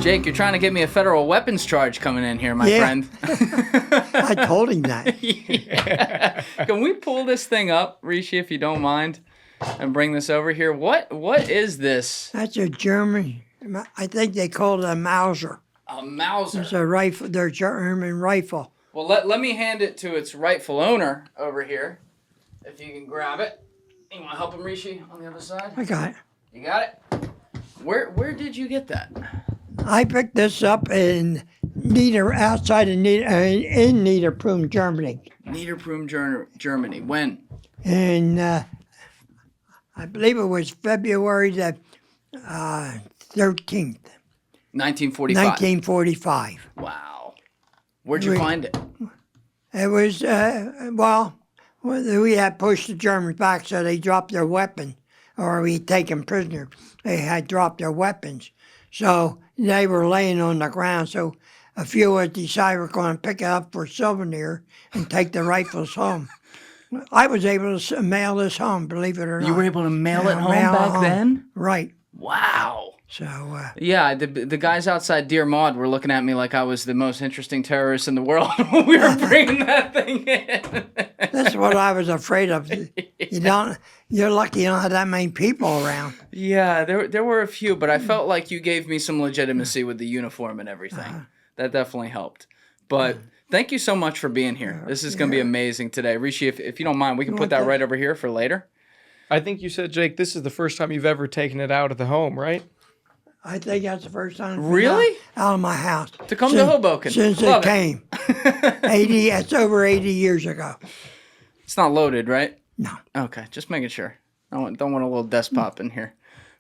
Jake, you're trying to get me a federal weapons charge coming in here, my friend. I told him that. Yeah. Can we pull this thing up, Rishi, if you don't mind, and bring this over here? What is this? That's a German. I think they call it a Mauser. A Mauser. It's a rifle. They're German rifle. Well, let me hand it to its rightful owner over here. If you can grab it. You want to help him, Rishi, on the other side? I got it. You got it? Where did you get that? I picked this up in outside of in Niederprüm, Germany. Niederprüm, Germany. When? And I believe it was February the 13th. 1945. 1945. Wow. Where'd you find it? It was, we had pushed the Germans back, so they dropped their weapon, or we had taken prisoner. They had dropped their weapons. So they were laying on the ground, so a few of us decided we're going to pick it up for a souvenir and take the rifles home. I was able to mail this home, believe it or not. You were able to mail it home back then? Right. Wow. So yeah, the guys outside Dear Maud were looking at me like I was the most interesting terrorist in the world when we were bringing that thing in. That's what I was afraid of. You're lucky you don't have that many people around. Yeah, there were a few, but I felt like you gave me some legitimacy with the uniform and everything. That definitely helped. But thank you so much for being here. This is going to be amazing today. Rishi, if you don't mind, we can put that right over here for later. I think you said, Jake, this is the first time you've ever taken it out of the home, right? I think that's the first time it's really out of my house to come to Hoboken since it came. 80. That's over 80 years ago. It's not loaded, right? No. Okay, just making sure. I don't want a little desk pop in here.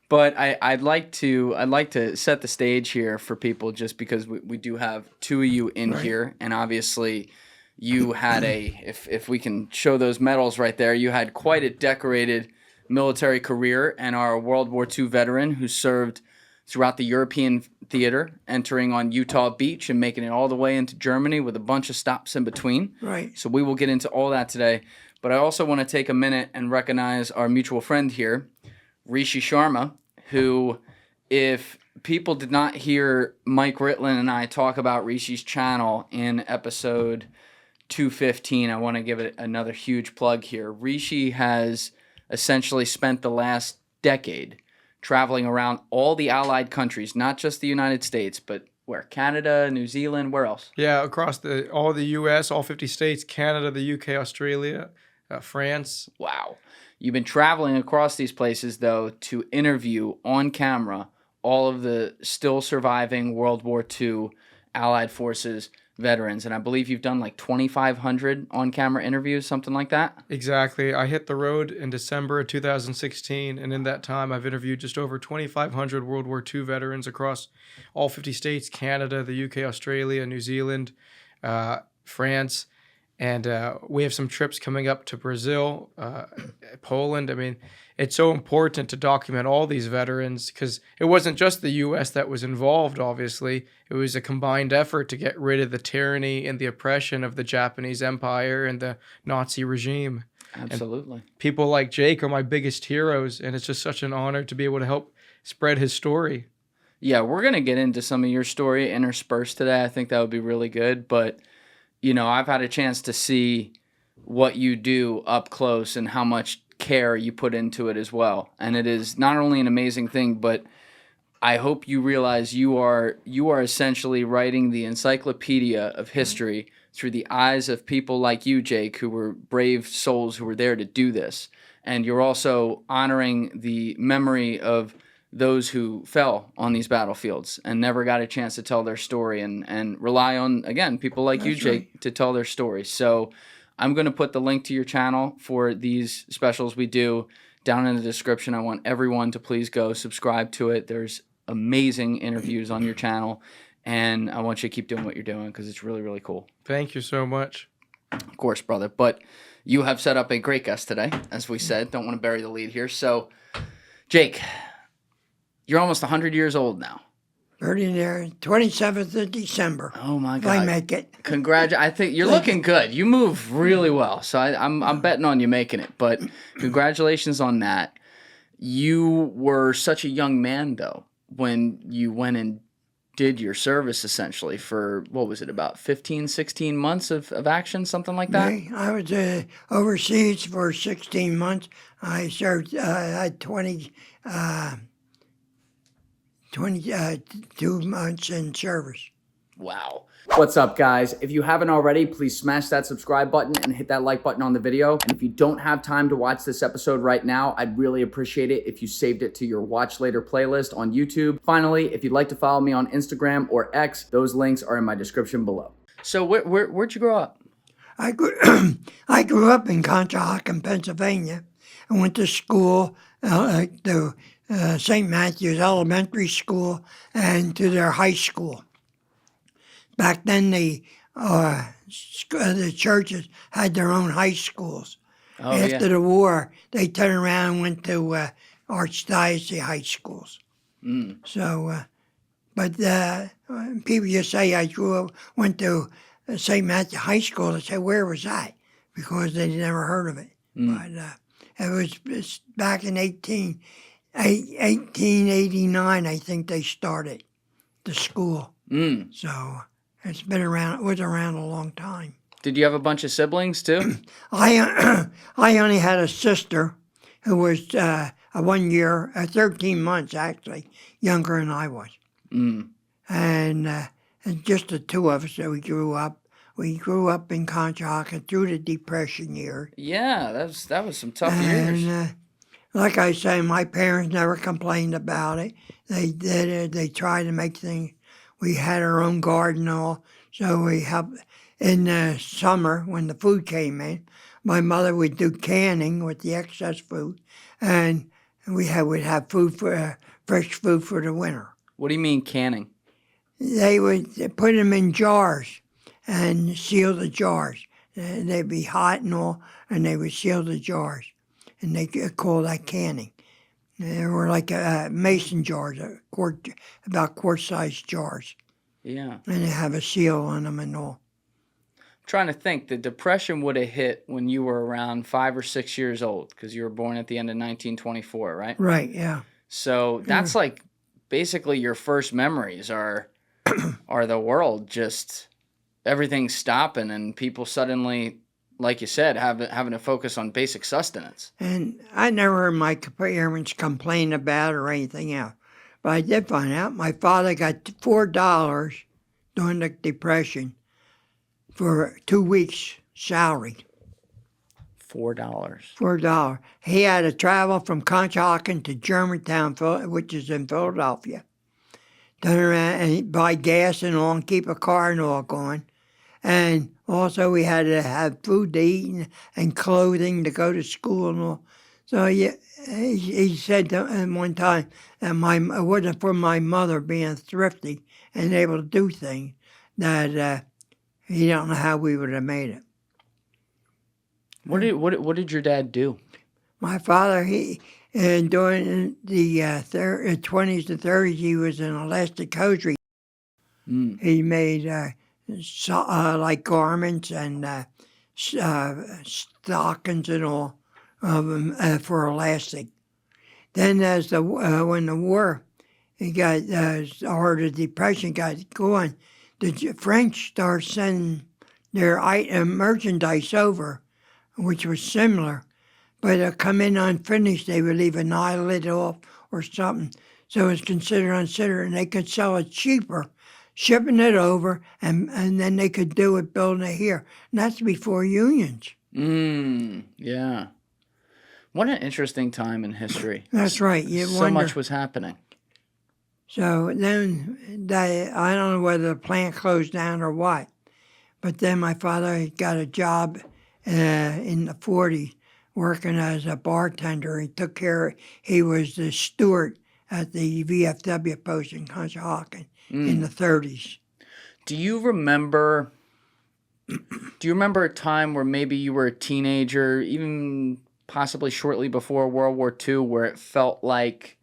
But I'd like to set the stage here for people, just because we do have two of you in here, and obviously you had if we can show those medals right there, you had quite a decorated military career and are a World War II veteran who served throughout the European theater, entering on Utah Beach and making it all the way into Germany with a bunch of stops in between. Right. So we will get into all that today. But I also want to take a minute and recognize our mutual friend here, Rishi Sharma, who, if people did not hear Mike Ritlin and I talk about Rishi's channel in episode 215, I want to give it another huge plug here. Rishi has essentially spent the last decade traveling around all the allied countries, not just the United States, but where? Canada, New Zealand, where else? Yeah, across all the U.S., all 50 states, Canada, the U.K., Australia, France. Wow. You've been traveling across these places, though, to interview on camera all of the still surviving World War II Allied Forces veterans. And I believe you've done like 2,500 on-camera interviews, something like that? Exactly. I hit the road in December of 2016, and in that time I've interviewed just over 2,500 World War II veterans across all 50 states, Canada, the UK, Australia, New Zealand, France, and we have some trips coming up to Brazil, Poland. I mean, it's so important to document all these veterans because it wasn't just the U.S. that was involved, obviously. It was a combined effort to get rid of the tyranny and the oppression of the Japanese Empire and the Nazi regime. Absolutely. And people like Jake are my biggest heroes, and it's just such an honor to be able to help spread his story. Yeah, we're going to get into some of your story interspersed today. I think that would be really good. But, you know, I've had a chance to see what you do up close and how much care you put into it as well. And it is not only an amazing thing, but I hope you realize you are essentially writing the encyclopedia of history through the eyes of people like you, Jake, who were brave souls who were there to do this. And you're also honoring the memory of those who fell on these battlefields and never got a chance to tell their story, and rely on, again, people like you, Jake, to tell their story. So I'm going to put the link to your channel for these specials we do down in the description. I want everyone to please go subscribe to it. There's amazing interviews on your channel, and I want you to keep doing what you're doing because it's really, really cool. Thank you so much. Of course, brother. But you have set up a great guest today, as we said. Don't want to bury the lead here. So, Jake, you're almost 100 years old now. 27th of December. Oh, my God. If I make it. I think you're looking good. You move really well. So I'm betting on you making it. But congratulations on that. You were such a young man, though, when you went and did your service essentially for, what was it, about 15, 16 months of action, something like that? I was overseas for 16 months. I served, had 22 months in service. Wow. What's up, guys? If you haven't already, please smash that subscribe button and hit that like button on the video. And if you don't have time to watch this episode right now, I'd really appreciate it if you saved it to your watch later playlist on YouTube. Finally, if you'd like to follow me on Instagram or X, those links are in my description below. So where'd you grow up? I grew up in Conshohocken, Pennsylvania. I went to school, to St. Matthew's Elementary School and to their high school. Back then, the churches had their own high schools. Oh, After the war, they turned around and went to archdiocese high schools. So, but people just say I went to St. Matthew High School. They say, where was that? Because they never heard of it. But it's back in 1889, I think they started the school. So it's been around. It was around a long time. Did you have a bunch of siblings too? I only had a sister who was 1 year, 13 months actually, younger than I was. And just the two of us that we grew up. We grew up in Conshohocken through the Depression years. Yeah, that was some tough years. And like I say, my parents never complained about it. They did it. They tried to make things. We had our own garden and all, so we helped. In the summer, when the food came in, my mother would do canning with the excess food, and would have food for fresh food for the winter. What do you mean canning? They would put them in jars and seal the jars. They'd be hot and all, and they would seal the jars, and they call that canning. They were like mason jars, about quart-sized jars. Yeah. And they have a seal on them and all. I'm trying to think. The Depression would have hit when you were around 5 or 6 years old, because you were born at the end of 1924, right? Right, yeah. So that's like basically your first memories are the world just everything stopping and people suddenly, like you said, having to focus on basic sustenance. And I never heard my parents complain about it or anything else. But I did find out my father got $4 during the Depression for 2 weeks' salary. $4. $4. He had to travel from Conshohocken to Germantown, which is in Philadelphia. Turn around and buy gas and all and keep a car and all going. And also we had to have food to eat and clothing to go to school and all. So he said one time that it wasn't for my mother being thrifty and able to do things that he don't know how we would have made it. What did your dad do? My father, during the 20s and 30s, he was an elastic hosiery. He made like garments and stockings and all of them for elastic. Then as when the war or the Depression got going, the French started sending their merchandise over, which was similar, but it'd come in unfinished. They would leave an eyelid off or something. So it was considered unconsidered, and they could sell it cheaper, shipping it over, and then they could do it, building it here. And that's before unions. Yeah. What an interesting time in history. That's right. So much was happening. So then, I don't know whether the plant closed down or what, but then my father got a job in the 40s working as a bartender. He was the steward at the VFW post in Conshohocken in the 30s. Do you remember a time where maybe you were a teenager, even possibly shortly before World War II, where it felt like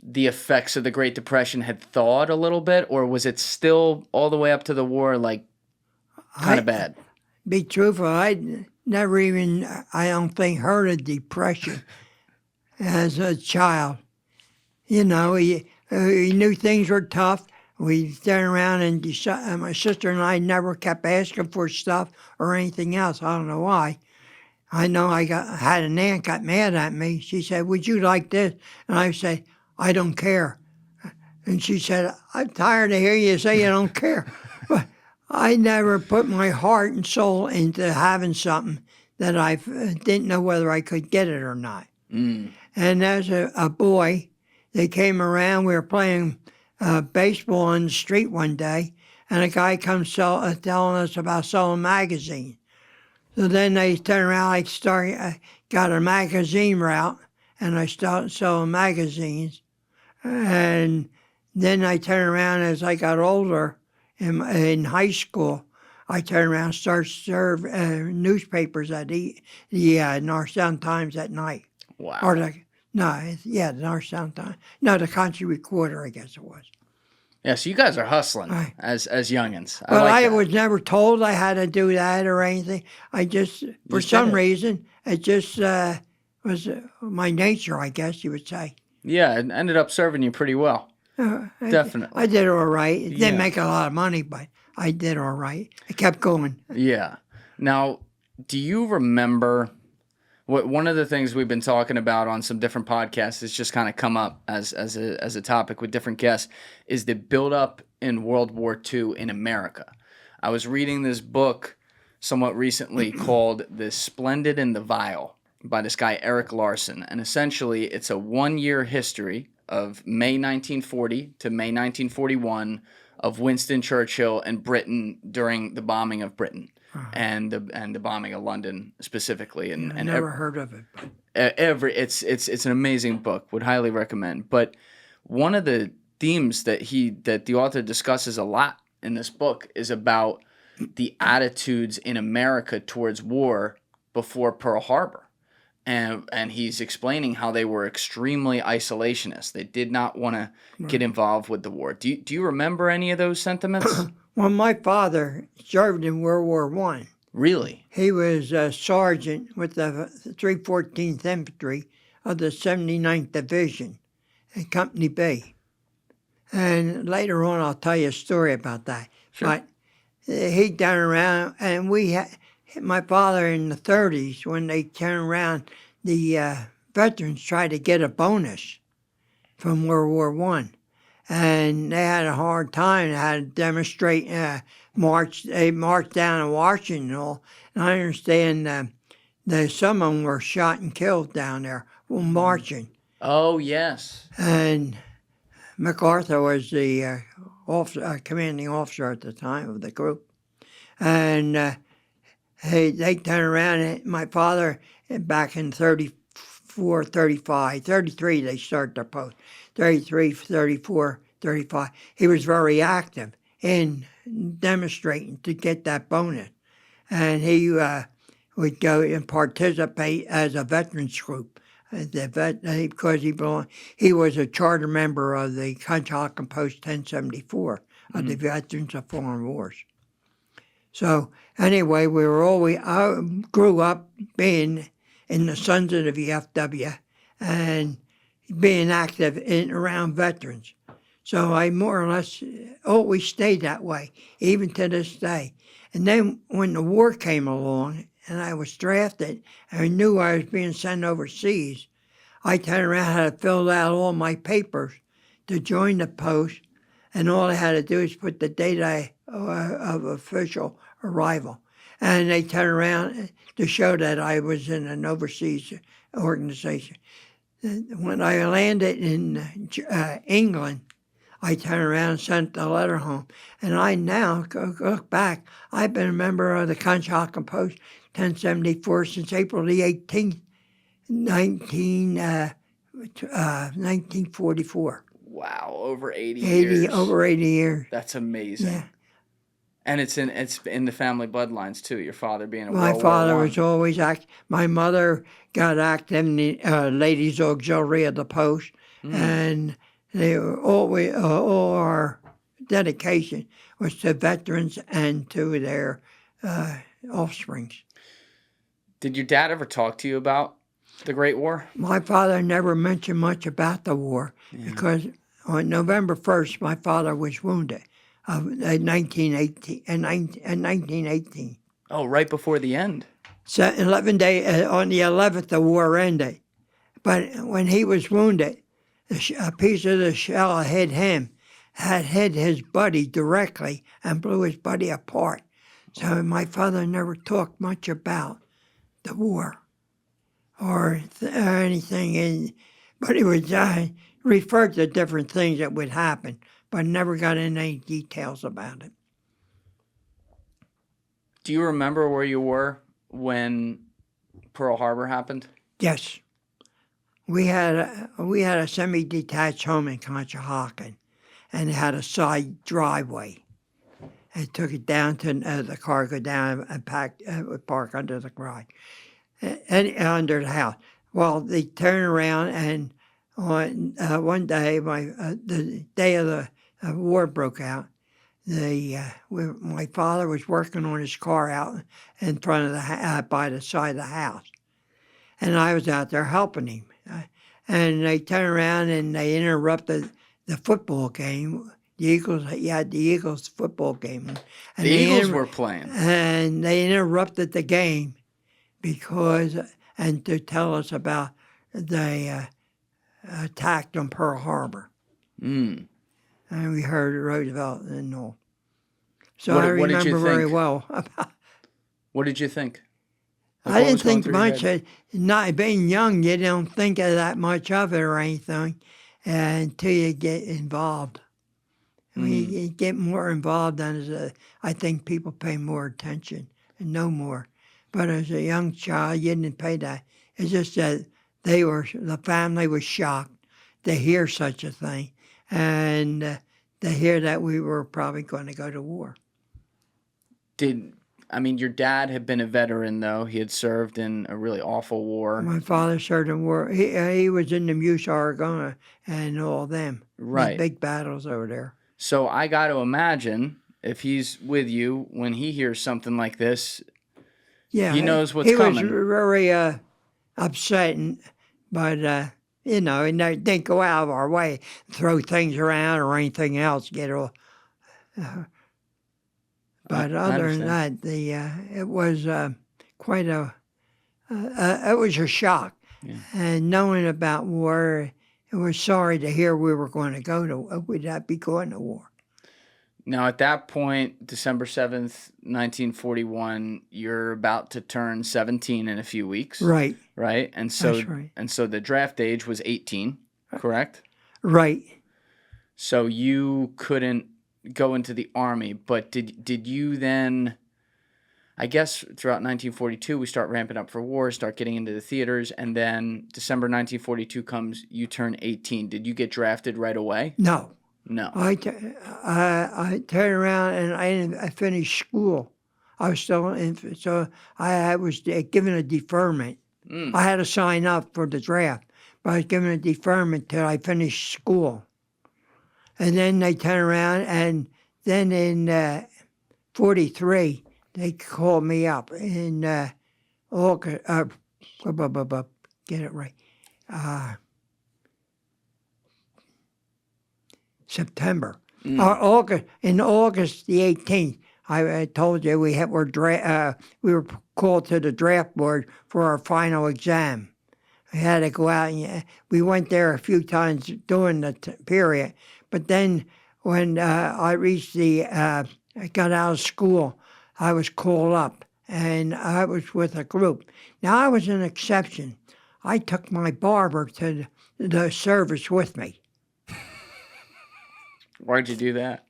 the effects of the Great Depression had thawed a little bit, or was it still all the way up to the war, like, kind of bad? Be truthful, I never even, I don't think, heard of depression as a child. You know, he knew things were tough. we turned around and my sister and I never kept asking for stuff or anything else. I don't know why. I know had an aunt got mad at me. She said, "Would you like this?" And I said, "I don't care." And she said, "I'm tired of hearing you say you don't care." But I never put my heart and soul into having something that I didn't know whether I could get it or not. Mm. And as a boy, they came around. We were playing baseball on the street one day, and a guy comes telling us about selling magazines. So then they turned around, got a magazine route, and I started selling magazines. And then I turned around as I got older in high school. I turned around and started serving newspapers at the Northtown Times at night. Wow. Or the Northtown Times. No, the Country Recorder, I guess it was. Yeah, so you guys are hustling Right. as youngins. Well, like I that. was never told I had to do that or anything. I just, for Just some did it. reason, it just was my nature, I guess you would say. Yeah, it ended up serving you pretty well. Definitely. I did all right. It Yeah. didn't make a lot of money, but I did all right. I kept going. Yeah. Now, do you remember one of the things we've been talking about on some different podcasts has just kind of come up as a topic with different guests is the buildup in World War II in America. I was reading this book somewhat recently called The Splendid and the Vile by this guy Eric Larson, and essentially it's a 1-year history of May 1940 to May 1941 of Winston Churchill and Britain during the bombing of Britain. And the bombing of London specifically, and I never heard of it. But it's an amazing book. Would highly recommend. But one of the themes that the author discusses a lot in this book is about the attitudes in America towards war before Pearl Harbor, and he's explaining how they were extremely isolationist. They did not want to get involved with the war. Do you remember any of those sentiments? well, my father served in World War I. Really? He was a sergeant with the 314th Infantry of the 79th Division in Company B. And later on, I'll tell you a story about that. Sure. But he turned around, and my father in the 30s, when they turned around, the veterans tried to get a bonus from World War I. And they had a hard time. They had to demonstrate, they marched down to Washington and all. And I understand that some of them were shot and killed down there while marching. Oh, yes. And MacArthur was the commanding officer at the time of the group. And they turned around, and my father, back in 34, 35, 33, they started their post. 33, 34, 35. He was very active in demonstrating to get that bonus. And he would go and participate as a veterans group. Because he was a charter member of the Conshohocken Post 1074 of the Veterans of Foreign Wars. So anyway, I grew up being in the Sons of the VFW and being active around veterans. So I more or less always stayed that way, even to this day. And then when the war came along and I was drafted and I knew I was being sent overseas, I turned around and had to fill out all my papers to join the post, and all I had to do is put the date of official arrival. And they turned around to show that I was in an overseas organization. When I landed in England, I turned around and sent the letter home. And I now look back, I've been a member of the Conshohocken Post 1074 since April the 18th, 1944. Wow, over 80 years. Over 80 years. That's amazing. Yeah. And it's in the family bloodlines too. Your father being a My World father War I. was always active. My mother got active in the Ladies Auxiliary of the Post, and they were always all our dedication was to veterans and to their offsprings. Did your dad ever talk to you about the Great War? My father never mentioned much about the war because On November 1st, my father was wounded in 1918. In 1918. Oh, right before the end. So 11 days, on the 11th, the war ended. But when he was wounded, a piece of the shell that hit him had hit his buddy directly and blew his buddy apart. So my father never talked much about the war or anything, but he would refer to different things that would happen, but never got into any details about it. Do you remember where you were when Pearl Harbor happened? Yes. We had a semi-detached home in Conshohocken, and it had a side driveway. And took it down to the car, go down and park under the garage, and under the house. Well, they turned around, and on one day, the day of the war broke out, my father was working on his car out in front of by the side of the house, and I was out there helping him. And they turned around and they interrupted the football game. The Eagles football game. And the Eagles were playing. And they interrupted the game and to tell us about the attack on Pearl Harbor. Mm. And we heard Roosevelt and all. So What I did you remember very think? well about. What did you think? Like, I what was didn't going think through your much. head? Not being young, you don't think of that much of it or anything until you get involved. When you get more involved, I think people pay more attention and know more. But as a young child, you didn't pay that. It's just that the family was shocked to hear such a thing, and to hear that we were probably going to go to war. Your dad had been a veteran, though. He had served in a really awful war. My father served in war. He was in the Meuse, Oregon, and all them. Right. Big battles over there. So I got to imagine if he's with you when he hears something like this, he knows what's coming. He was very upset, but he didn't go out of our way, throw things around or anything else. But other than that, it was quite it was a shock. Yeah. And knowing about war, I was sorry to hear we were going to we'd not be going to war. Now, at that point, December 7th, 1941, you're about to turn 17 in a few weeks. Right. Right? And so, that's right. And so the draft age was 18, correct? Right. So you couldn't go into the Army, but did you then, I guess throughout 1942, we start ramping up for war, start getting into the theaters, and then December 1942 comes, you turn 18. Did you get drafted right away? No. No. I turned around and I finished school. I was still an infant, so I was given a deferment. I had to sign up for the draft, but I was given a deferment till I finished school. And then they turned around, and then in 43, they called me up in August. Get it right. September. August. In August the 18th, I told you we were called to the draft board for our final exam. We had to go out, and we went there a few times during the period. But then when I reached I got out of school, I was called up, and I was with a group. Now, I was an exception. I took my barber to the service with me. Why'd you do that?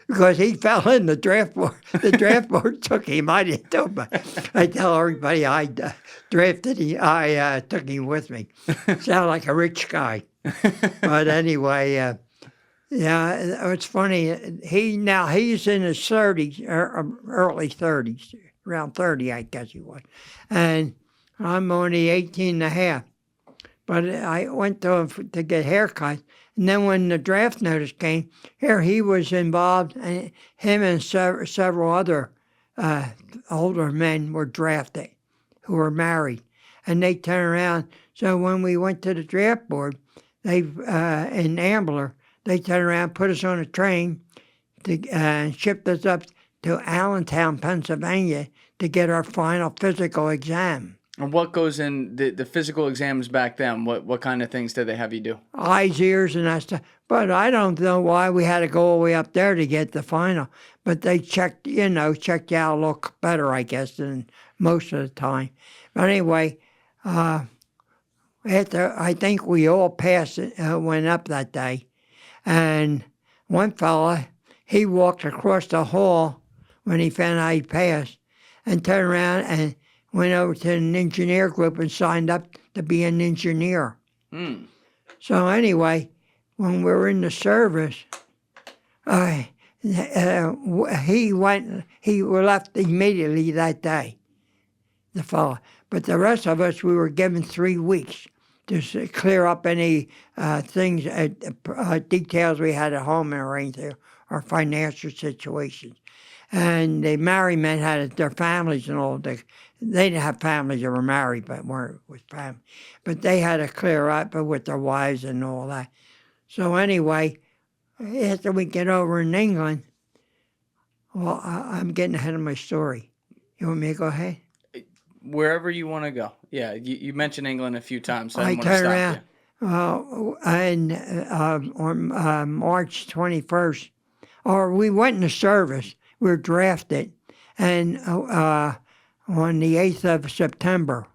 Because he fell in the draft board. The draft board took him. I didn't do it, but I tell everybody I drafted him. I took him with me. Sound like a rich guy. But anyway, it's funny. He's in his 30s, early 30s, around 30, I guess he was. And I'm only 18 and a half. But I went to him to get haircuts. And then when the draft notice came, he was involved, and him and several other older men were drafted who were married. And they turned around. So when we went to the draft board, in Ambler, they turned around, put us on a train, and shipped us up to Allentown, Pennsylvania, to get our final physical exam. And what goes in the physical exams back then? What kind of things did they have you do? Eyes, ears, and that stuff. But I don't know why we had to go all the way up there to get the final. But they checked you out a little better, I guess, than most of the time. But anyway, I think we all passed it, went up that day. And one fella, he walked across the hall when he found out he passed and turned around and went over to an engineer group and signed up to be an engineer. Mm. So anyway, when we were in the service, he left immediately that day, the fellow. But the rest of us, we were given 3 weeks to clear up any things, details we had at home and arrange our financial situations. And the married men had their families and all. They didn't have families that were married, but weren't with family. But they had to clear up with their wives and all that. So anyway, after we get over in England, well, I'm getting ahead of my story. You want me to go ahead? Wherever you want to go. Yeah, you mentioned England a few times, so I didn't want to turned stop around, on March 21st, or we went into service. We were drafted, and on the 8th of September,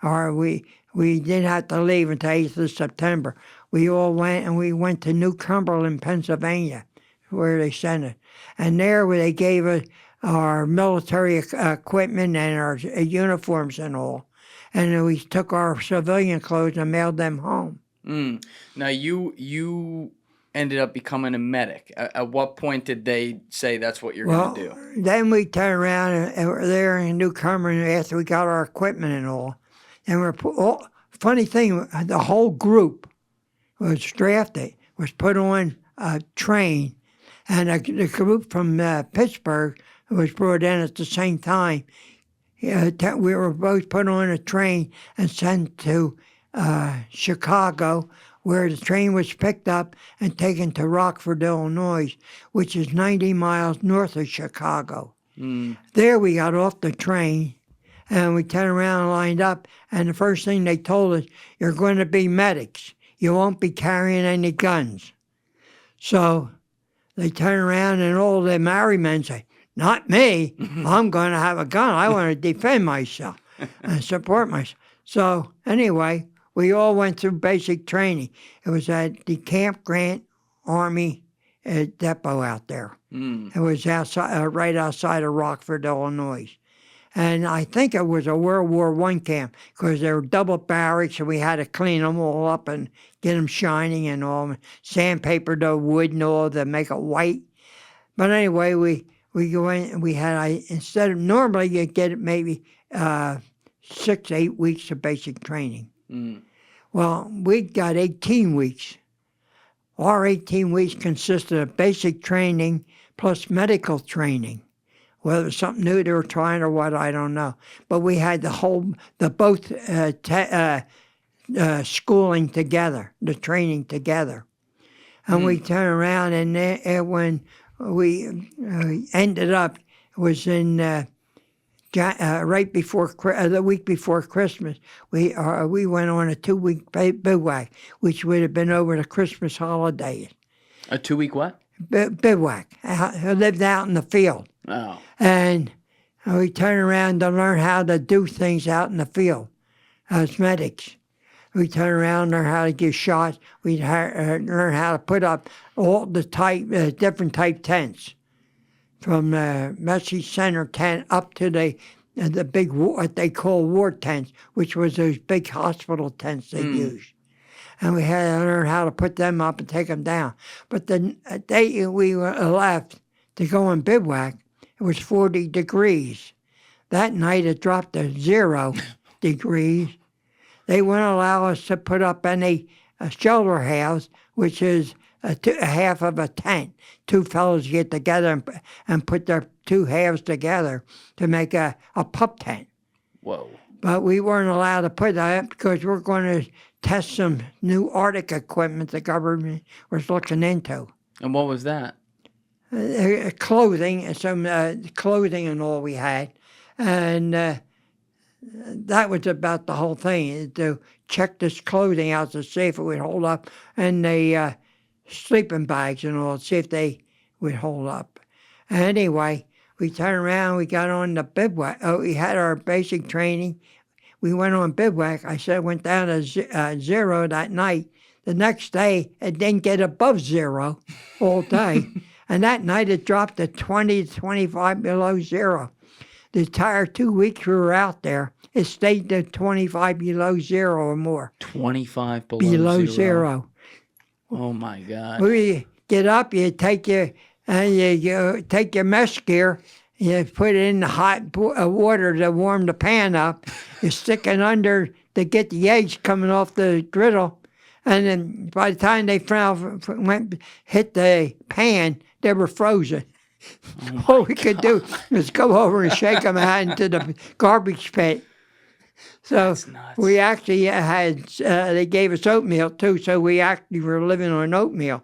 or we didn't have to leave until 8th of September. We all went, and we went to New Cumberland, Pennsylvania, where they sent us. And there they gave us our military equipment and our uniforms and all. And then we took our civilian clothes and mailed them home. Mm. Now, you ended up becoming a medic. At what point did they say that's what you're going to do? Then we turned around and were there in New Cumberland after we got our equipment and all. And funny thing, the whole group was drafted, was put on a train. And the group from Pittsburgh was brought in at the same time. We were both put on a train and sent to Chicago, where the train was picked up and taken to Rockford, Illinois, which is 90 miles north of Chicago. Mm. There we got off the train, and we turned around and lined up, and the first thing they told us, you're going to be medics. You won't be carrying any guns. So they turned around, and all the married men say, not me. I'm going to have a gun. I want to defend myself and support myself. So anyway, we all went through basic training. It was at the Camp Grant Army depot out there. Mm. It was outside, right outside of Rockford, Illinois. And I think it was a World War I camp because they were double barracks and we had to clean them all up and get them shining and all, sandpaper the wood and all to make it white. But anyway, we go in and we had, instead of normally you get maybe 6 to 8 weeks of basic training. Mm. Well, we got 18 weeks. Our 18 weeks consisted of basic training plus medical training. Whether it was something new they were trying or what, I don't know. But we had both schooling together, the training together. And we turned around and when we ended up, it was in right before the week before Christmas. We went on a 2-week bivouac, which would have been over the Christmas holidays. A 2-week what? Bivouac. I lived out in the field. Oh. And we turned around to learn how to do things out in the field as medics. We turned around and learned how to give shots. We learned how to put up all the different type tents, from the message center tent up to the big, what they call war tents, which was those big hospital tents they used. And we had to learn how to put them up and take them down. But the day we left to go on bivouac, it was 40 degrees. That night it dropped to 0 degrees. They wouldn't allow us to put up any shelter house, which is a half of a tent. Two fellows get together and put their two halves together to make a pup tent. Whoa. But we weren't allowed to put that because we're going to test some new Arctic equipment the government was looking into. And what was that? Clothing, some clothing and all we had. And that was about the whole thing, to check this clothing out to see if it would hold up, and the sleeping bags and all, see if they would hold up. Anyway, we turned around, we got on the bivouac. Oh, we had our basic training. We went on bivouac. I said went down to 0 that night. The next day, it didn't get above 0 all day. And that night, it dropped to 20 to 25 below 0. The entire 2 weeks we were out there, it stayed to 25 below 0 or more. 25 below zero. Oh, my God. We get up, you take your mesh gear, you put it in the hot water to warm the pan up. You stick it under to get the eggs coming off the griddle. And then by the time they hit the pan, they were frozen. All we could do was go over and shake them out into the garbage pit. So we actually had, they gave us oatmeal too, so we actually were living on oatmeal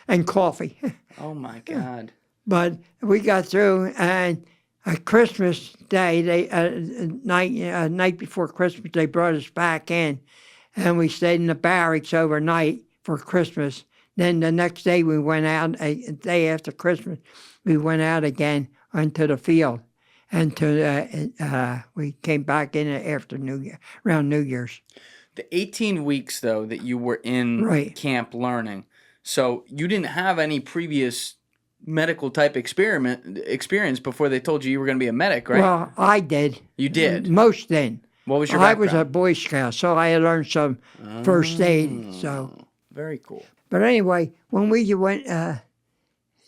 and coffee. Oh my God. But we got through, and Christmas Day, night before Christmas, they brought us back in, and we stayed in the barracks overnight for Christmas. Then the next day we went out, a day after Christmas, we went out again onto the field. And we came back in after around New Year's. The 18 weeks, though, that you were in camp learning, so you didn't have any previous medical type experience before they told you were going to be a medic, right? Well, I did. You did? Most didn't. What was your background? I was a Boy Scout, so I had learned some first aid. So very cool. But anyway, when we went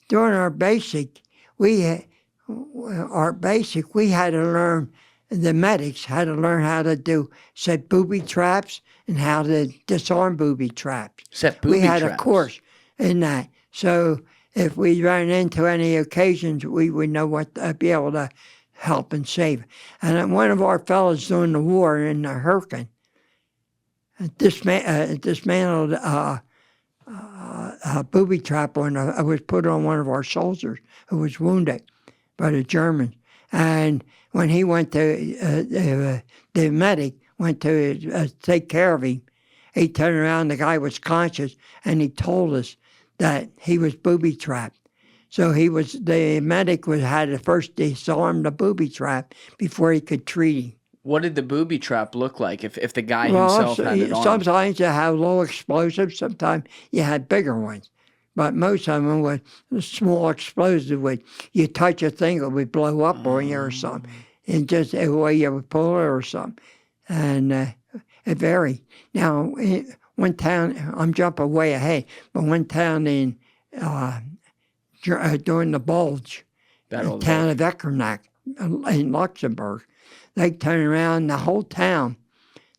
during our basic, we had to learn. The medics had to learn how to set booby traps and how to disarm booby traps. Set booby traps. We had a course in that, so if we ran into any occasions, we would know what to be able to help and save. And then one of our fellows during the war in the Hurtgen dismantled a booby trap was put on one of our soldiers who was wounded by the Germans. And when he went to, the medic went to take care of him, he turned around, the guy was conscious, and he told us that he was booby trapped. So the medic had to first disarm the booby trap before he could treat him. What did the booby trap look like if the guy himself had it on? Sometimes you have low explosives, sometimes you had bigger ones. But most of them were small explosive. You touch a thing, it would blow up on you or something. And just the way you would pull it or something. And it varied. Now, one town, I'm jumping way ahead, but one town during the Bulge, the town of Eckernach in Luxembourg, they turned around the whole town.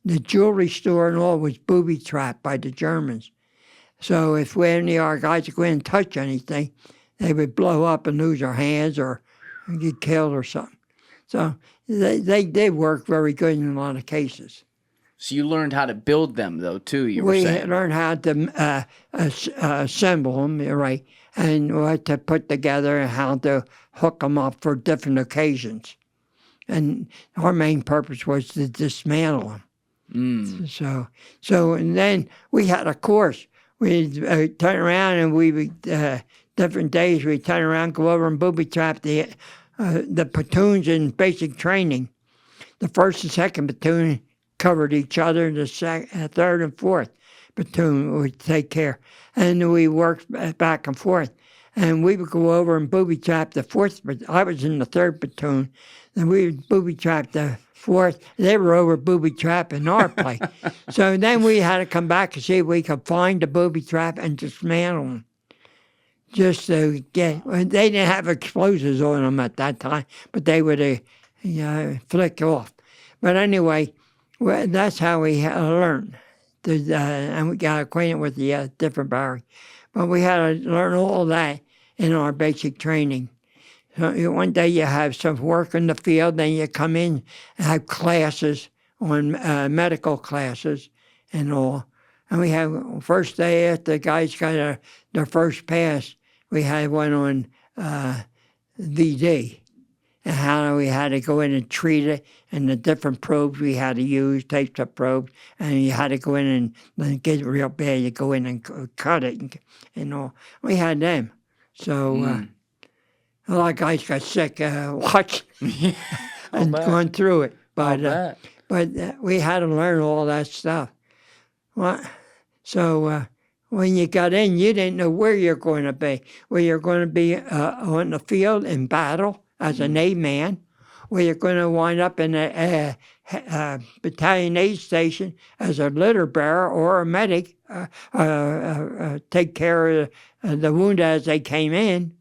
The jewelry store and all was booby trapped by the Germans. So if any of our guys would go in and touch anything, they would blow up and lose their hands or get killed or something. So they did work very good in a lot of cases. So you learned how to build them, though, too, you were saying? We learned how to assemble them, right, and what to put together and how to hook them up for different occasions. And our main purpose was to dismantle them. So and then we had a course. We'd turn around and we would, different days, we'd turn around, go over and booby trap the platoons in basic training. The first and second platoon covered each other, the third and fourth platoon would take care. And we worked back and forth. And we would go over and booby trap the fourth. I was in the third platoon. And we would booby trap the fourth. They were over booby trapping our place. So then we had to come back and see if we could find the booby trap and dismantle them. Just to get, they didn't have explosives on them at that time, but they would flick off. But anyway, that's how we learned. And we got acquainted with the different barracks. But we had to learn all that in our basic training. So one day you have some work in the field, then you come in and have classes on medical classes and all. And we had, first day after the guys got their first pass, we had one on VD. And how we had to go in and treat it, and the different probes we had to use, taped up probes, and you had to go in and then get it real bad, you go in and cut it and all. We had them. So a lot of guys got sick watching and going through it. But we had to learn all that stuff. Well, so when you got in, you didn't know where you're going to be. Where you're going to be on the field in battle as an aid man, where you're going to wind up in a battalion aid station as a litter bearer or a medic, take care of the wounded as they came in.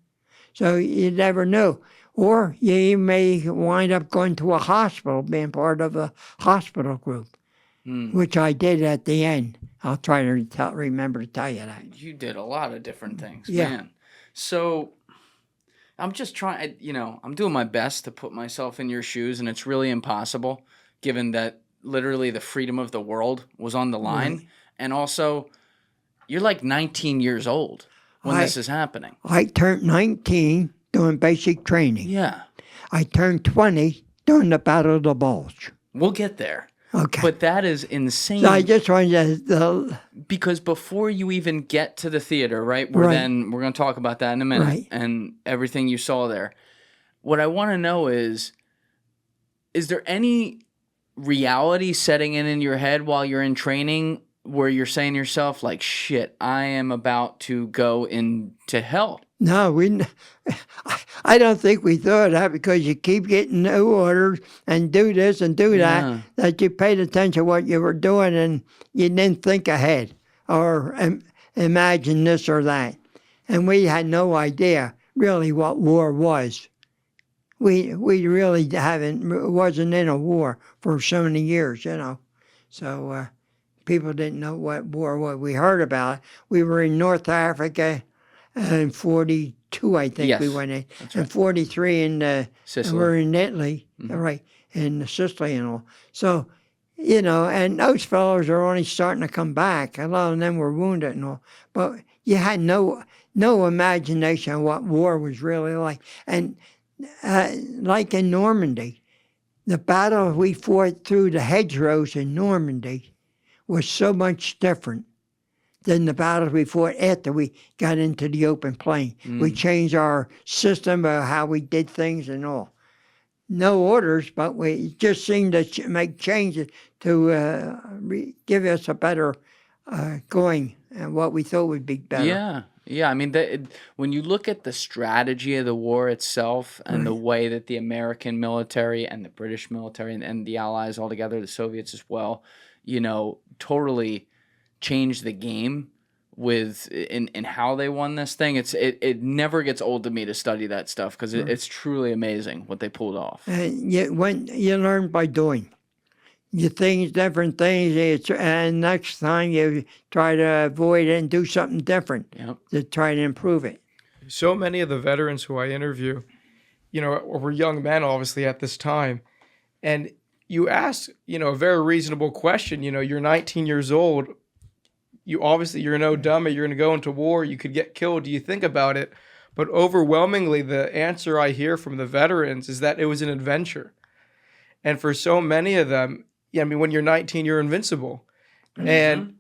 So you never knew. Or you may wind up going to a hospital, being part of a hospital group, which I did at the end. I'll try to remember to tell you that. You did a lot of different things, Yeah. man. So I'm just trying, I'm doing my best to put myself in your shoes, and it's really impossible given that literally the freedom of the world was on the line. Right. And also, you're like 19 years old when this is happening. I turned 19 doing basic training. Yeah. I turned 20 during the Battle of the Bulge. We'll get there. Okay. But that is insane. So I just wanted to... Because before you even get to the theater, right? We're going to talk about that in a minute and everything you saw there. What I want to know is there any reality setting in your head while you're in training where you're saying to yourself, like, shit, I am about to go into hell? No, I don't think we thought that, because you keep getting new orders and do this and do that, that you paid attention to what you were doing and you didn't think ahead or imagine this or that. And we had no idea really what war was. We really wasn't in a war for so many years, So people didn't know what war was. We heard about it. We were in North Africa in 42, I think we went in. That's right. And 43 in Sicily. And we're in Italy, in Sicily and all. So, and those fellows are only starting to come back. A lot of them were wounded and all. But you had no imagination of what war was really like. And like in Normandy, the battle we fought through the hedgerows in Normandy was so much different than the battles we fought after we got into the open plain. We changed our system of how we did things and all. No orders, but we just seemed to make changes to give us a better going and what we thought would be better. Yeah. I mean, when you look at the strategy of the war itself and the way that the American military and the British military and the Allies altogether, the Soviets as well, totally changed the game in how they won this thing. It never gets old to me to study that stuff, because it's truly amazing what they pulled off. You learn by doing. You think different things, and next time you try to avoid it and do something different to try to improve it. So many of the veterans who I interview, were young men, obviously, at this time. And you ask, a very reasonable question. You're 19 years old. You're no dummy. You're going to go into war. You could get killed. Do you think about it? But overwhelmingly, the answer I hear from the veterans is that it was an adventure. And for so many of them, when you're 19, you're invincible. Mm-hmm. And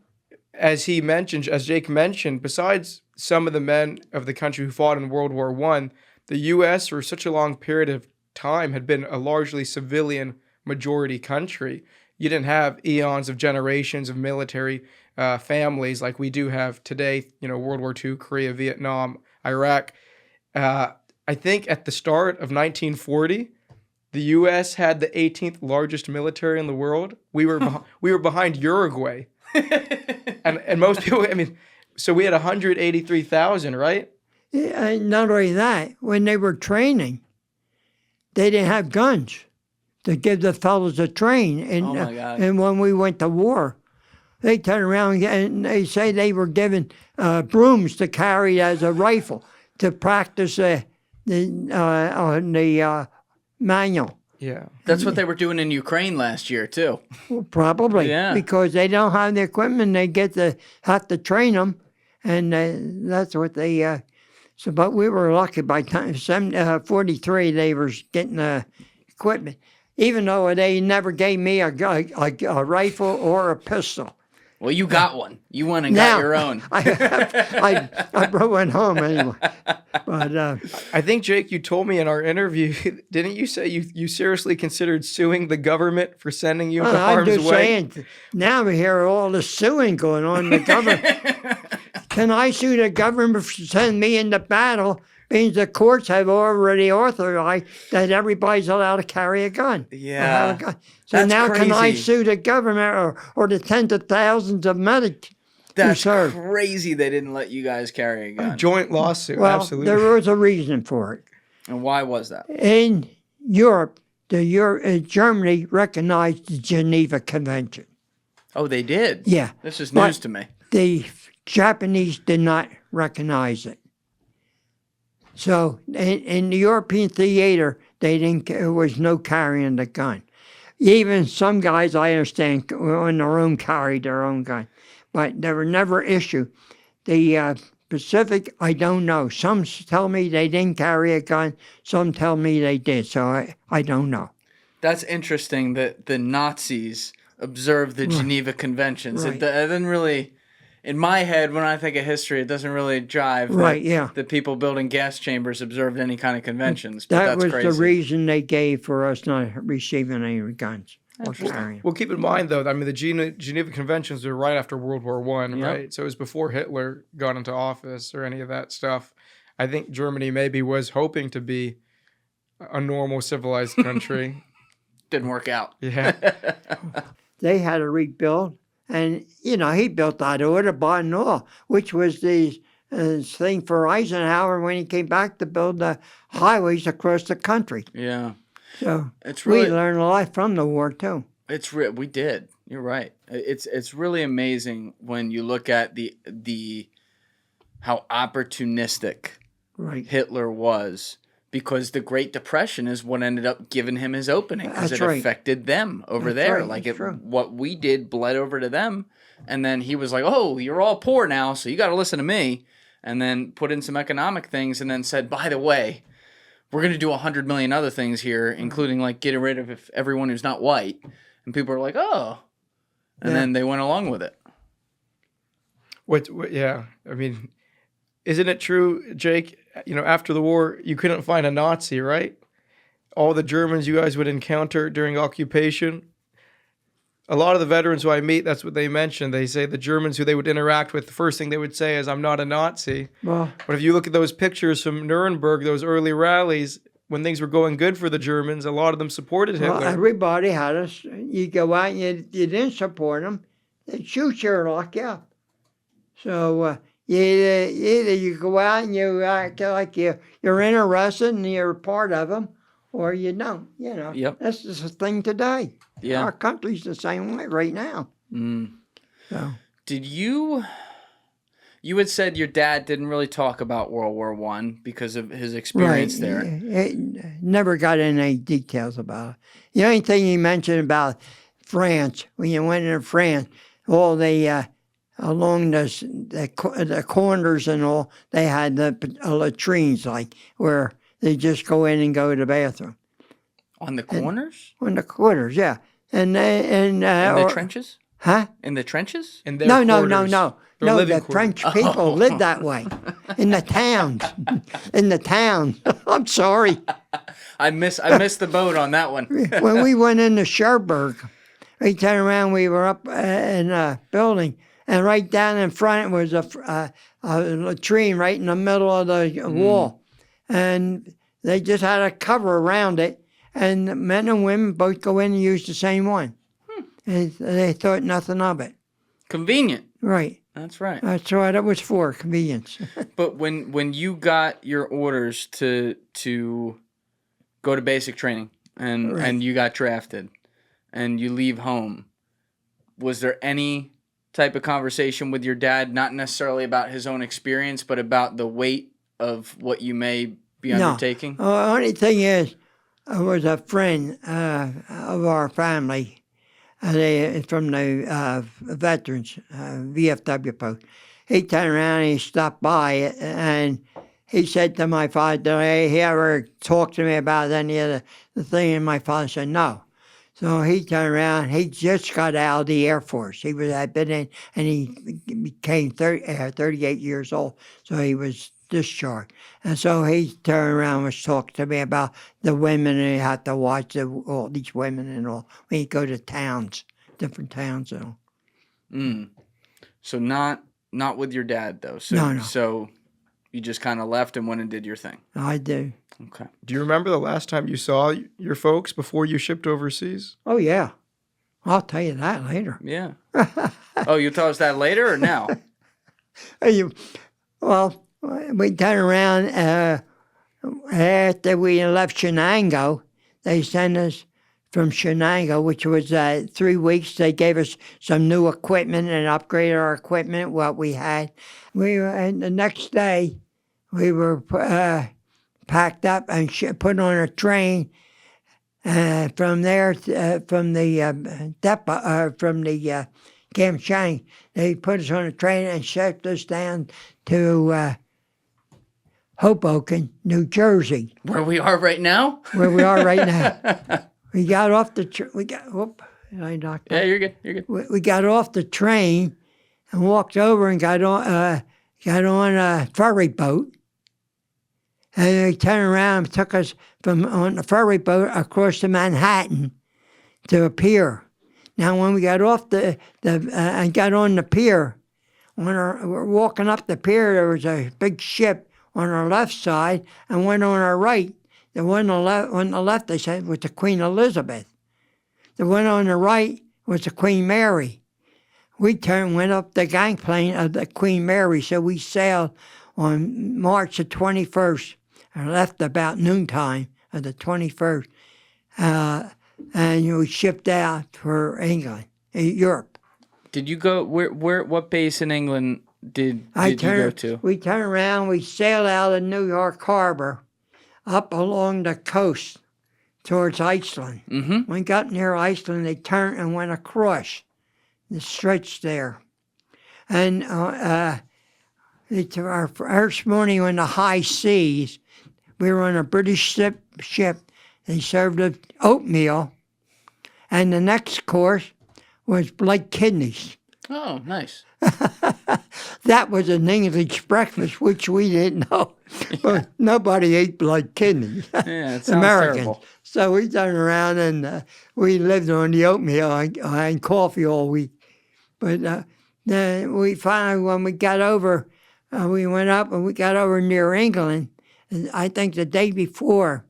as Jake mentioned, besides some of the men of the country who fought in World War I, the U.S. for such a long period of time had been a largely civilian majority country. You didn't have eons of generations of military families like we do have today, World War II, Korea, Vietnam, Iraq. I think at the start of 1940, the U.S. had the 18th largest military in the world. We were behind Uruguay. and most people, so we had 183,000, right? Yeah, not only that, when they were training, they didn't have guns to give the fellows a train. And, oh my God. And when we went to war, they turned around and they say they were given brooms to carry as a rifle to practice the manual. Yeah. That's what they were doing in Ukraine last year too. Well, probably. Yeah. Because they don't have the equipment. They have to train them. And that's what they... So, but we were lucky by time 43, they were getting the equipment, even though they never gave me a rifle or a pistol. Well, you got one. You went and got your own. I brought one home anyway. But I think, Jake, you told me in our interview, didn't you say you seriously considered suing the government for sending you into harm's I'm just way? saying, now we hear all the suing going on in the government. Can I sue the government for sending me into battle? Means the courts have already authorized that everybody's allowed to carry a gun. Yeah. A gun. So That's now can I crazy. sue the government or the tens of thousands of medics who That's serve? crazy they didn't let you guys carry a gun. Joint lawsuit, Well, absolutely. there was a reason for it. And why was that? In Europe, Germany recognized the Geneva Convention. Oh, they did? Yeah. This is But news to me. the Japanese did not recognize it. So in the European theater, there was no carrying the gun. Even some guys, I understand, on their own carried their own gun, but they were never issued. The Pacific, I don't know. Some tell me they didn't carry a gun. Some tell me they did. So I don't know. That's interesting that the Nazis observed the Geneva Conventions. Right. It doesn't really, in my head, when I think of history, it doesn't really jive. Right, that yeah. The people building gas chambers observed any kind of conventions. But That that's was crazy. the reason they gave for us not receiving any guns or carrying. Well, keep in mind, though, I mean, the Geneva Conventions were right after World War I, right? So it was before Hitler got into office or any of that stuff. I think Germany maybe was hoping to be a normal, civilized country. Didn't work out. Yeah. They had to rebuild. And, he built that Autobahn and all, which was the thing for Eisenhower when he came back to build the highways across the country. Yeah. So It's really, we learned a lot from the war, too. we did. You're right. It's really amazing when you look at the how opportunistic Right. Hitler was, because the Great Depression is what ended up giving him his opening, because That's it right. affected them over That's there. right, Like that's true. what we did bled over to them, and then he was like, "Oh, you're all poor now, so you got to listen to me," and then put in some economic things, and then said, "By the way, we're going to do 100 million other things here, including like getting rid of everyone who's not white," and people are like, "Oh," and Yeah. then they went along with it. What? Yeah. I mean, isn't it true, Jake? After the war, you couldn't find a Nazi, right? All the Germans you guys would encounter during occupation. A lot of the veterans who I meet, that's what they mention. They say the Germans who they would interact with, the first thing they would say is, "I'm not a Nazi." Well, But if you look at those pictures from Nuremberg, those early rallies, when things were going good for the Germans, a lot of them supported Hitler. everybody had us. You go out and you didn't support them, they'd shoot you or lock you up. So either you go out and you act like you're interested and you're a part of them, or you don't. Yep. That's just a thing today. Yeah. Our country's the same way right now. Mm. So Did you had said your dad didn't really talk about World War I because of his experience there. It never got any details about it. The only thing he mentioned about France, when you went into France, all the along the corners and all, they had the latrines, like where they just go in and go to the bathroom. On the corners? On the corners, yeah. And In the or- trenches? Huh? In the trenches? In their No. Their No, living the French quarters. people lived that way. In the towns. In the towns. I'm sorry. I missed the boat on that one. When we went into Cherbourg, we turned around, we were up in a building, and right down in front was a latrine right in the middle of the wall. And they just had a cover around it, and the men and women both go in and use the same one. And they thought nothing of it. Convenient. Right. That's right. That's what it was for, convenience. But when you got your orders to go to basic training and you got drafted and you leave home, was there any type of conversation with your dad, not necessarily about his own experience, but about the weight of what you may be undertaking? The only thing is, was a friend of our family. They from the veterans, VFW post. He turned around and he stopped by and he said to my father, "Did he ever talk to me about any of the thing?" And my father said, "No." So he turned around. He just got out of the Air Force. Had been in, and he became 38 years old. So he was discharged. And so he turned around and was talking to me about the women, and he had to watch all these women and all. When you go to towns, different towns and all. So not with your dad, though. So, No. So you just kind of left and went and did your thing. I do. Okay. Do you remember the last time you saw your folks before you shipped overseas? Oh, yeah. I'll tell you that later. Yeah. Oh, you'll tell us that later or now? Well, we turned around after we left Shenango. They sent us from Shenango, which was 3 weeks. They gave us some new equipment and upgraded our equipment, what we had. And the next day, we were packed up and put on a train. From there, from the depot, from the Camp Chang, they put us on a train and shipped us down to Hoboken, New Jersey. Where we are right now? Where we are right now. We got off the I knocked Yeah, out. you're good. You're good. We got off the train and walked over and got on a ferry boat. And they turned around and took us on the ferry boat across to Manhattan to a pier. Now, when we got off and got on the pier, we're walking up the pier, there was a big ship on our left side and one on our right. The one on the left, they said, was the Queen Elizabeth. The one on the right was the Queen Mary. We went up the gangplank of the Queen Mary, so we sailed on March the 21st. I left about noontime of the 21st, and we shipped out for England, Europe. Did you go, what base in England did you go to? We turned around, we sailed out of New York Harbor, up along the coast towards Iceland. Mm-hmm. When we got near Iceland, they turned and went across the stretch there. And our first morning on the high seas, we were on a British ship. They served us oatmeal, and the next course was blood kidneys. Oh, nice. That was an English breakfast, which we didn't know. Yeah. But nobody ate blood kidneys. Yeah, it sounds Americans. terrible. So we turned around and we lived on the oatmeal and coffee all week. But then we finally, when we got over, we went up and we got over near England. And I think the day before,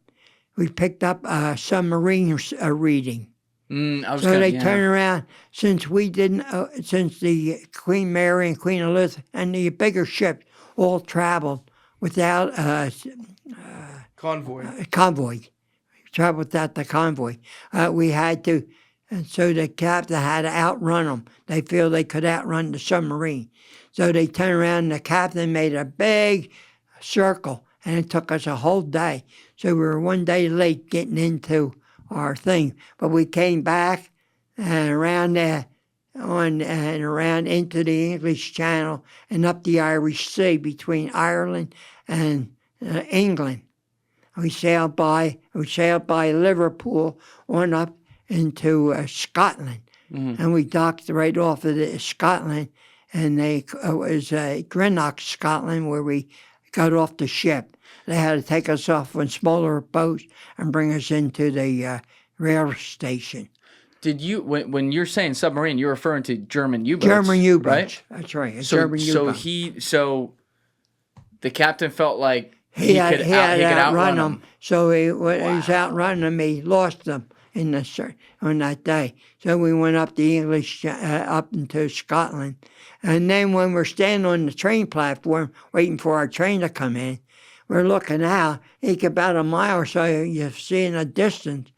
we picked up a submarine reading. So they turned around, since the Queen Mary and Queen Elizabeth and the bigger ships all traveled without convoy. Traveled without the convoy. We had to, and so the captain had to outrun them. They feel they could outrun the submarine. So they turned around and the captain made a big circle. And it took us a whole day. So we were one day late getting into our thing. But we came back and around into the English Channel and up the Irish Sea between Ireland and England. We sailed by Liverpool on up into Scotland. Mm-hmm. And we docked right off of Scotland. And it was Greenock, Scotland, where we got off the ship. They had to take us off on smaller boats and bring us into the rail station. Did you, when you're saying submarine, you're referring to German U-boats? German U-boats, right? That's right. German U-boat. So the captain felt like he could outrun them. So he was outrunning them. He lost them on that day. So we went up the English up into Scotland. And then when we're standing on the train platform waiting for our train to come in, we're looking out. About a mile or so, you see in the distance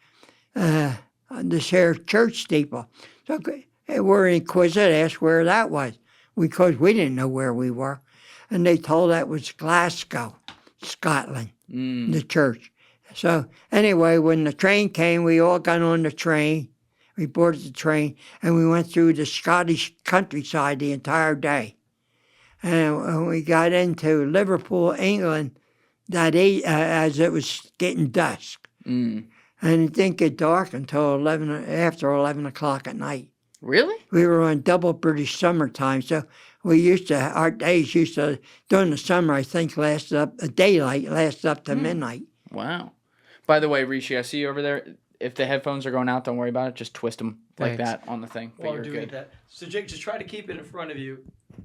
this here church steeple. So we're inquisitive, asked where that was, because we didn't know where we were. And they told that was Glasgow, Scotland, the church. So anyway, when the train came, we all got on the train. We boarded the train, and we went through the Scottish countryside the entire day. And when we got into Liverpool, England, as it was getting dusk. Mm. And it didn't get dark until after 11 o'clock at night. Really? We were on double British summertime, so our days used to, during the summer, I think, daylight lasted up to midnight. Wow. By the way, Rishi, I see you over there. If the headphones are going out, don't worry about it. Just twist them like Thanks. that on the thing. But While you're doing good. that. So Jake, just try to keep it in front of you.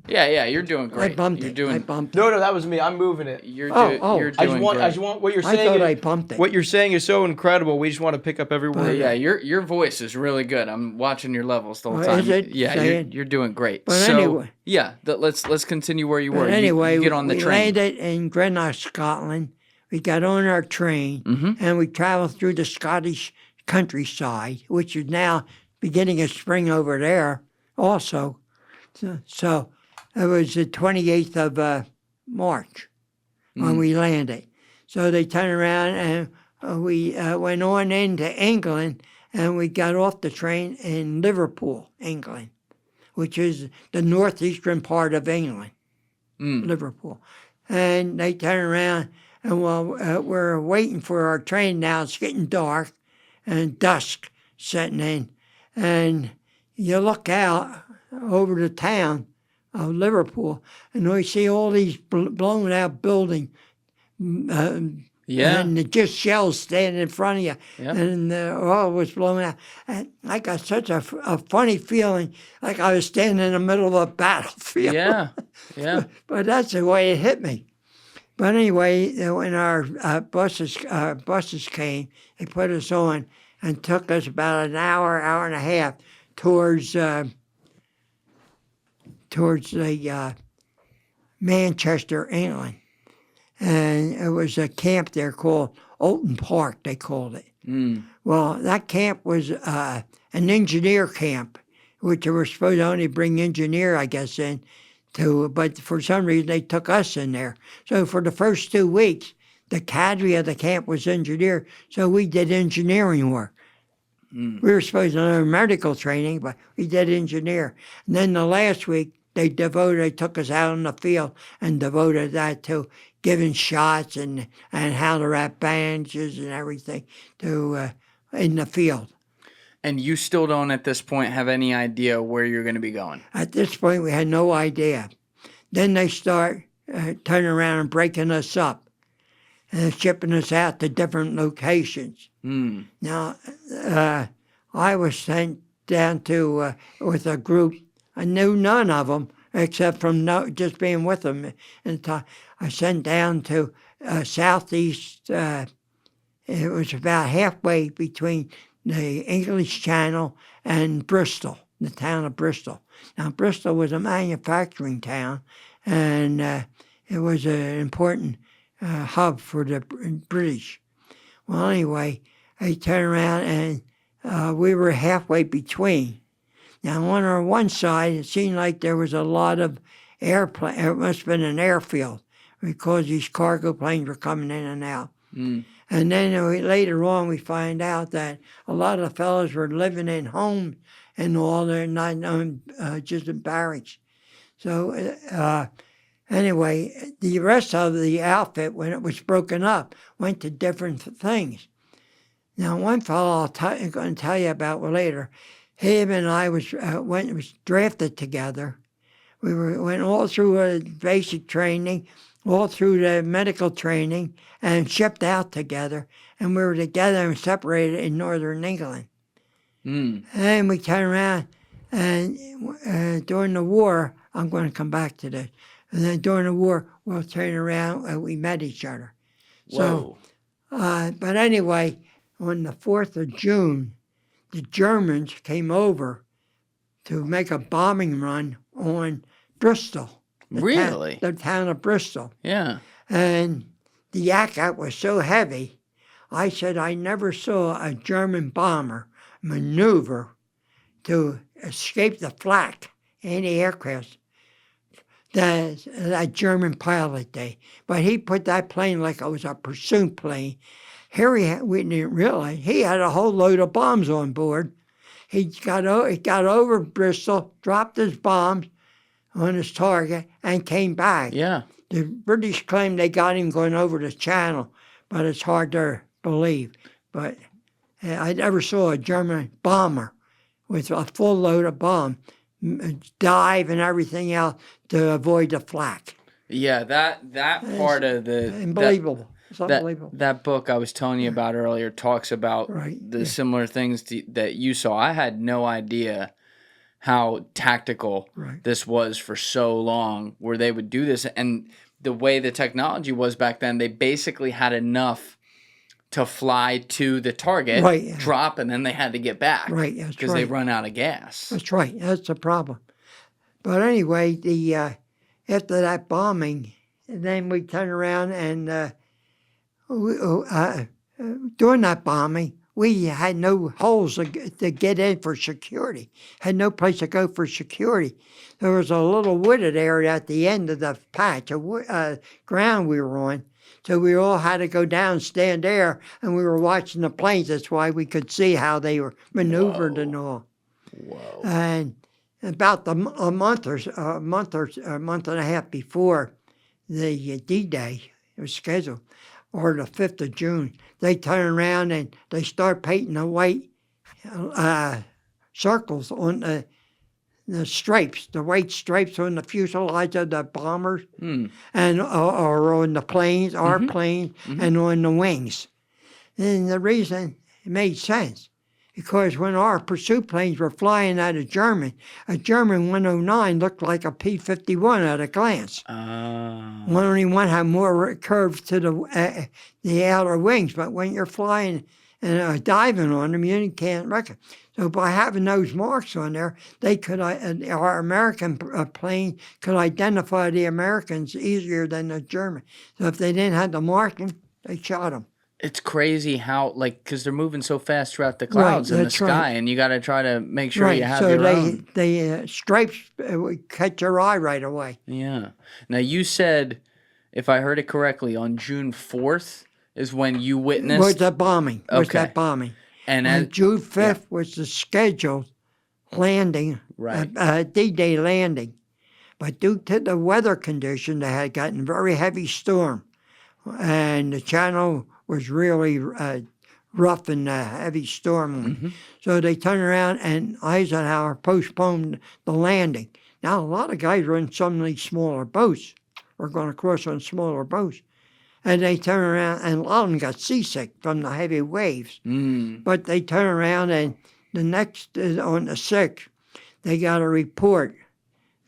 Yeah, you're doing great. I bumped you're it. Doing, I bumped it. No, that was me. I'm moving it. You're, Oh. you're I doing just great. want what you're I saying. thought I bumped it. What you're saying is so incredible. We just want to pick up every word. But yeah, your voice is really good. I'm watching your levels the whole time. Is it? Yeah, Saying? you're doing great. But so, anyway. yeah, let's continue where you were. But anyway, you get on the we train. landed in Greenock, Scotland. We got on our train, Mm-hmm. and we traveled through the Scottish countryside, which is now beginning of spring over there also. So it was the 28th of March when we landed. So they turned around, and we went on into England, and we got off the train in Liverpool, England, which is the northeastern part of England, Liverpool. And they turned around, and while we're waiting for our train now, it's getting dark and dusk setting in. And you look out over the town of Liverpool, and we see all these blown out buildings. Yeah. And just shells standing in front of you. Yep. And all was blown out. And I got such a funny feeling, like I was standing in the middle of a battlefield. Yeah. But that's the way it hit me. But anyway, when our buses came, they put us on and took us about an hour and a half towards the Manchester, England. And it was a camp there called Oulton Park, they called it. Mm. Well, that camp was an engineer camp, which they were supposed to only bring engineer, I guess, in. But for some reason, they took us in there. So for the first 2 weeks, the cadre of the camp was engineer, so we did engineering work. We were supposed to learn medical training, but we did engineer. And then the last week, they took us out in the field and devoted that to giving shots and how to wrap bandages and everything in the field. And you still don't, at this point, have any idea where you're going to be going? At this point, we had no idea. Then they start turning around and breaking us up and shipping us out to different locations. Mm. Now, I was sent down to, with a group. I knew none of them except from just being with them. And I sent down to southeast. It was about halfway between the English Channel and Bristol, the town of Bristol. Now, Bristol was a manufacturing town, and it was an important hub for the British. Well, anyway, they turned around, and we were halfway between. Now, on our one side, it seemed like there was a lot of airplane. It must have been an airfield because these cargo planes were coming in and out. Mm. And then later on, we find out that a lot of fellows were living in homes and all. They're not just in barracks. So anyway, the rest of the outfit, when it was broken up, went to different things. Now, one fellow I'm going to tell you about later. Him and I was drafted together. We went all through basic training, all through the medical training, and shipped out together. And we were together and separated in northern England. Mm. And we turned around, and during the war, I'm going to come back to this. And then during the war, we'll turn around and we met each other. Whoa. So, but anyway, on the 4th of June, the Germans came over to make a bombing run on Bristol. Really? The town of Bristol. Yeah. And the yak was so heavy, I said I never saw a German bomber maneuver to escape the flak in the aircraft that German pilot did. But he put that plane like it was a pursuit plane. Here we didn't realize he had a whole load of bombs on board. He got over Bristol, dropped his bombs on his target, and came back. Yeah. The British claim they got him going over the channel, but it's hard to believe. But I never saw a German bomber with a full load of bomb dive and everything else to avoid the flak. Yeah, that part of the unbelievable. It's unbelievable. That book I was telling you about earlier talks about the similar things that you saw. I had no idea how tactical this was for so long, where they would do this. And the way the technology was back then, they basically had enough to fly to the target, drop, and then they had to get back. Right, that's because they run out of gas. That's right. That's the problem. But anyway, after that bombing, then we turned around and during that bombing, we had no holes to get in for security, had no place to go for security. There was a little wooded area at the end of the patch of ground we were on. So we all had to go down, stand there, and we were watching the planes. That's why we could see how they were maneuvered and all. Whoa. And about a month and a half before the D-Day was scheduled, or the 5th of June, they turn around and they start painting the white circles on the stripes, the white stripes on the fuselage of the bombers, and or on the planes, our planes, and on the wings. And the reason it made sense, because when our pursuit planes were flying at a German 109 looked like a P-51 at a glance. Only one had more curves to the outer wings, but when you're flying and diving on them, you can't recognize. So by having those marks on there, they could our American plane could identify the Americans easier than the German. So if they didn't have the marking, they shot them. It's crazy how, because they're moving so fast throughout the clouds in the sky, and you got to try to make sure you have your own. So the stripes would catch your eye right away. Yeah. Now, you said, if I heard it correctly, on June 4th is when you witnessed... Was that bombing. And June 5th was the scheduled landing, D-Day landing. But due to the weather condition, they had gotten very heavy storm, and the channel was really rough and heavy storm. So they turned around and Eisenhower postponed the landing. Now, a lot of guys were in some of these smaller boats, or going to cross on smaller boats. And they turned around, and a lot of them got seasick from the heavy waves. But they turned around, and the next, on the 6th, they got a report.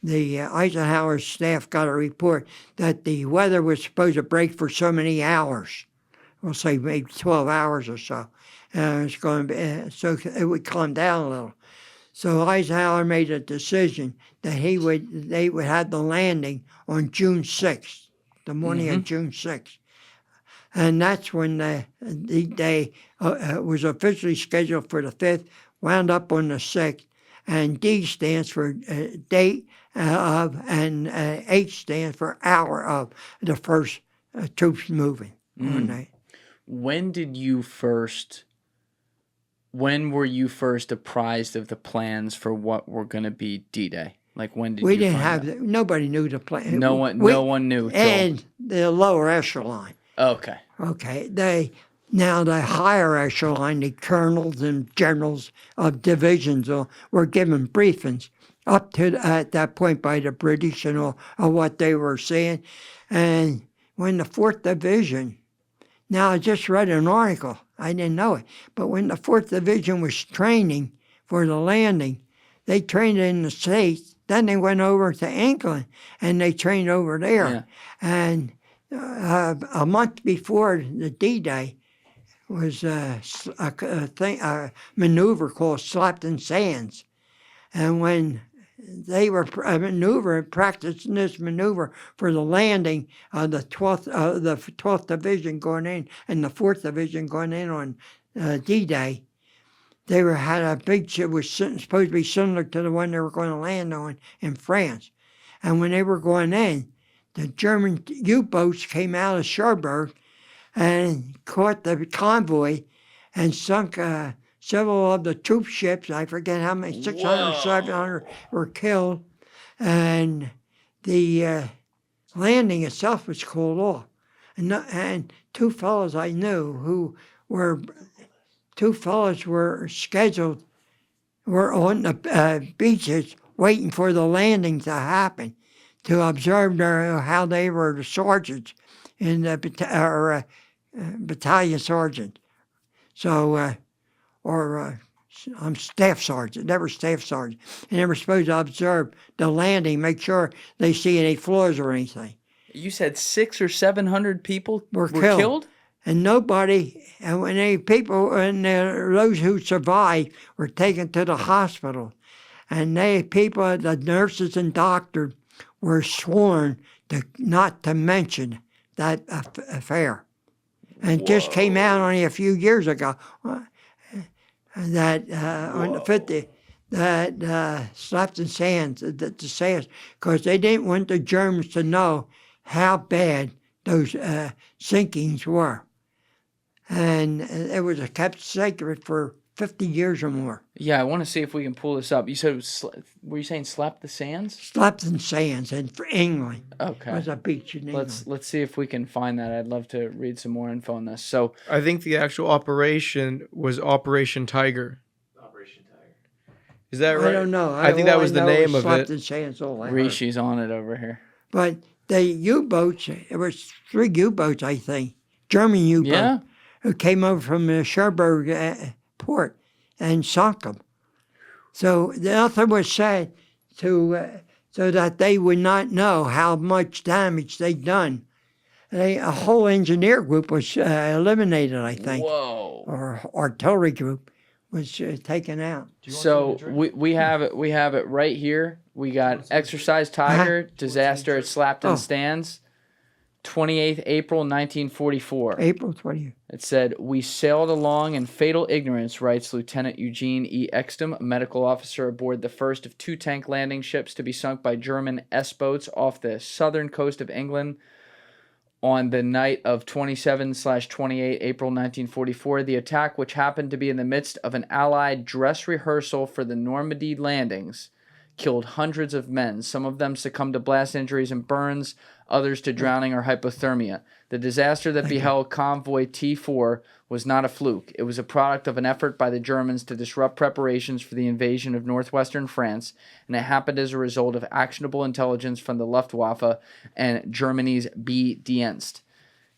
The Eisenhower staff got a report that the weather was supposed to break for so many hours. We'll say maybe 12 hours or so. It's going to be, so it would calm down a little. So Eisenhower made a decision that they would have the landing on June 6th, the morning of June 6th. And that's when the D-Day was officially scheduled for the 5th, wound up on the 6th. And D stands for date of, and H stands for hour of the first troops moving on that. When were you first apprised of the plans for what were going to be D-Day? Like, when did we you didn't find have nobody knew the plan. No one knew. And the lower echelon. Okay. Now the higher echelon, the colonels and generals of divisions were given briefings up to at that point by the British and all of what they were saying. And when the 4th Division, now I just read an article, I didn't know it, but when the 4th Division was training for the landing, they trained in the States, then they went over to England and they trained over there. Yeah. And a month before the D-Day was a maneuver called Slapton Sands. And when they were practicing this maneuver for the landing of the 12th Division going in and the 4th Division going in on D-Day, they had a big ship was supposed to be similar to the one they were going to land on in France. And when they were going in, the German U-boats came out of Cherbourg, and caught the convoy and sunk several of the troop ships. I forget how many, 600 or 700 were killed. And the landing itself was called off. And two fellows I knew who were, scheduled, were on the beaches waiting for the landing to happen to observe how they were the sergeants in the battalion sergeant. So, I'm staff sergeant, never staff sergeant. And they were supposed to observe the landing, make sure they see any flaws or anything. You said 600 or 700 people were killed? And nobody, and when those who survived were taken to the hospital. And the nurses and doctors were sworn not to mention that affair. And it just came out only a few years ago that on the 50, that Slapped and Sands, the Sands, because they didn't want the Germans to know how bad those sinkings were. And it was kept secret for 50 years or more. Yeah, I want to see if we can pull this up. You said, were you saying Slap the Sands? Slapped and Sands in England. Okay. Was a beach in England. Let's see if we can find that. I'd love to read some more info on this. So I think the actual operation was Operation Tiger. Is that right? I don't know. I think that was the name of Slapped it. and Sands, all I heard. Rishi's on it over here. But the U-boats, there was 3 U-boats, I think, German U-boats, Yeah. who came over from the Cherbourg port and sunk them. So nothing was said so that they would not know how much damage they'd done. A whole engineer group was eliminated, I think. Whoa. Or artillery group was taken out. So we have it right here. We got Exercise Tiger, disaster at Slapton Stands, 28th April 1944. April 20th. It said, "We sailed along in fatal ignorance," writes Lieutenant Eugene E. Exton, a medical officer aboard the first of 2 tank landing ships to be sunk by German S-boats off the southern coast of England on the night of 27/28 April 1944. The attack, which happened to be in the midst of an Allied dress rehearsal for the Normandy landings, killed hundreds of men. Some of them succumbed to blast injuries and burns, others to drowning or hypothermia. The disaster that beheld Convoy T4 was not a fluke. It was a product of an effort by the Germans to disrupt preparations for the invasion of northwestern France, and it happened as a result of actionable intelligence from the Luftwaffe and Germany's B-Dienst.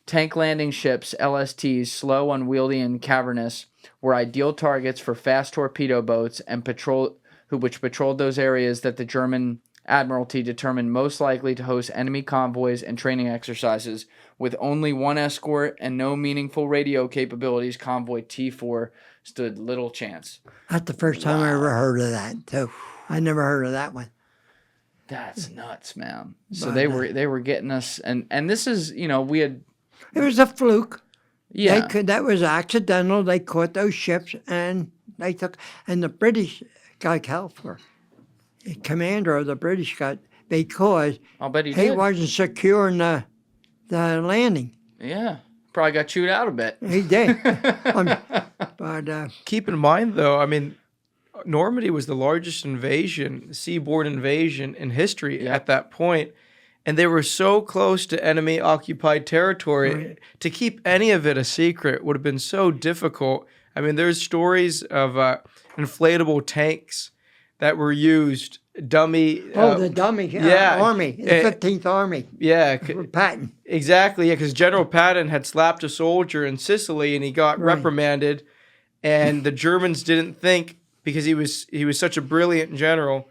Tank landing ships, LSTs, slow, unwieldy, and cavernous, were ideal targets for fast torpedo boats and which patrolled those areas that the German Admiralty determined most likely to host enemy convoys and training exercises. With only 1 escort and no meaningful radio capabilities, Convoy T4 stood little chance. That's the first time I ever heard of that, too. I never heard of that one. That's nuts, man. So they were getting us, and this is, we had... It was a fluke. Yeah. That was accidental. They caught those ships, and they took... And the British got hell for the commander of the British got, because I'll bet he wasn't securing the landing. Yeah. Probably got chewed out a bit. He did. But keep in mind, though, Normandy was the largest seaboard invasion in history at that point, and they were so close to enemy-occupied territory. Right. To keep any of it a secret would have been so difficult. There's stories of inflatable tanks that were used, dummy... the dummy army, the 15th Army. Yeah. Patton. Exactly, because General Patton had slapped a soldier in Sicily, and he got reprimanded, and the Germans didn't think, because he was such a brilliant general,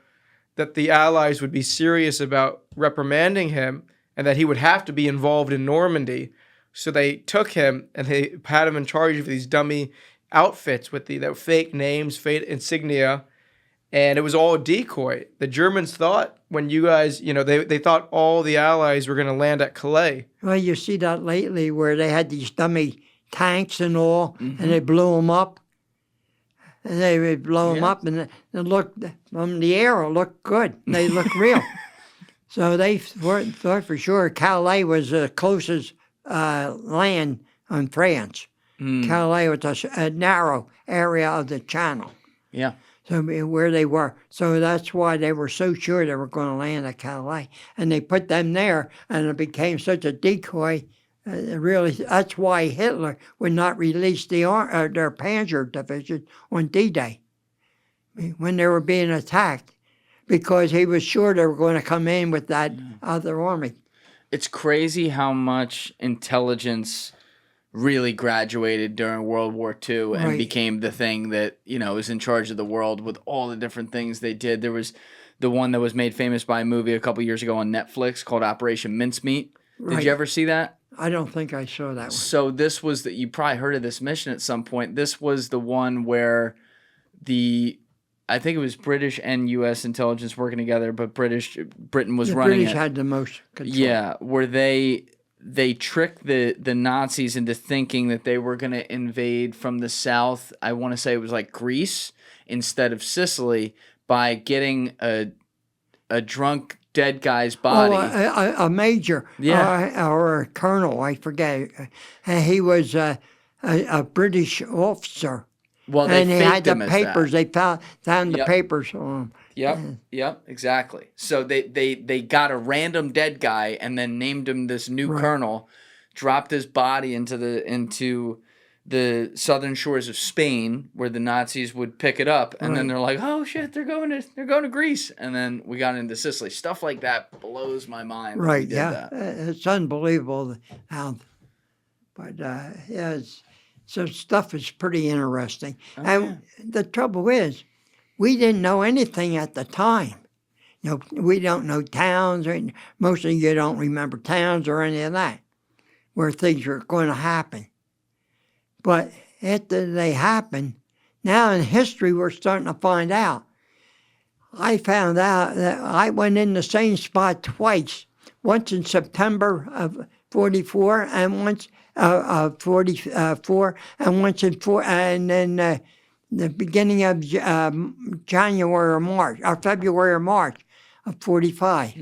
that the Allies would be serious about reprimanding him, and that he would have to be involved in Normandy. So they took him, and they had him in charge of these dummy outfits with the fake names, fake insignia, and it was all a decoy. The Germans thought when you guys, they thought all the Allies were going to land at Calais. Well, you see that lately where they had these dummy tanks and all, and they blew them up. And they would blow them up, and it looked, from the air, it looked good. They looked real. So they thought for sure Calais was the closest land on France. Calais was a narrow area of the channel. Yeah. So where they were. So that's why they were so sure they were going to land at Calais. And they put them there, and it became such a decoy. Really, that's why Hitler would not release their Panzer division on D-Day when they were being attacked, because he was sure they were going to come in with that other army. It's crazy how much intelligence really graduated during World War II and Right. became the thing that, was in charge of the world with all the different things they did. There was the one that was made famous by a movie a couple years ago on Netflix called Operation Mincemeat. Right. Did you ever see that? I don't think I saw that one. So this was you probably heard of this mission at some point. This was the one where I think it was British and U.S. intelligence working together, but Britain was running British it. had the most control. Yeah, where they tricked the Nazis into thinking that they were going to invade from the south. I want to say it was like Greece instead of Sicily, by getting a drunk dead guy's body. A major, or a colonel, I forget. He was a British officer. Well, they and he faked had the him as papers. that. They found the papers on him. Yep, exactly. So they got a random dead guy and then named him this new colonel, dropped his body into the southern shores of Spain where the Nazis would pick it up, and then they're like, "Oh shit, they're going to Greece," and then we got into Sicily. Stuff like that blows my mind. Right? We did that. It's unbelievable how, but so stuff is pretty interesting. And the trouble is, we didn't know anything at the time. We don't know towns. Most of you don't remember towns or any of that, where things are going to happen. But after they happen, now in history we're starting to find out. I found out that I went in the same spot twice. Once in September of 44 and once 44 and once in and then the beginning of January or March or February or March of 45.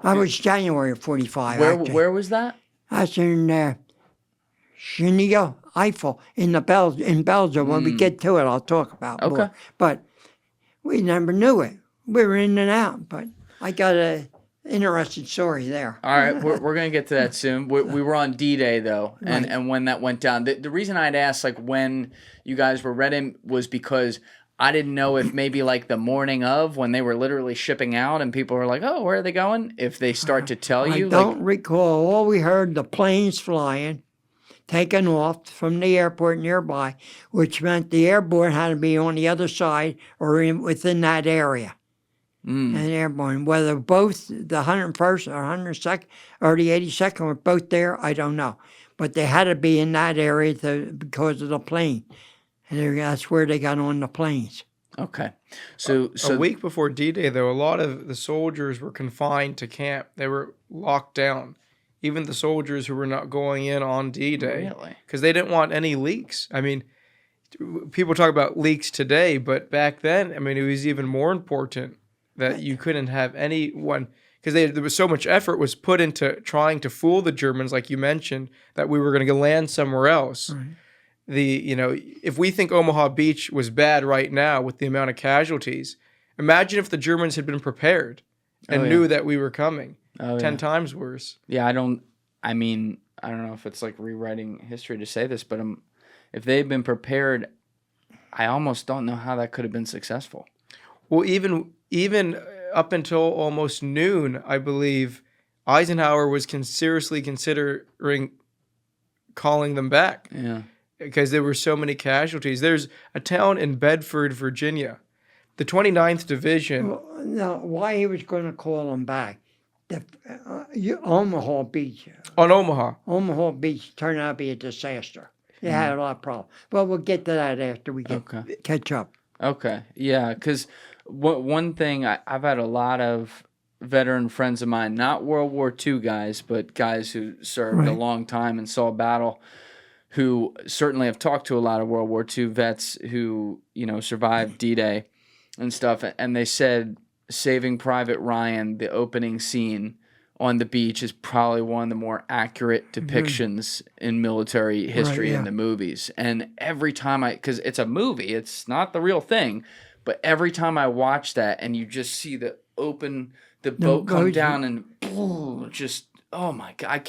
I was January of 45. Where was that? That's in Geneva, Eiffel in Belgium. When we get to it, I'll talk about more. But we never knew it. We were in and out. But I got a interesting story there. All right, we're going to get to that soon. We were on D-Day, though, and when that went down. The reason I'd asked, when you guys were ready was because I didn't know if maybe, the morning of, when they were literally shipping out and people were like, oh, where are they going? If they start to tell you. I don't recall. All we heard, the planes flying, taking off from the airport nearby, which meant the airborne had to be on the other side or within that area. And airborne, whether both the 101st or 102nd or the 82nd were both there, I don't know. But they had to be in that area because of the plane. And that's where they got on the planes. Okay. So a week before D-Day, though, a lot of the soldiers were confined to camp. They were locked down. Even the soldiers who were not going in on D-Day. Really? Because they didn't want any leaks. I mean, people talk about leaks today, but back then, it was even more important that you couldn't have anyone, because there was so much effort was put into trying to fool the Germans, like you mentioned, that we were going to land somewhere else. Right. If we think Omaha Beach was bad right now with the amount of casualties, imagine if the Germans had been prepared and knew that we were coming. 10 times worse. Yeah, I don't know if it's rewriting history to say this, but if they'd been prepared, I almost don't know how that could have been successful. Well, even up until almost noon, I believe, Eisenhower was seriously considering calling them back. Yeah. Because there were so many casualties. There's a town in Bedford, Virginia, the 29th Division. Well, now, why he was going to call them back? Omaha Beach. On Omaha. Omaha Beach turned out to be a disaster. They had a lot of problems. Well, we'll get to that after we catch up. Okay. Yeah, because one thing, I've had a lot of veteran friends of mine, not World War II guys, but guys who served a long time and saw battle, who certainly have talked to a lot of World War II vets who, survived D-Day and stuff. And they said Saving Private Ryan, the opening scene on the beach is probably one of the more accurate depictions in military history in the movies. And every time because it's a movie, it's not the real thing, but every time I watch that and you just see the boat come down and just, oh my God, I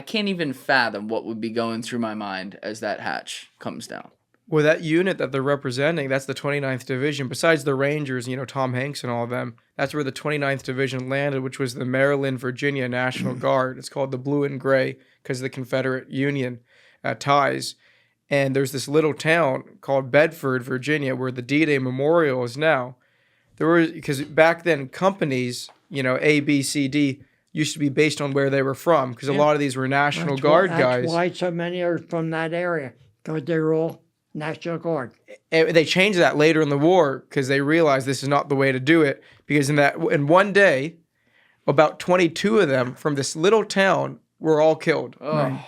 can't even fathom what would be going through my mind as that hatch comes down. Well, that unit that they're representing, that's the 29th Division. Besides the Rangers, Tom Hanks and all of them, that's where the 29th Division landed, which was the Maryland, Virginia National Guard. It's called the Blue and Gray because of the Confederate Union ties. And there's this little town called Bedford, Virginia, where the D-Day Memorial is now. Because back then, companies, A, B, C, D, used to be based on where they were from, because a lot of these were National Guard guys. That's why so many are from that area, because they're all National Guard. And they changed that later in the war because they realized this is not the way to do it. Because in one day, about 22 of them from this little town were all killed. Oh. Right.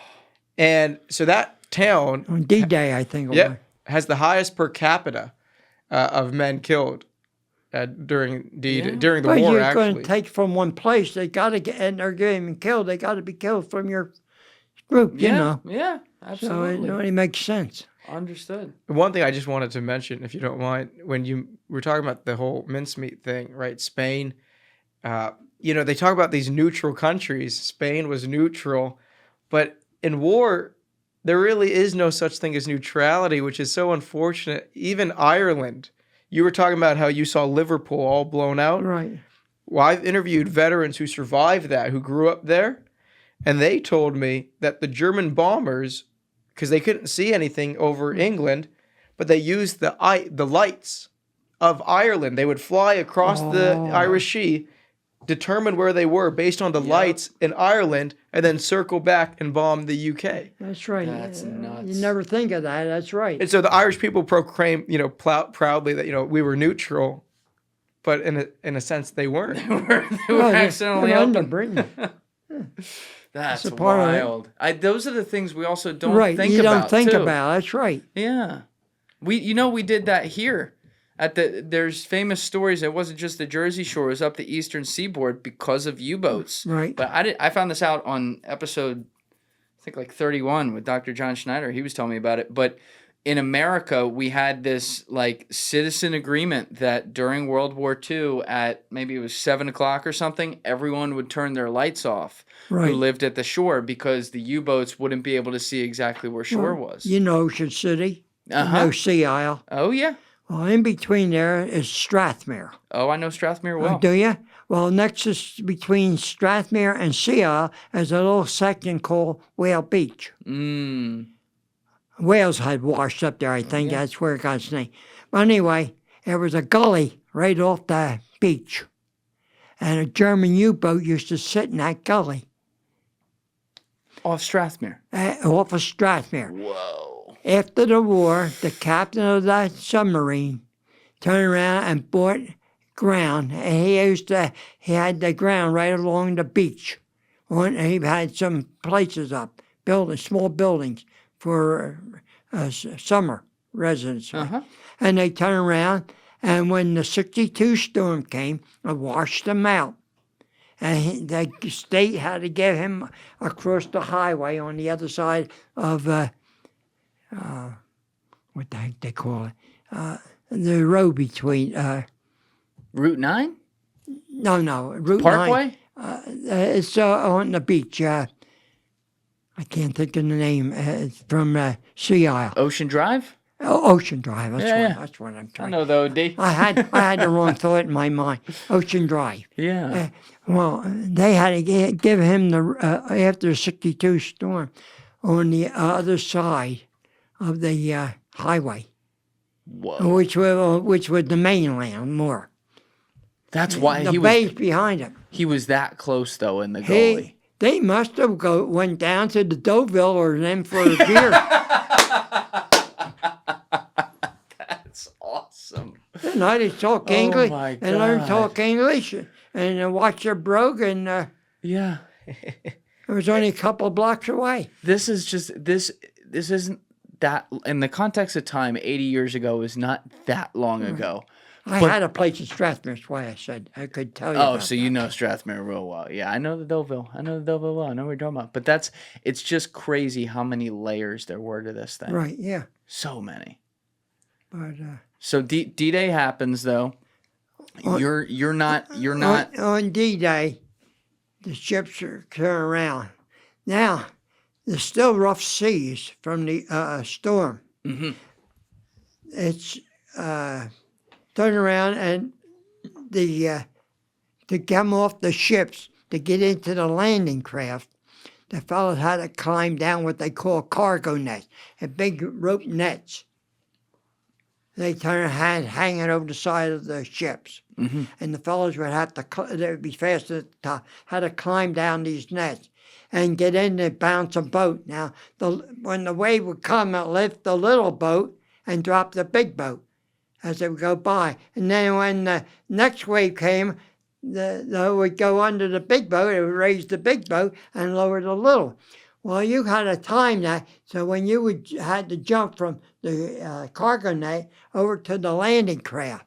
And so that town on D-Day, I think. Yeah, has the highest per capita of men killed during during the war. You're going to take from one place. They got to get, and they're getting killed. They got to be killed from your group. You know. Yeah, absolutely. So it really makes sense. Understood. One thing I just wanted to mention, if you don't mind, when you were talking about the whole mincemeat thing, right? Spain, they talk about these neutral countries. Spain was neutral, but in war, there really is no such thing as neutrality, which is so unfortunate. Even Ireland, you were talking about how you saw Liverpool all blown out. Right. Well, I've interviewed veterans who survived that, who grew up there, and they told me that the German bombers, because they couldn't see anything over England, but they used the lights of Ireland. They would fly across the Irish Sea, determine where they were based on the lights in Ireland, and then circle back and bomb the UK. That's right. That's nuts. You never think of that. That's right. And so the Irish people proclaim, proudly that, we were neutral, but in a sense they weren't. they were accidentally under Britain. That's wild. Those are the things we also don't think about. You don't think about. That's right. Yeah. We did that here. There's famous stories. It wasn't just the Jersey Shore. It was up the eastern seaboard because of U-boats. Right. But I found this out on episode, I think like 31 with Dr. John Schneider. He was telling me about it. But in America, we had this like citizen agreement that during World War II at maybe it was 7 o'clock or something, everyone would turn their lights off who lived at the shore because the U-boats wouldn't be able to see exactly where shore was. Ocean City. Sea Isle. Oh, yeah. Well, in between there is Strathmere. Oh, I know Strathmere well. Do you? Well, next is between Strathmere and Sea Isle is a little section called Whale Beach. Whales had washed up there, I think. Yeah. That's where it got its name. But anyway, there was a gully right off the beach. And a German U-boat used to sit in that gully. Off Strathmere? Off of Strathmere. Whoa. After the war, the captain of that submarine turned around and bought ground. And he had the ground right along the beach. He had some places up, small buildings for summer residents. And they turned around, and when the 62 storm came, it washed them out. And the state had to get him across the highway on the other side of, what the heck they call it? The road between... Route 9? No, Route Parkway? 9. It's on the beach. I can't think of the name. It's from Sea Isle. Ocean Drive? Ocean Drive. That's what I'm trying. I know the OD. I had the wrong thought in my mind. Ocean Drive. Yeah. Well, they had to give him after the 62 storm on the other side of the highway. Whoa. Which was the mainland more. That's why the base behind him. He was that close though in the gully. They must have went down to the Deauville or them for a beer. That's awesome. And I just talk English and learn to talk English and watch their brogue yeah. It was only a couple blocks away. This isn't that in the context of time. 80 years ago is not that long ago. I had a place in Strathmere, that's why I said I could tell you. Oh, about so that. you know Strathmere real well. Yeah, I know the Deauville. I know the Deauville well. I know what you're talking about. But it's just crazy how many layers there were to this thing. Right, yeah. So many. But So D-Day happens though. You're not on D-Day, the ships are turning around. Now, there's still rough seas from the storm. Mm-hmm. It's turn around and to come off the ships to get into the landing craft, the fellows had to climb down what they call cargo nets, a big rope nets. They turn hanging over the side of the ships. Mm-hmm. And the fellows would have to, they would be fast at the top, had to climb down these nets and get in and bounce a boat. Now, when the wave would come, it lift the little boat and drop the big boat as they would go by. And then when the next wave came, they would go under the big boat, it would raise the big boat and lower the little. Well, you had to time that, so when you had to jump from the cargo net over to the landing craft,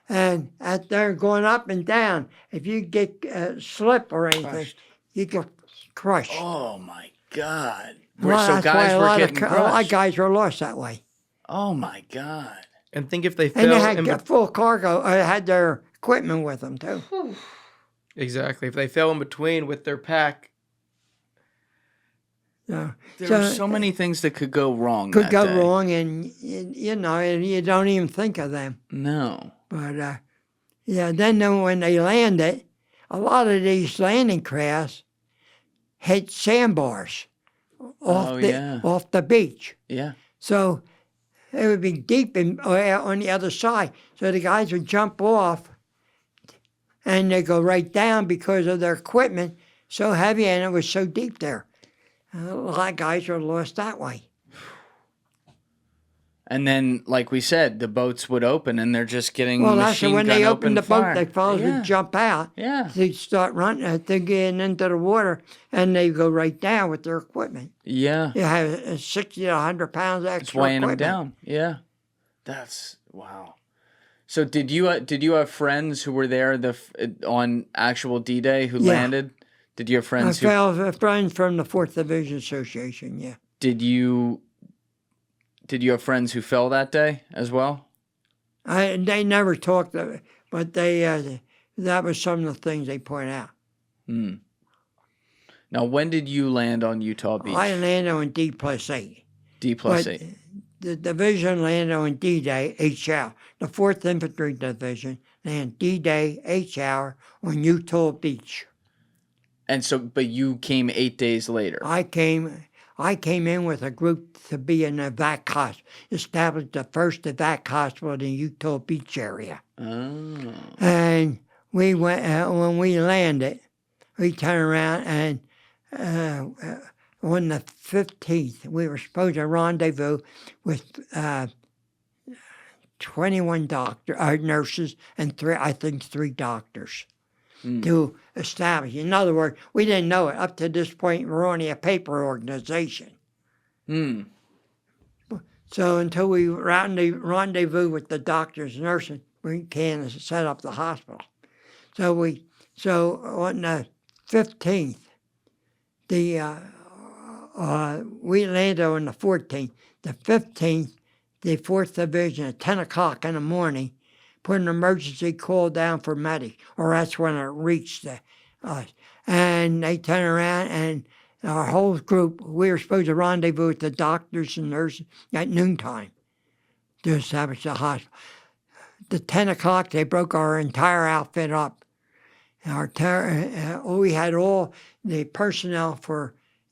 and at there going up and down, if you get slip or anything, Crushed. you get crushed. Oh my God. Well, So that's why guys were getting a lot of crushed. guys were lost that way. Oh my God. And think if they And they fell had full cargo, had their equipment with them too. exactly, if they fell in between with their pack, So, There are so many things that could go wrong. could that go day. wrong, and and you don't even think of them. No. But yeah, then when they landed, a lot of these landing crafts hit sandbars off the beach. Yeah. So it would be deep on the other side. So the guys would jump off and they go right down because of their equipment so heavy and it was so deep there. A lot of guys were lost that way. And then, like we said, the boats would open, and they're just getting Well, that's machine when gun they open opened the fire. boat, the fellows Yeah. would jump out. Yeah. They'd start running, they'd get into the water, and they go right down with their equipment. Yeah. You have 60 to 100 pounds extra It's weighing them equipment. down. Yeah. That's wow. So did you have friends who were there on actual D-Day who Yeah. landed? Did you have I friends who fell friends from the 4th Division Association, yeah. did you have friends who fell that day as well? They never talked of it, but that was some of the things they point out. Hmm. Now, when did you land on Utah Beach? I landed on D+8. D+8. But the division landed on D-Day, H-hour. The 4th Infantry Division landed D-Day, H-hour on Utah Beach. And so, but you came 8 days later. I came in with a group to be an evac hospital, established the first evac hospital in the Utah Beach area. Oh. And we went, when we landed, we turned around and on the 15th, we were supposed to rendezvous with 21 nurses and three doctors to establish. In other words, we didn't know it. Up to this point, we're only a paper organization. Hmm. So until we rendezvous with the doctors and nurses, we can set up the hospital. So on the 15th, we landed on the 14th. The 15th, the 4th Division at 10 o'clock in the morning put an emergency call down for medics, or that's when it reached us. And they turned around and our whole group, we were supposed to rendezvous with the doctors and nurses at noontime to establish the hospital. At 10 o'clock, they broke our entire outfit up. We had all the personnel to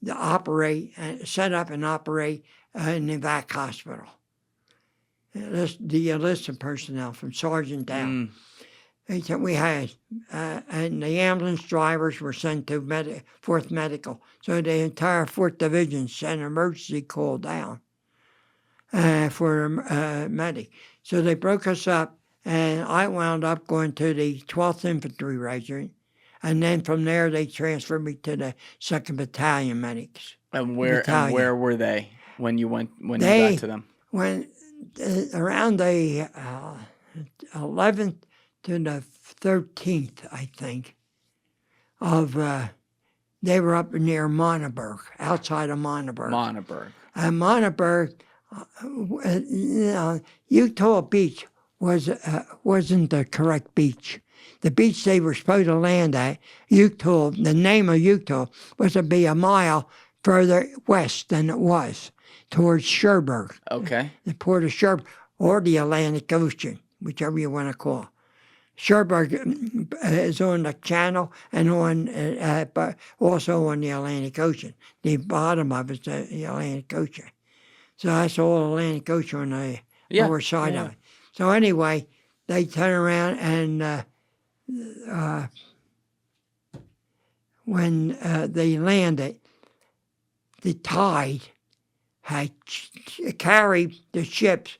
operate, set up and operate in the evac hospital. The enlisted personnel from sergeant down. We had, and the ambulance drivers were sent to 4th Medical. So the entire 4th Division sent an emergency call down for a medic. So they broke us up, and I wound up going to the 12th Infantry Regiment. And then from there, they transferred me to the 2nd Battalion medics. And where were they when you got to them? When around the 11th to the 13th, I think, of, they were up near Montaberg, outside of Montaberg. Montaberg. And Montaberg, Utah Beach wasn't the correct beach. The beach they were supposed to land at, Utah, the name of Utah, was to be a mile further west than it was, towards Cherbourg. Okay. The port of Cherbourg, or the Atlantic Ocean, whichever you want to call it. Cherbourg is on the channel and but also on the Atlantic Ocean. The bottom of it's the Atlantic Ocean. So that's all Atlantic Ocean on the lower side of it. So anyway, they turn around and when they landed, the tide had carried the ships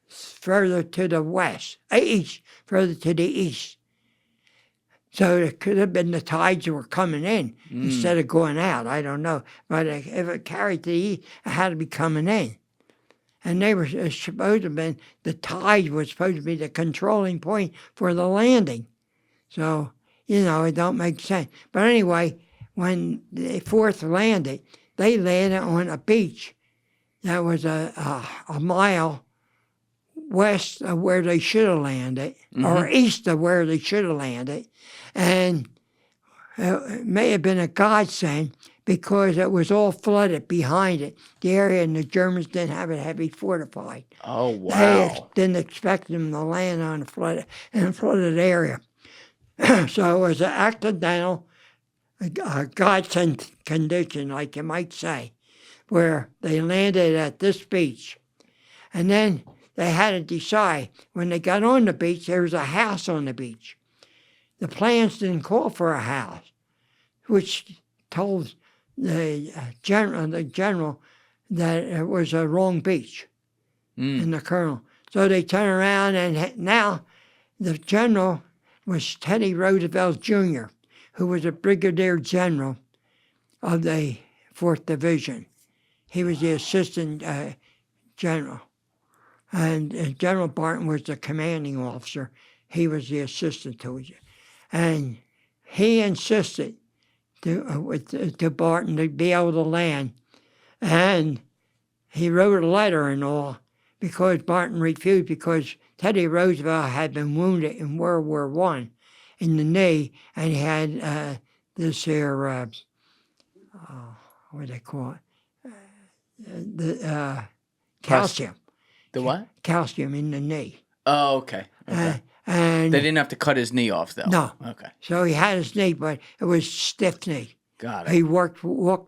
further to the west, east, further to the east. So it could have been the tides were coming in instead of going out. I don't know. But if it carried to the east, it had to be coming in. And they were supposed to have been, the tide was supposed to be the controlling point for the landing. So, it don't make sense. But anyway, when the fourth landed, they landed on a beach that was a mile west of where they should have landed, or east of where they should have landed. And it may have been a godsend because it was all flooded behind it, the area, and the Germans didn't have it heavy fortified. Oh, wow. They didn't expect them to land on a flooded area. So it was an accidental, godsend condition, like you might say, where they landed at this beach. And then they had to decide, when they got on the beach, there was a house on the beach. The plans didn't call for a house, which told the general that it was a wrong beach, and the colonel. So they turned around, and now the general was Teddy Roosevelt Jr., who was a brigadier general of the 4th Division. He was the assistant general. And General Barton was the commanding officer. He was the assistant to it. And he insisted to Barton to be able to land. And he wrote a letter and all because Barton refused, because Teddy Roosevelt had been wounded in World War I in the knee, and he had this here, what do they call it? The calcium. The what? Calcium in the knee. Oh, okay. And they didn't have to cut his knee off, though. No. Okay. So he had his knee, but it was stiff knee. Got it. He walked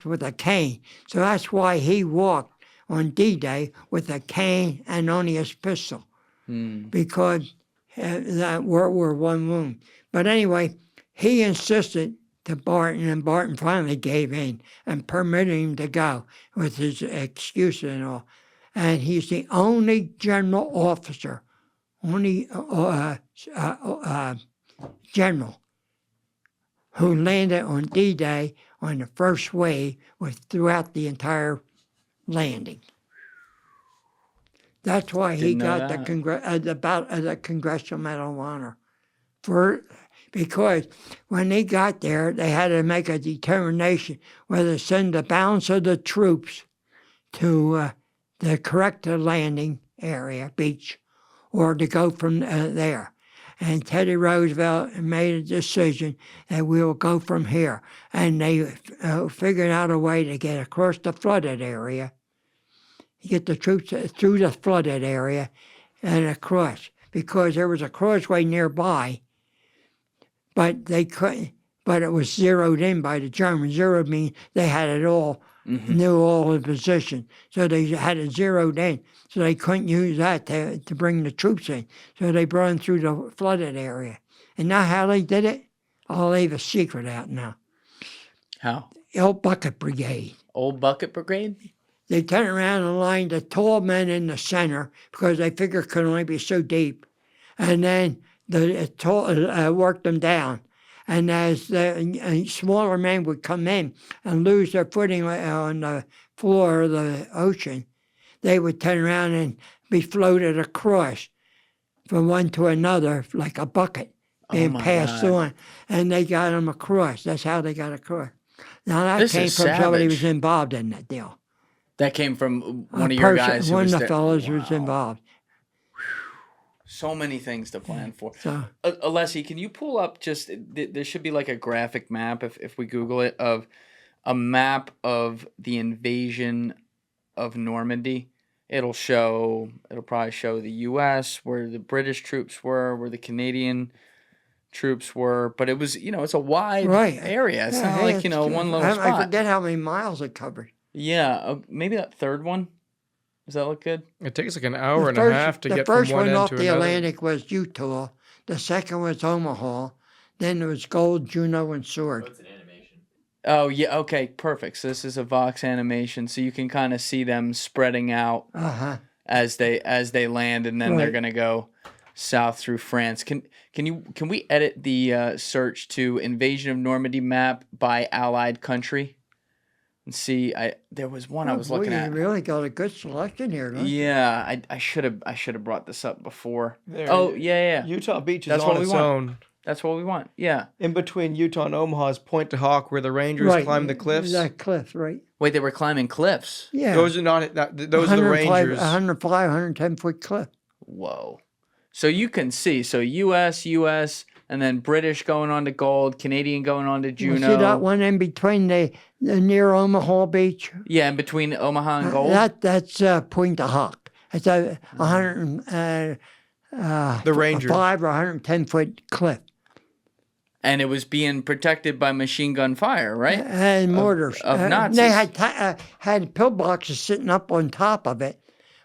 with a cane. So that's why he walked on D-Day with a cane and only his pistol, because that World War I wound. But anyway, he insisted to Barton, and Barton finally gave in and permitted him to go with his excuse and all. And he's the only general officer, general who landed on D-Day on the first wave throughout the entire landing. That's why he got the Congressional Medal of Honor. Because when he got there, they had to make a determination whether to send the balance of the troops to the correct landing area, beach, or to go from there. And Teddy Roosevelt made a decision that we will go from here. And they figured out a way to get across the flooded area, get the troops through the flooded area and across, because there was a causeway nearby, but they couldn't. But it was zeroed in by the Germans. Zeroed means they had it all, knew all the position. So they had it zeroed in. So they couldn't use that to bring the troops in. So they brought them through the flooded area. And now how they did it? I'll leave a secret out now. How? Old Bucket Brigade. Old Bucket Brigade? They turned around and lined the tall men in the center because they figured it could only be so deep. And then the tall worked them down. And as the smaller men would come in and lose their footing on the floor of the ocean, they would turn around and be floated across from one to another like a bucket being my passed God. on, and they got them across. That's how they got across. Now that This came is from somebody who was savage. involved in that deal. That came from A one of your person- guys who one was of the there. fellows was Wow. involved. So many things to plan for. So Alessi, can you pull up just there should be like a graphic map if we Google it of a map of the invasion of Normandy. It'll probably show the U.S. where the British troops were, where the Canadian troops were, but it was it's a wide right. area. It's Yeah, not like it's- one little I spot. forget how many miles it covered. Yeah, maybe that third one. Does that look good? It takes like an hour and a half to the get first from one one end off to the another. Atlantic was Utah. The second was Omaha. Then there was Gold, Juno, and Sword. What's an animation? Oh yeah, okay, perfect. So this is a Vox animation, so you can kind of see them spreading out as they land, and then they're Right. gonna go south through France. Can we edit the search to invasion of Normandy map by Allied country? And see, there was one I was looking at. You really got a good selection here, don't you? Yeah, I should have brought this up before. There, Oh yeah. Utah Beach is That's on what we its want. own. That's what we want. Yeah. In between Utah and Omaha is Point de Hawk, where the Rangers Right. climb the cliffs. That cliff, right? Wait, they were climbing cliffs. Yeah. Those are not. Those are the 105 Rangers. 105, 110-foot cliff. Whoa. So you can see, U.S., and then British going on to Gold, Canadian going on to You Juno. see that one in between the near Omaha Beach? Yeah, in between Omaha and Gold. That's Point de Hawk. It's a 100 The Rangers. 5 or 110-foot cliff. And it was being protected by machine gun fire, right? And mortars. of Nazis. They had pillboxes sitting up on top of it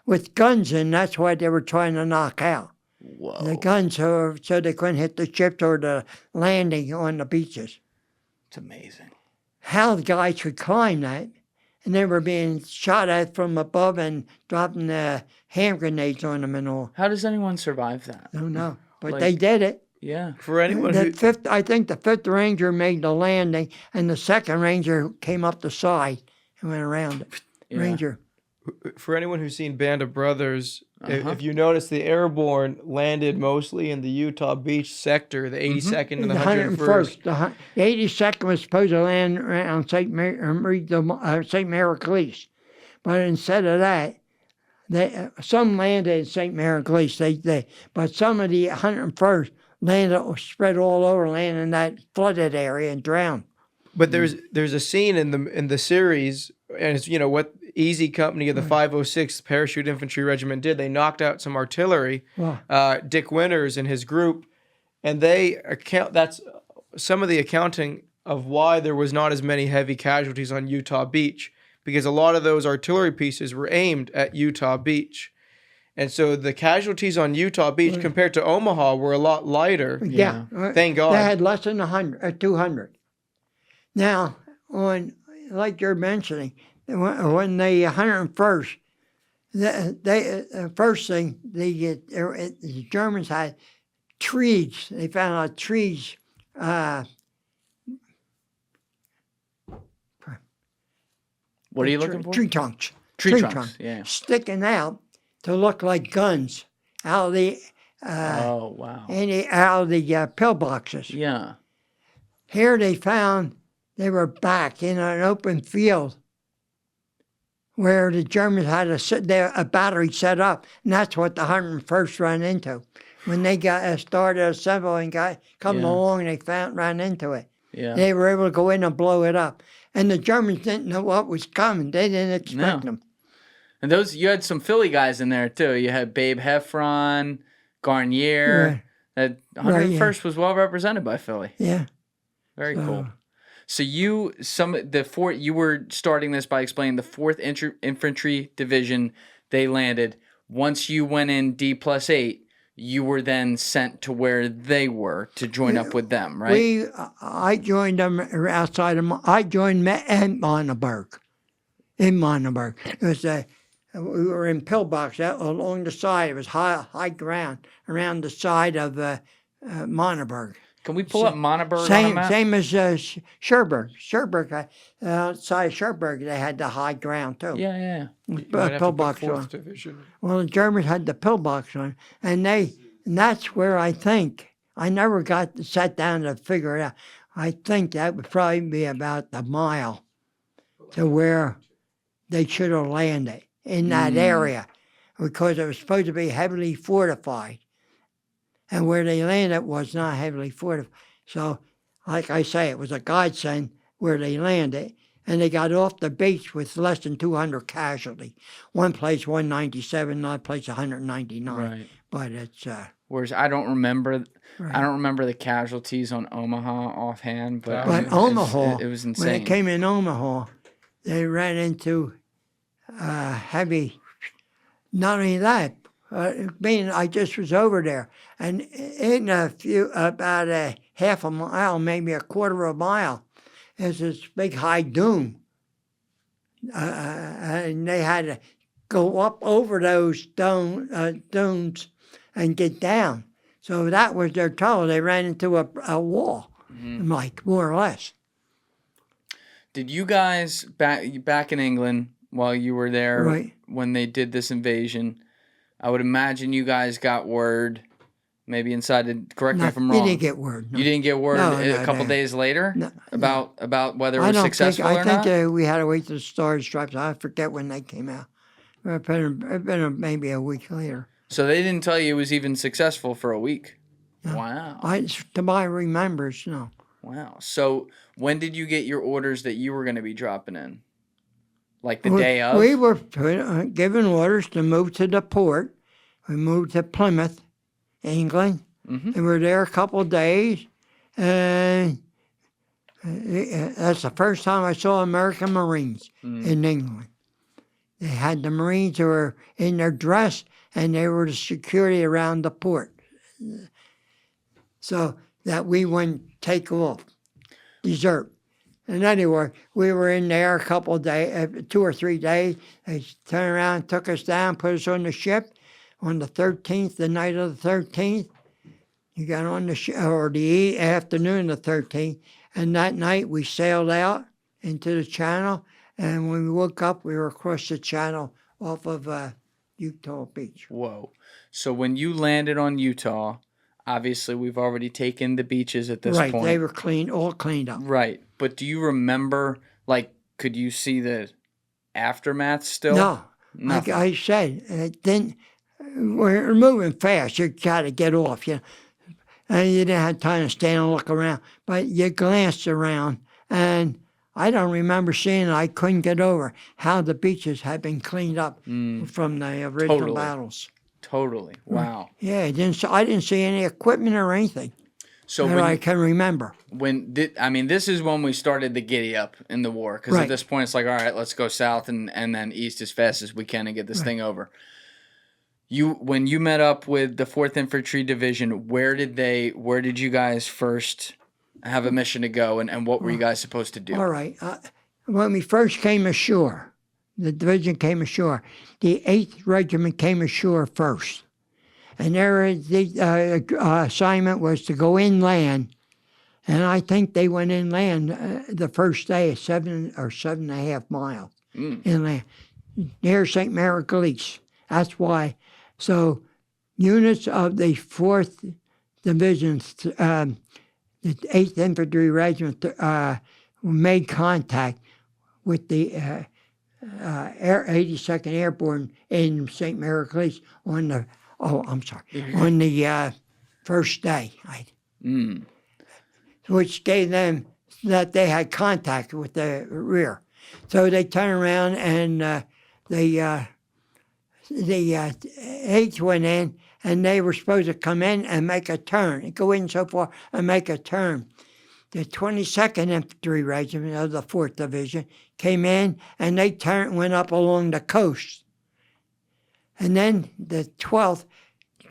with guns in. That's why they were trying to knock out Whoa. the guns so they couldn't hit the ships or the landing on the beaches. It's amazing. How the guys could climb that, and they were being shot at from above and dropping hand grenades on them and all. How does anyone survive that? I don't know, but Like- they did it. Yeah. For anyone who I think the fifth Ranger made the landing, and the second Ranger came up the side and went around it. Yeah. Ranger. for anyone who's seen Band of Brothers, Uh-huh. if you notice, the airborne landed mostly in the Utah Beach sector, the 82nd and the 101st. The 82nd was supposed to land around St. Maricles. But instead of that, some landed in St. Maricles, but some of the 101st landed spread all over, landed in that flooded area and drowned. But there's a scene in the series, and it's what Easy Company of the 506th Parachute Infantry Regiment did. They knocked out some artillery, Wow. Dick Winters and his group, and that's some of the accounting of why there was not as many heavy casualties on Utah Beach, because a lot of those artillery pieces were aimed at Utah Beach. And so the casualties on Utah Beach compared to Omaha were a lot lighter. Yeah. Thank God. They had less than 200. Now, like you're mentioning, when the 101st, first thing, the Germans had trees. They found out trees. What are you looking for? Tree trunks. Tree trunks, yeah. Sticking out to look like guns out of the Oh, wow. out of the pillboxes. Yeah. Here they found they were back in an open field where the Germans had a battery set up, and that's what the 101st ran into. When they got started assembling, coming Yeah. along, they ran into it. Yeah. They were able to go in and blow it up. And the Germans didn't know what was coming. They didn't expect them. And you had some Philly guys in there too. You had Babe Heffron, Garnier. That 101st was well represented by Philly. Yeah. Very cool. So you were starting this by explaining the 4th Infantry Division. They landed. Once you went in D+8, you were then sent to where they were to join up with them, right? I joined them outside of. I joined in Montaberg. In Montaberg, it was we were in pillbox out along the side. It was high ground around the side of Montaberg. Can we pull up Montaberg on a map? Same as Cherbourg. Cherbourg, outside Cherbourg, they had the high ground too. Yeah. You might have to put Pillbox 4th on. Division. Well, the Germans had the pillbox on, and they And that's where I think, I never got to sat down to figure it out. I think that would probably be about the mile to where they should have landed in that area, because it was supposed to be heavily fortified. And where they landed was not heavily fortified. So, like I say, it was a godsend where they landed. And they got off the beach with less than 200 casualties. One place 197, another place 199. Right. But it's Whereas I don't remember right. the casualties on Omaha offhand, but But Omaha, it was when insane. they came in Omaha, they ran into heavy. Not only that, I just was over there, and in about a half a mile, maybe a quarter of a mile, there's this big high dune, and they had to go up over those dunes and get down. So that was their trouble. They ran into a wall, like more or less. Did you guys back in England while you were there Right. when they did this invasion? I would imagine you guys got word, maybe inside. Correct me if I'm You wrong. didn't get word. No. You didn't get word No, a couple days later about whether it was successful or not. I think we had to wait till the stars dropped. I forget when they came out. It's been maybe a week later. So they didn't tell you it was even successful for a week. No. Wow. To my remembers, no. Wow. So when did you get your orders that you were going to be dropping in? Like the day of? We were given orders to move to the port. We moved to Plymouth, England. Mm-hmm. And we were there a couple of days. And that's the first time I saw American Marines in England. They had the Marines who were in their dress, and they were the security around the port. So that we wouldn't take off, desert. And anyway, we were in there a couple of days, 2 or 3 days. They turned around, took us down, put us on the ship on the 13th, the night of the 13th. You got on the ship, or the afternoon of the 13th. And that night we sailed out into the channel. And when we woke up, we were across the channel off of Utah Beach. Whoa. So when you landed on Utah, obviously we've already taken the beaches at this point. Right, they were all cleaned up. Right. But do you remember, could you see the aftermath still? No. Nothing. Like I said, then we're moving fast. You got to get off, and you didn't have time to stand and look around. But you glanced around, and I don't remember seeing it. I couldn't get over how the beaches had been cleaned up from the original battles. Totally. Wow. Yeah, I didn't see any equipment or anything So that I can remember. This is when we started the giddy up in the war, because Right. at this point it's like, all right, let's go south and then east as fast as we can and get this thing over. When you met up with the 4th Infantry Division, where did you guys first have a mission to go, and what were you guys supposed to do? All right. When we first came ashore, the division came ashore. The 8th Regiment came ashore first. And the assignment was to go inland. And I think they went inland the first day, 7 or 7.5 miles inland, near St. Mary-Glees. That's why. So units of the 4th Division, the 8th Infantry Regiment made contact with the 82nd Airborne in St. Mary-Glees on the on the first day, which gave them that they had contact with the rear. So they turned around and the 8th went in, and they were supposed to come in and make a turn, go in so far and make a turn. The 22nd Infantry Regiment of the 4th Division came in, and they went up along the coast. And then the 12th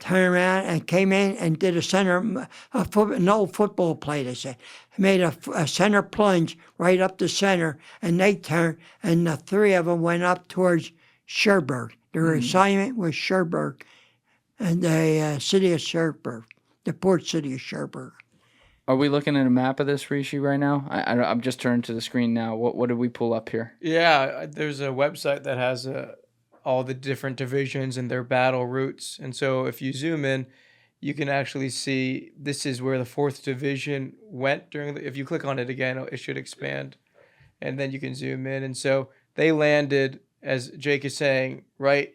turned around and came in and did an old football play, they said. Made a center plunge right up the center, and they turned, and the 3 of them went up towards Cherbourg. Their assignment was Cherbourg, and the city of Cherbourg, the port city of Cherbourg. Are we looking at a map of this, Rishi, right now? I'm just turning to the screen now. What did we pull up here? Yeah, there's a website that has all the different divisions and their battle routes. And so if you zoom in, you can actually see this is where the 4th Division went during the, if you click on it again, it should expand. And then you can zoom in. And so they landed, as Jake is saying, right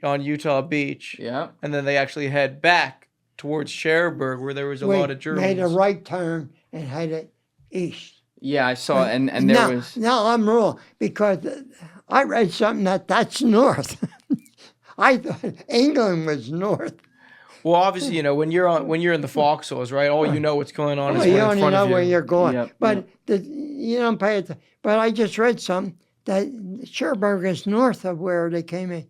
on Utah Beach. Yeah. And then they actually head back towards Cherbourg, where there was a lot of Germans. Made a right turn and headed east. Yeah, I saw it, and there was... No, I'm wrong, because I read something that's north. I thought England was north. Well, obviously, when you're in the foxholes, right? All you know what's going on is you what's in only front know of you. where you're going. Yep, But you don't pay attention. But I just read something that Cherbourg is north of where they came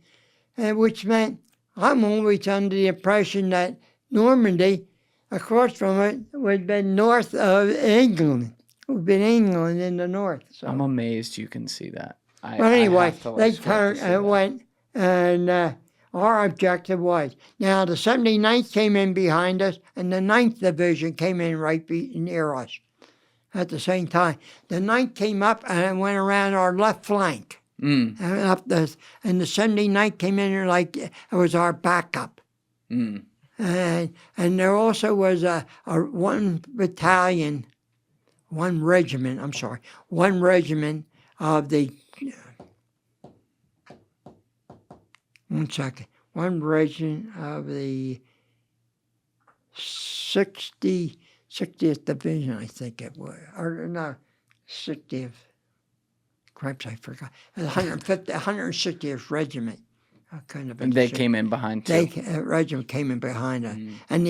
in, which meant I'm always under the impression that Normandy, across from it, would have been north of England. It would have been England in the north. So. I'm amazed you can see that. But anyway, they sweat to turned see and that. went, and our objective was, now the 79th came in behind us, and the 9th Division came in right near us at the same time. The 9th came up and went around our left flank. And the 79th came in like it was our backup. And there also was a one regiment of the, one regiment of the 60th Division, I think it was, or no, 60th, cripes, I forgot, 160th Regiment. And they came in behind too. Regiment came in behind us, and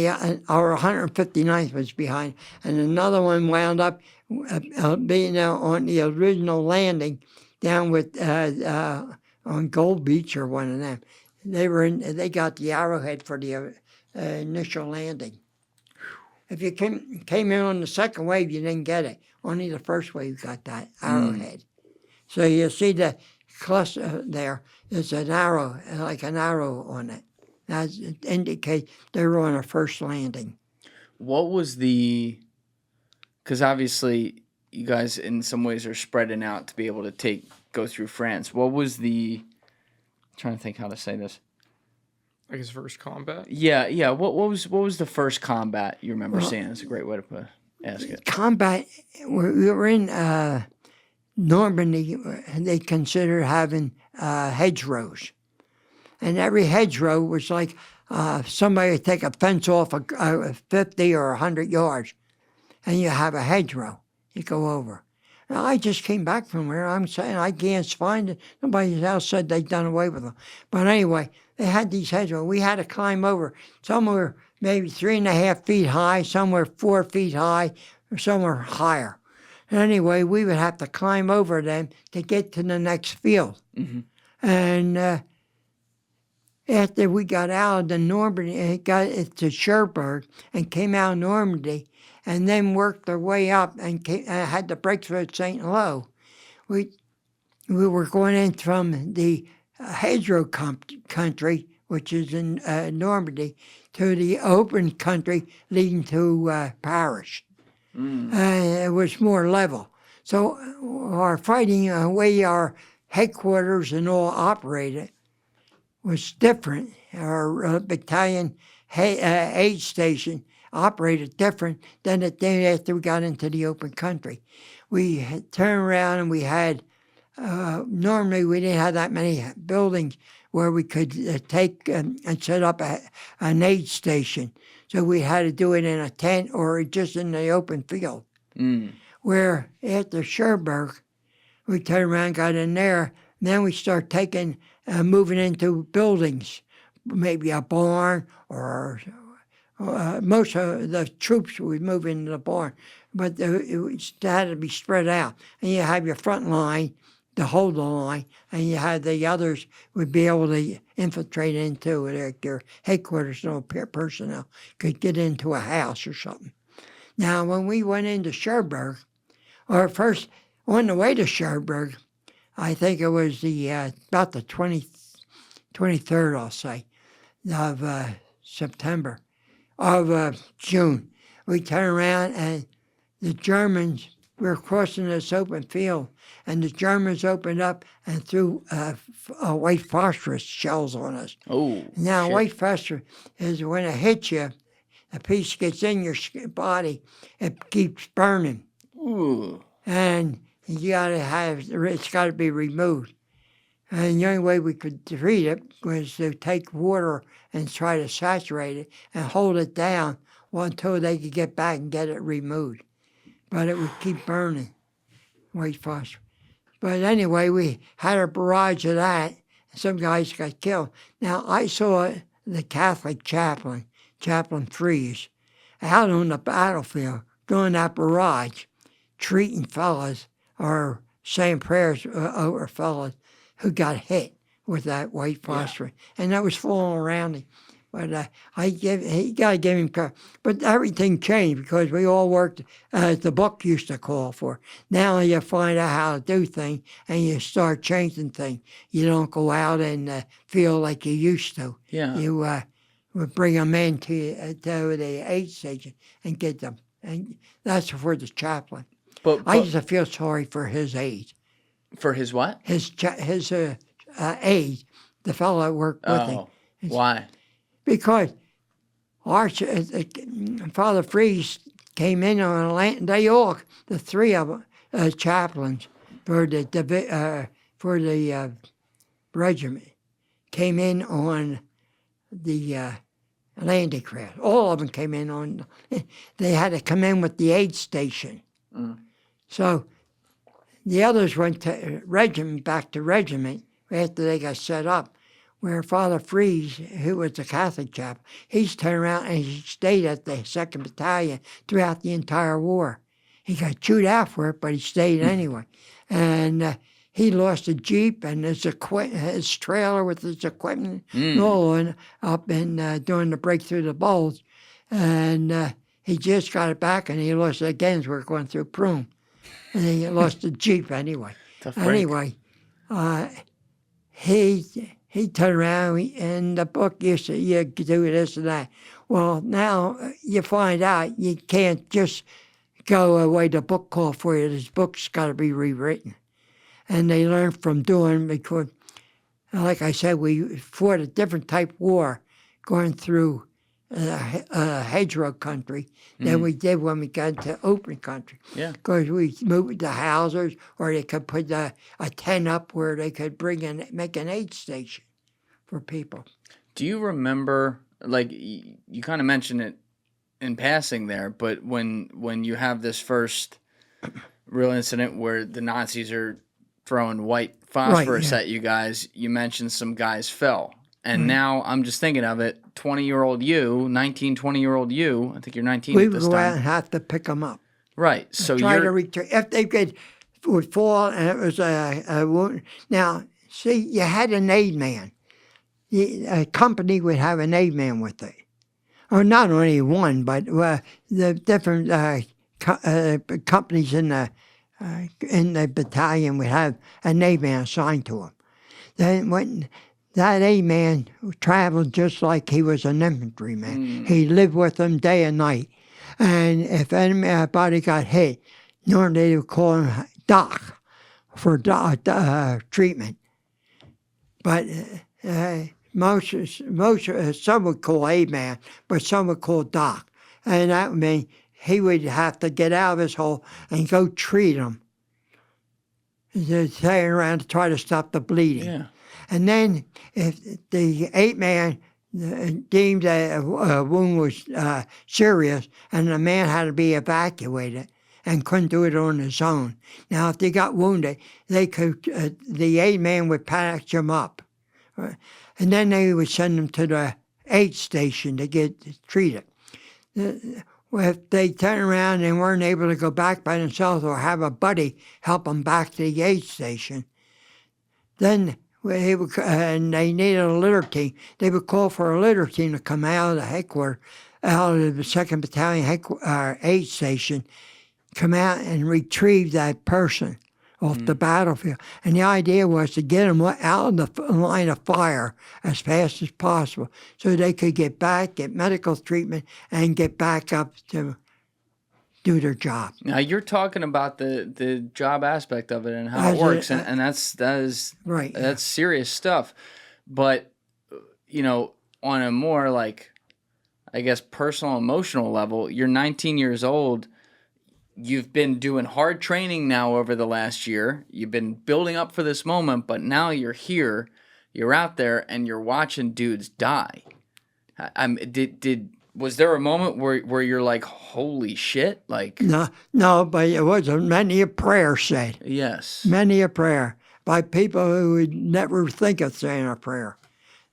our 159th was behind, and another one wound up being on the original landing down with on Gold Beach or one of them. They got the arrowhead for the initial landing. If you came in on the second wave, you didn't get it. Only the first wave got that arrowhead. So you see the cluster there. There's an arrow, like an arrow on it. That indicates they were on a first landing. What was the... Because obviously you guys in some ways are spreading out to be able to go through France. What was the... I'm trying to think how to say this. Like his first combat? Yeah. What was the first combat you remember seeing? It's a great way to ask it. Combat, we were in Normandy, they considered having hedgerows. And every hedgerow was like somebody would take a fence off 50 or 100 yards, and you have a hedgerow. You go over. Now, I just came back from where I'm saying I can't find it. Nobody else said they'd done away with them. But anyway, they had these hedgerows. We had to climb over. Some were maybe 3.5 feet high, some were 4 feet high, or some were higher. Anyway, we would have to climb over them to get to the next field. And after we got out of the Normandy, got to Cherbourg and came out of Normandy, and then worked our way up and had to break through at St. Lo. We were going in from the hedgerow country, which is in Normandy, to the open country leading to Paris. It was more level. So our fighting, way our headquarters and all operated was different. Our battalion aid station operated different than the day after we got into the open country. We had turned around and we had, normally we didn't have that many buildings where we could take and set up an aid station. So we had to do it in a tent or just in the open field. Where after Cherbourg, we turned around, got in there, and then we start moving into buildings, maybe a barn, or most of the troops would move into the barn, but it had to be spread out. And you have your front line to hold the line, and you had the others would be able to infiltrate into it. Your headquarters, no personnel could get into a house or something. Now, when we went into Cherbourg, or first on the way to Cherbourg, I think it was about the 23rd, I'll say, of September, of June. We turned around and the Germans, we were crossing this open field, and the Germans opened up and threw white phosphorus shells on us. Oh, now, shit. white phosphorus is when it hits you, a piece gets in your body, it keeps burning. Ooh. And you gotta have, it's gotta be removed. And the only way we could treat it was to take water and try to saturate it and hold it down until they could get back and get it removed. But it would keep burning, white phosphorus. But anyway, we had a barrage of that, and some guys got killed. Now, I saw the Catholic chaplain, Chaplain Freeze, out on the battlefield doing that barrage, treating fellas or saying prayers over fellas who got hit with that white phosphorus. Yeah. And that was falling around him. But he got to give him credit. But everything changed because we all worked as the book used to call for. Now you find out how to do things and you start changing things. You don't go out and feel like you used to. Yeah. You would bring them in to the aid station and get them. And that's for the chaplain. But I used to feel sorry for his aide. For his what? His aide, the fellow that worked with him. Why? Because our Father Freeze came in on a land. They all, the three of them, chaplains for the regiment, came in on the landing craft. All of them came in on. They had to come in with the aid station. Mm. So the others went to back to regiment after they got set up. Where Father Freeze, who was a Catholic chaplain, he's turned around and he stayed at the 2nd Battalion throughout the entire war. He got chewed out for it, but he stayed anyway. And he lost a Jeep and his trailer with his equipment all on up in during the breakthrough the Bulge. And he just got it back and he lost it again as we were going through Prune. And he lost the Jeep anyway. Anyway, he turned around and the book used to, you do this and that. Well, now you find out you can't just go away the book called for you. This book's got to be rewritten. And they learn from doing, because, like I said, we fought a different type war going through hedgerow country than we did when we got into open country. Yeah. Because we moved the houses, or they could put a tent up where they could make an aid station for people. Do you remember, like, you kind of mentioned it in passing there, but when you have this first real incident where the Nazis are throwing white phosphorus at you guys, you mentioned some guys fell. And now I'm just thinking of it, 20-year-old you, 20-year-old you, I think you're 19 at this time. We would go out and have to pick them up. Right. So try to return. If they would fall and it was a wound. Now, see, you had an aid man. A company would have an aid man with it. Or not only one, but the different companies in the battalion would have an aid man assigned to them. Then when that aid man traveled just like he was an infantryman. He lived with them day and night. And if anybody got hit, normally they would call him Doc for treatment. But some would call aid man, but some would call Doc. And that would mean he would have to get out of his hole and go treat him. Just staying around to try to stop the bleeding. Yeah. And then if the aid man deemed that a wound was serious and the man had to be evacuated and couldn't do it on his own. Now, if they got wounded, they could the aid man would patch him up. And then they would send them to the aid station to get treated. If they turned around and weren't able to go back by themselves or have a buddy help them back to the aid station, then and they needed a litter team. They would call for a litter team to come out of the headquarters, out of the 2nd Battalion aid station, come out and retrieve that person off the battlefield. And the idea was to get them out of the line of fire as fast as possible so they could get back, get medical treatment, and get back up to do their job. Now you're talking about the job aspect of it and how it works, and that is right. That's serious stuff. But on a more like, I guess, personal, emotional level. You're 19 years old. You've been doing hard training now over the last year. You've been building up for this moment, but now you're here. You're out there, and you're watching dudes die. Was there a moment where you're like, holy shit? Like, No, but it was many a prayer said. yes. Many a prayer by people who would never think of saying a prayer.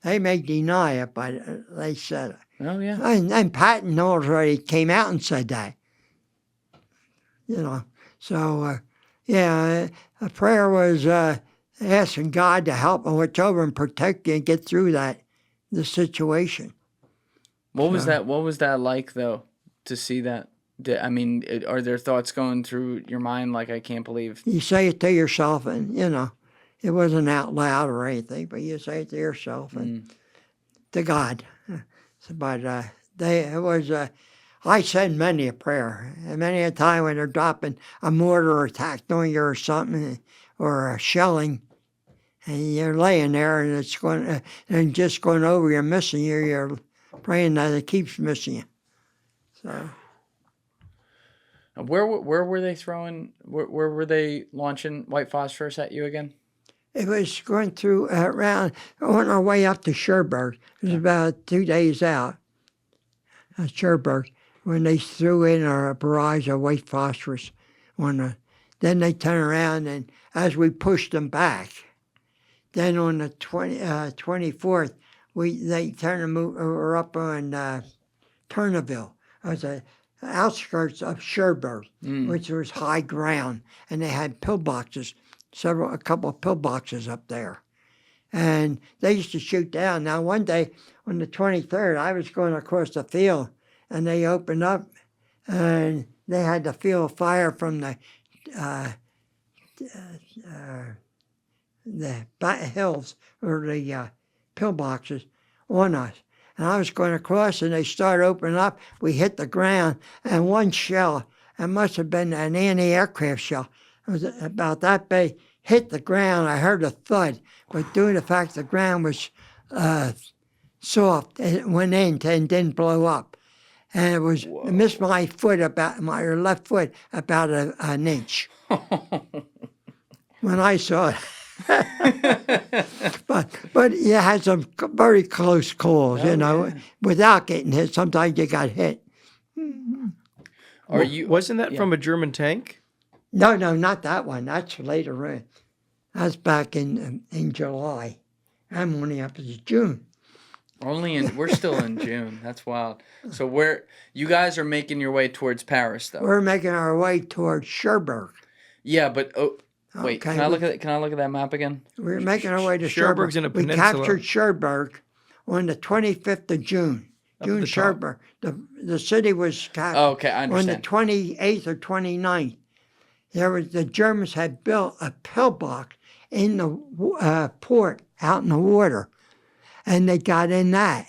They may deny it, but they said it. Oh, yeah. And Patton already came out and said that. So, a prayer was asking God to help and watch over and protect you and get through the situation. What was that like, though, to see that? Are there thoughts going through your mind like, I can't believe? You say it to yourself, and, it wasn't out loud or anything, but you say it to yourself and to God. But I said many a prayer. And many a time when they're dropping a mortar attack on you or something, or a shelling, and you're laying there and it's just going over you, missing you, you're praying that it keeps missing you. So. Where were they throwing? Where were they launching white phosphorus at you again? It was going through around on our way up to Cherbourg. It was about 2 days out. Cherbourg, when they threw in a barrage of white phosphorus then they turned around, and as we pushed them back, then on the 24th, they turned and were up on Turneville. It was the outskirts of Cherbourg, which was high ground, and they had pillboxes, a couple of pillboxes up there. And they used to shoot down. Now, one day on the 23rd, I was going across the field, and they opened up, and they had the field fire from the hills or the pillboxes on us. And I was going across, and they started opening up. We hit the ground, and one shell, it must have been an anti-aircraft shell, it was about that big, hit the ground. I heard a thud, but due to the fact the ground was soft, it went in and didn't blow up. And it missed my foot my left foot about an inch. When I saw it. but you had some very close calls, without getting hit. Sometimes you got hit. Wasn't that from a German tank? No, not that one. That's later on. That's back in July. I'm only up to June. We're still in June. That's wild. So you guys are making your way towards Paris, though? We're making our way towards Cherbourg. Yeah, but wait. Okay. Can I look at that map again? We're making our way to Cherbourg's in a peninsula. We captured Cherbourg on the 25th of June. Cherbourg. The city was captured. Oh, okay, I understand. On the 28th or 29th. The Germans had built a pillbox in the port out in the water, and they got in that.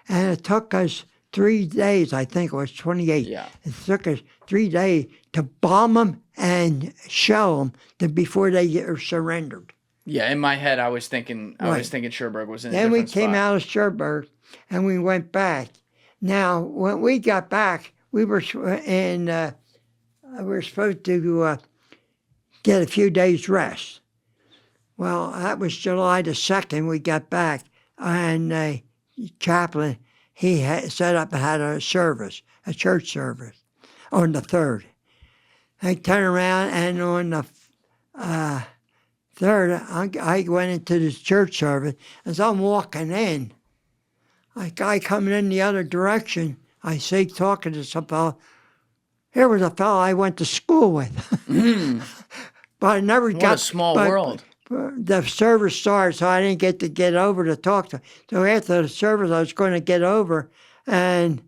And it took us 3 days, I think it was 28. Yeah. It took us 3 days to bomb them and shell them before they surrendered. Yeah, in my head, I was thinking Cherbourg was in a different spot. Then we came out of Cherbourg, and we went back. Now, when we got back, we were supposed to get a few days rest. Well, that was July the 2nd we got back, and the chaplain, he had set up and had a church service, on the 3rd. I turned around, and on the 3rd, I went into this church service. As I'm walking in, a guy coming in the other direction, I see talking to some fellow. Here was a fellow I went to school with. But I never got... What a small world. The service started, so I didn't get over to talk to him. So after the service, I was going to get over, and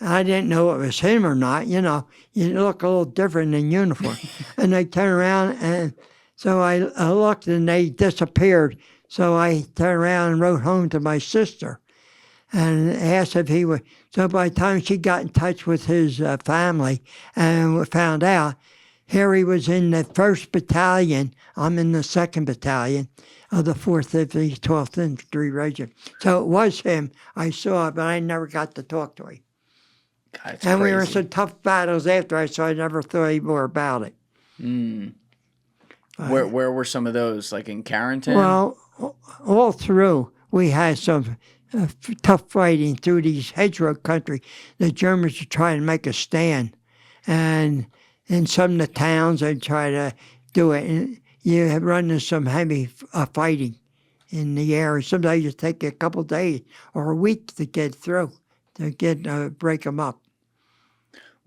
I didn't know it was him or not. You look a little different in uniform. And they turned around, and so I looked, and they disappeared. So I turned around and wrote home to my sister and asked if he would. So by the time she got in touch with his family and found out, here he was in the 1st Battalion. I'm in the 2nd Battalion of the 4th 12th Infantry Regiment. So it was him. I saw it, but I never got to talk to him. God, it's And we were in crazy. some tough battles after, so I never thought any more about it. Where were some of those? Like in Carrington? Well, all through, we had some tough fighting through these hedgerow country. The Germans were trying to make a stand. And in some of the towns, they'd try to do it. And you have run into some heavy fighting in the area. Sometimes it take a couple of days or a week to get through, to break them up.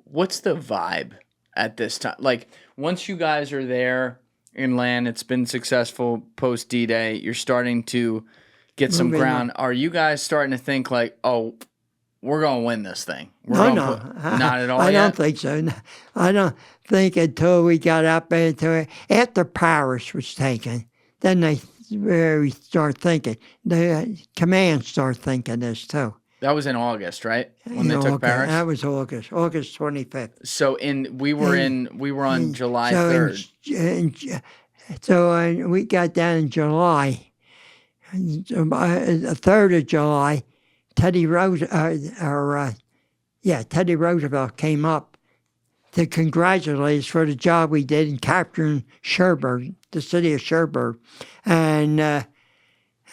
What's the vibe at this time? Like, once you guys are there inland, it's been successful post D-Day, you're starting to get some Moving ground. Are you guys starting to think like, oh, we're going to win this thing? No. Not at all I yet? don't think so. I don't think until we got up into it. After Paris was taken, then they really start thinking. The command start thinking this too. That was in August, right? When they took August. Paris? That was August 25th. So we were on July 3rd. So we got down in July. The 3rd of July, Teddy Roosevelt came up to congratulate us for the job we did in capturing Cherbourg, the city of Cherbourg, and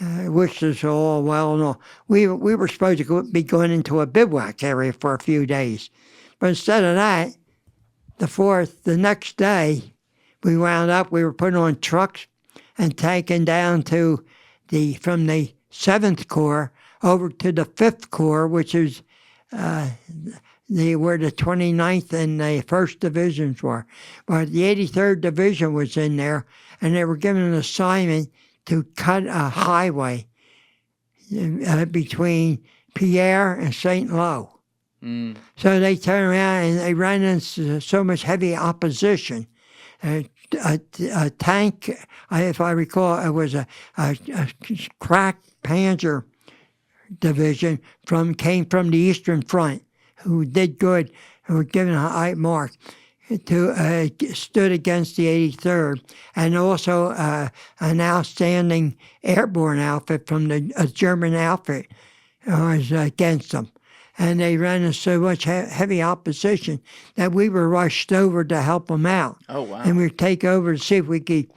wished us all well and all. We were supposed to be going into a bivouac area for a few days, but instead of that, the next day, we were put on trucks and taken down from the 7th Corps over to the 5th Corps, which is where the 29th and the 1st Divisions were. But the 83rd Division was in there, and they were given an assignment to cut a highway between Pierre and St. Lo. So they turned around and they ran into so much heavy opposition. A tank, if I recall, it was a crack Panzer division came from the Eastern Front, who did good, who were given a high mark, stood against the 83rd, and also an outstanding airborne outfit from the German outfit was against them. And they ran into so much heavy opposition that we were rushed over to help them out. Oh, wow. And we'd take over to see if we could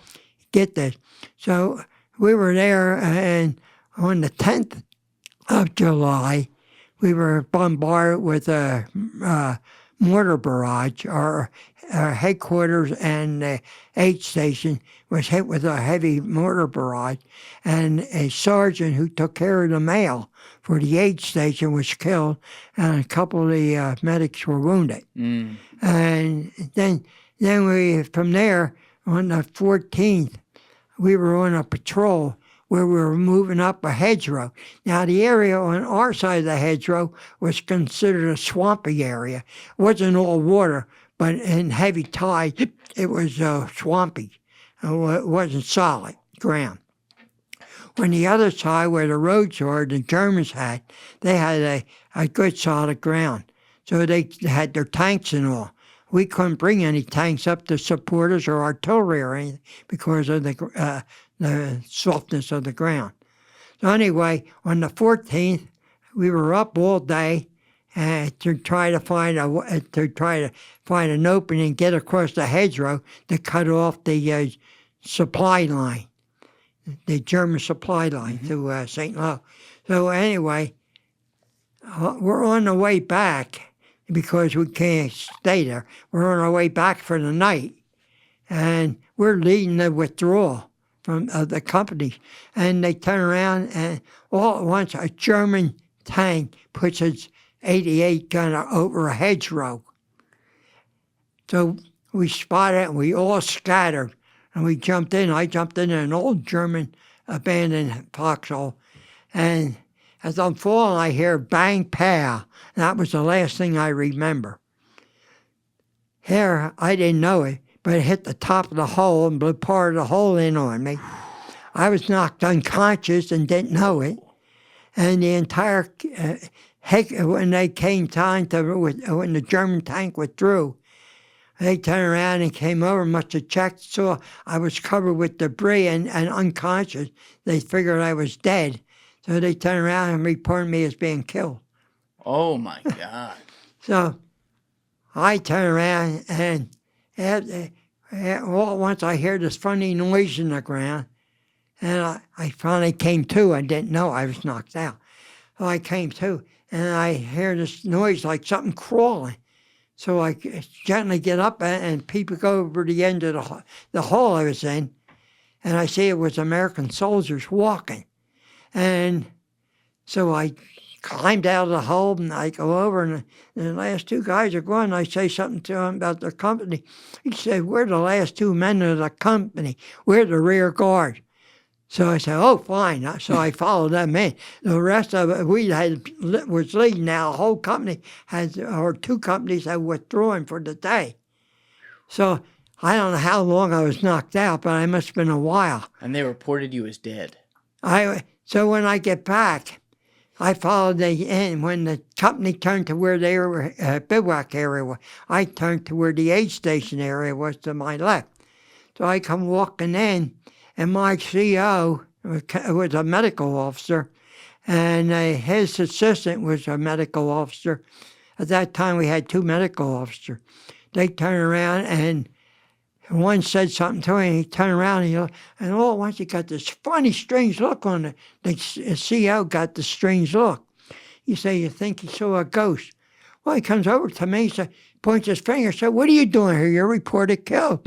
get this. So we were there, and on the 10th of July, we were bombarded with a mortar barrage. Our headquarters and the aid station was hit with a heavy mortar barrage, and a sergeant who took care of the mail for the aid station was killed, and a couple of the medics were wounded. And then from there, on the 14th, we were on a patrol where we were moving up a hedgerow. Now, the area on our side of the hedgerow was considered a swampy area. It wasn't all water, but in heavy tide, it was swampy. It wasn't solid ground. On the other side, where the roads were, the Germans they had a good solid ground. So they had their tanks and all. We couldn't bring any tanks up to support us or artillery or anything because of the softness of the ground. So anyway, on the 14th, we were up all day to try to find an opening and get across the hedgerow to cut off the supply line, the German supply line to St. Lo. So anyway, we're on the way back because we can't stay there. We're on our way back for the night, and we're leading the withdrawal from the company. And they turn around, and all at once a German tank puts its 88 gunner over a hedgerow. So we spotted it, and we all scattered, and we jumped in. I jumped in an old German abandoned foxhole, and as I'm falling, I hear bang, pow. That was the last thing I remember. Here, I didn't know it, but it hit the top of the hole and blew part of the hole in on me. I was knocked unconscious and didn't know it. And the entire, when they came time when the German tank withdrew, they turned around and came over, must have checked, saw I was covered with debris and unconscious. They figured I was dead. So they turned around and reported me as being killed. Oh, my God. So I turn around and all at once I hear this funny noise in the ground. And I finally came to. I didn't know I was knocked out. So I came to, and I hear this noise like something crawling. So I gently get up and peep over the end of the hall I was in, and I see it was American soldiers walking. And so I climbed out of the hole, and I go over, and the last two guys are going. I say something to him about their company. He said, "We're the last two men of the company. We're the rear guard." So I said, "Oh, fine." So I followed them in. The rest of it, was leading now. The whole company or two companies had withdrawn for the day. So I don't know how long I was knocked out, but I must have been a while. And they reported you as dead. So when I get back, I followed the end. When the company turned to where their bivouac area was, I turned to where the aid station area was to my left. So I come walking in, and my CO was a medical officer, and his assistant was a medical officer. At that time, we had two medical officers. They turned around, and one said something to him, and he turned around, and all at once he got this funny, strange look on it. The CO got the strange look. You say, you think he saw a ghost. Well, he comes over to me, points his finger, said, "What are you doing here? You're reported killed."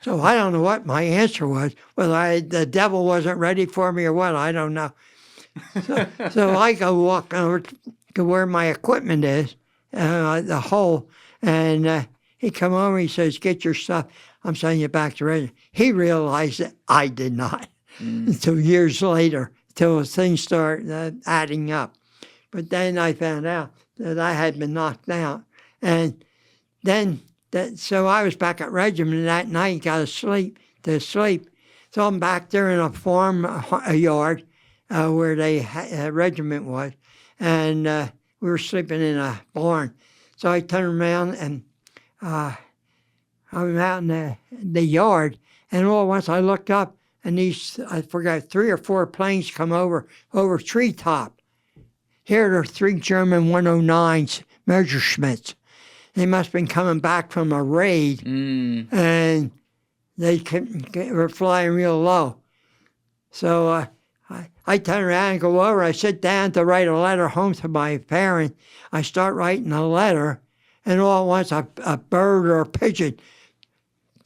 So I don't know what my answer was. Whether the devil wasn't ready for me or what, I don't know. So I go walk over to where my equipment is, the hole, and he come over, he says, "Get your stuff. I'm sending you back to Regiment." He realized that I did not until years later, until things start adding up. But then I found out that I had been knocked out. And then so I was back at Regiment that night, got to sleep. So I'm back there in a farm yard where the regiment was, and we were sleeping in a barn. So I turned around, and I was out in the yard, and all at once I looked up, and I forgot, 3 or 4 planes come over treetop. Here are 3 German 109s, Messerschmitts. They must have been coming back from a raid, and they were flying real low. So I turn around and go over. I sit down to write a letter home to my parents. I start writing a letter, and all at once a bird or a pigeon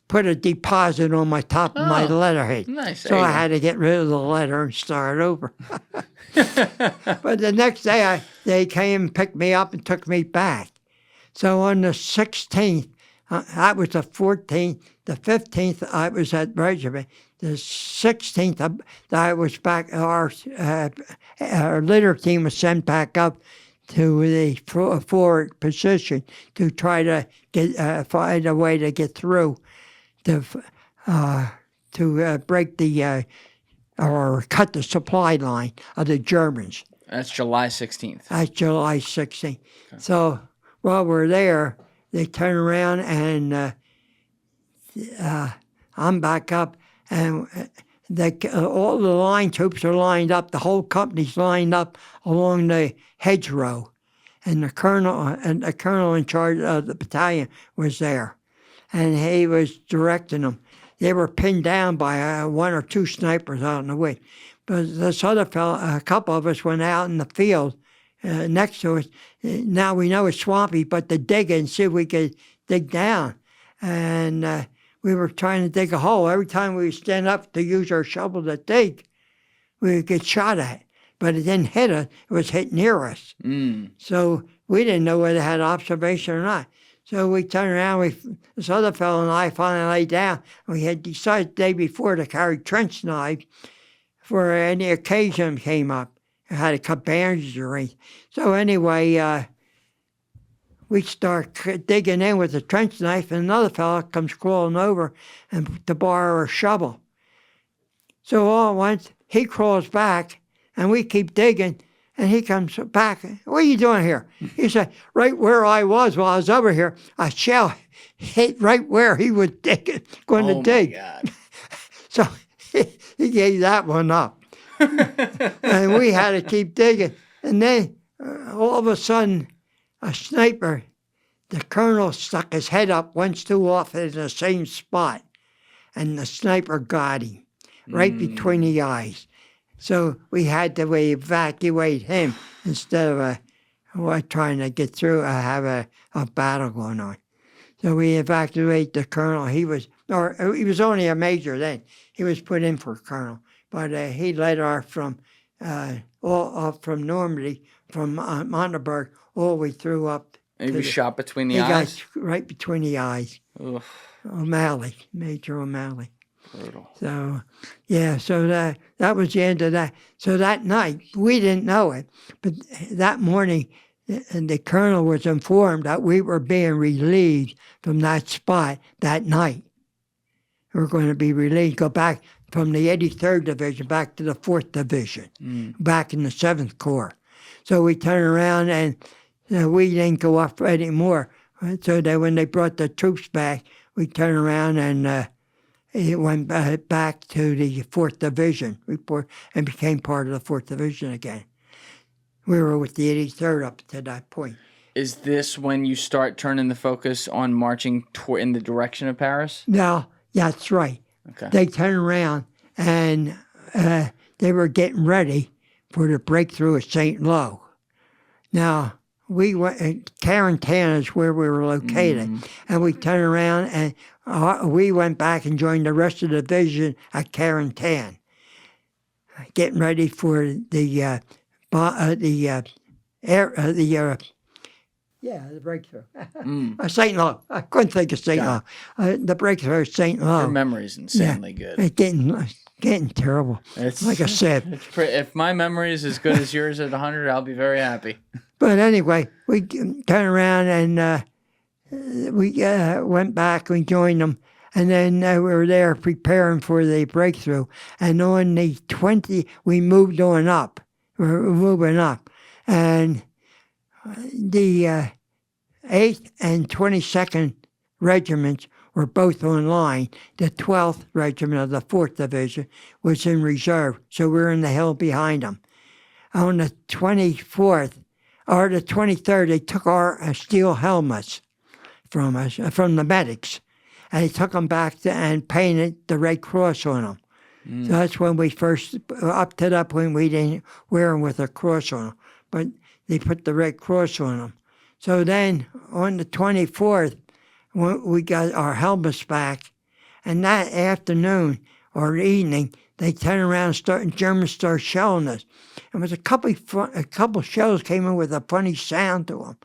put a deposit on my top of my letterhead. Nice. So I had to get rid of the letter and start over. But the next day, they came and picked me up and took me back. So on the 16th, that was the 14th. The 15th, I was at Regiment. The 16th, I was back. Our litter team was sent back up to the forward position to try to find a way to get through to break or cut the supply line of the Germans. That's July 16th. That's July 16th. Okay. So while we're there, they turn around and I'm back up, and all the line troops are lined up. The whole company's lined up along the hedgerow, and the colonel in charge of the battalion was there, and he was directing them. They were pinned down by 1 or 2 snipers out in the way. But this other fellow, a couple of us went out in the field next to us. Now we know it's swampy, but to dig and see if we could dig down. And we were trying to dig a hole. Every time we would stand up to use our shovel to dig, we would get shot at. But it didn't hit us. It was hit near us. So we didn't know whether it had observation or not. So we turned around, this other fellow and I finally lay down. We had decided the day before to carry trench knives for any occasion came up. I had to cut bandages or anything. So anyway, we start digging in with the trench knife, and another fellow comes crawling over and to borrow a shovel. So all at once, he crawls back, and we keep digging. And he comes back. "What are you doing here?" He said, "Right where I was while I was over here, a shell hit right where he was going to dig." Oh, my God. So he gave that one up. And we had to keep digging. And then all of a sudden, a sniper the colonel stuck his head up once too often in the same spot, and the sniper got him right between the eyes. So we had to evacuate him instead of trying to get through have a battle going on. So we evacuated the colonel. He was only a major then. He was put in for colonel, but he led our from Normandy, from Monterberg, all the way through up. He was shot between the eyes? Got right between the eyes. Oof. O'Malley, Major O'Malley. Brutal. So, yeah, so that was the end of that. So that night, we didn't know it, but that morning, the colonel was informed that we were being relieved from that spot that night. We were going to be relieved, go back from the 83rd Division back to the 4th Division, back in the 7th Corps. So we turned around and we didn't go up anymore. So that when they brought the troops back, we turned around and it went back to the 4th Division report and became part of the 4th Division again. We were with the 83rd up to that point. Is this when you start turning the focus on marching in the direction of Paris? No, that's right. Okay. They turned around and they were getting ready for the breakthrough at St. Lo. Now, we went, Carentan is where we were located, and we turned around and we went back and joined the rest of the division at Carentan, getting ready for the breakthrough. St. Lo. I couldn't think of St. Lo. The breakthrough at St. Lo. Your memory's insanely good. It's getting terrible. Like I said. If my memory is as good as yours at 100, I'll be very happy. But anyway, we turned around and we went back, we joined them, and then we were there preparing for the breakthrough. And on the 20th, we moved on up. We were moving up. And the 8th and 22nd regiments were both on line. The 12th regiment of the 4th Division was in reserve, so we were in the hill behind them. On the 24th, or the 23rd, they took our steel helmets from us, from the medics, and they took them back and painted the Red Cross on them. So that's when we first, up to that point, we didn't wear them with a cross on them, but they put the Red Cross on them. So then, on the 24th, we got our helmets back, and that afternoon or evening, they turned around and Germans started shelling us. It was a couple shells came in with a funny sound to them,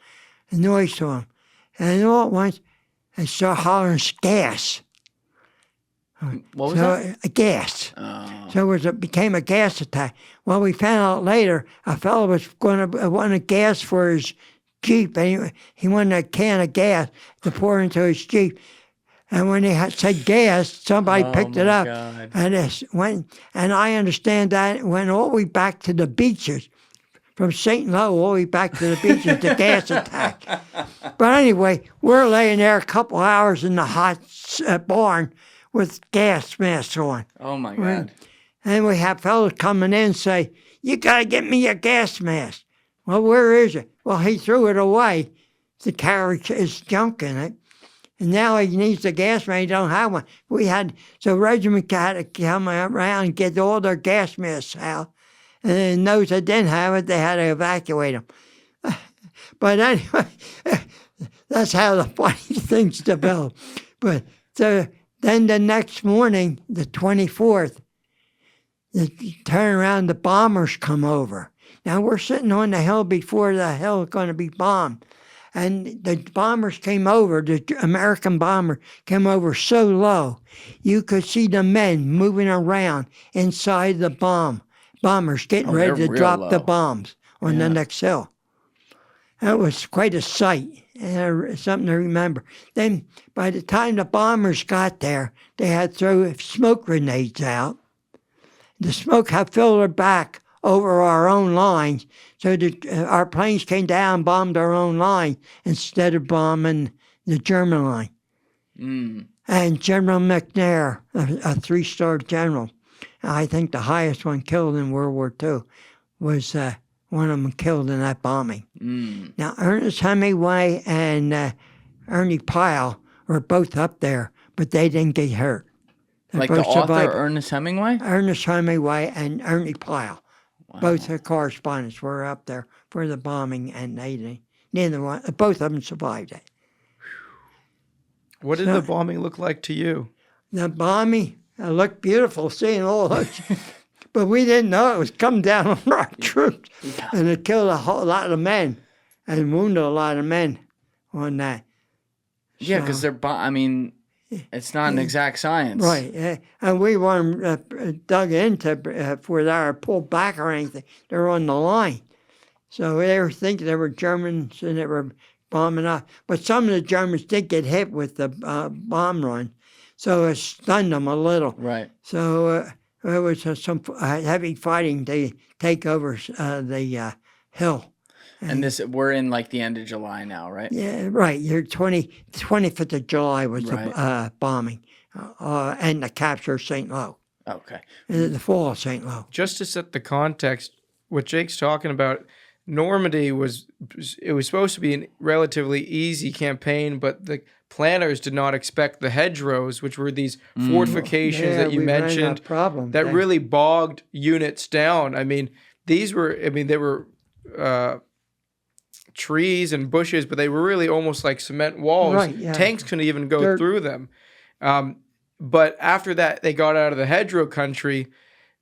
a noise to them. And all at once, they started hollering gas. What was that? A gas. Oh. So it became a gas attack. Well, we found out later a fellow was going to want a gas for his Jeep, and he wanted a can of gas to pour into his Jeep. And when they said gas, somebody picked it up. God. And it went. And I understand that it went all the way back to the beaches, from St. Lo all the way back to the beaches, the gas attack. But anyway, we're laying there a couple hours in the hot barn with gas masks on. Oh, my God. And we have fellows coming in and say, "You got to get me a gas mask." Well, where is it? Well, he threw it away. The carriage is junk in it. And now he needs a gas mask. He don't have one. So regiment had to come around and get all their gas masks out. And then those that didn't have it, they had to evacuate them. But anyway, that's how the funny things develop. But then the next morning, the 24th, they turn around, the bombers come over. Now we're sitting on the hill before the hill is going to be bombed. And the bombers came over, the American bomber came over so low, you could see the men moving around inside the bombers getting ready to drop the bombs on the next hill. That was quite a sight, something to remember. Then by the time the bombers got there, they had thrown smoke grenades out. The smoke had filtered back over our own lines, so our planes came down and bombed our own line instead of bombing the German line. And General McNair, a three-star general, I think the highest one killed in World War II, was one of them killed in that bombing. Now, Ernest Hemingway and Ernie Pyle were both up there, but they didn't get hurt. They Like the both author, survived. Ernest Hemingway? Ernest Hemingway and Ernie Pyle. Wow. Both their correspondents were up there for the bombing, and both of them survived it. What did the bombing look like to you? The bombing looked beautiful, seeing all those, but we didn't know it was coming down on our troops, and it killed a whole lot of men and wounded a lot of men on that. Yeah, because it's not an exact science. Right, and we weren't dug into where they were pulled back or anything. They were on the line. So they were thinking they were Germans and they were bombing up. But some of the Germans did get hit with the bomb run, so it stunned them a little. Right. So there was some heavy fighting to take over the hill. And we're in like the end of July now, right? Yeah, right. 25th of July was the bombing and the capture of St. Lo. Okay. The fall of St. Lo. Just to set the context, what Jake's talking about, Normandy was supposed to be a relatively easy campaign, but the planners did not expect the hedgerows, which were these fortifications that you mentioned, that really bogged units down. I mean, they were trees and bushes, but they were really almost like cement walls. Right, yeah. Tanks couldn't even go through them. But after that, they got out of the hedgerow country.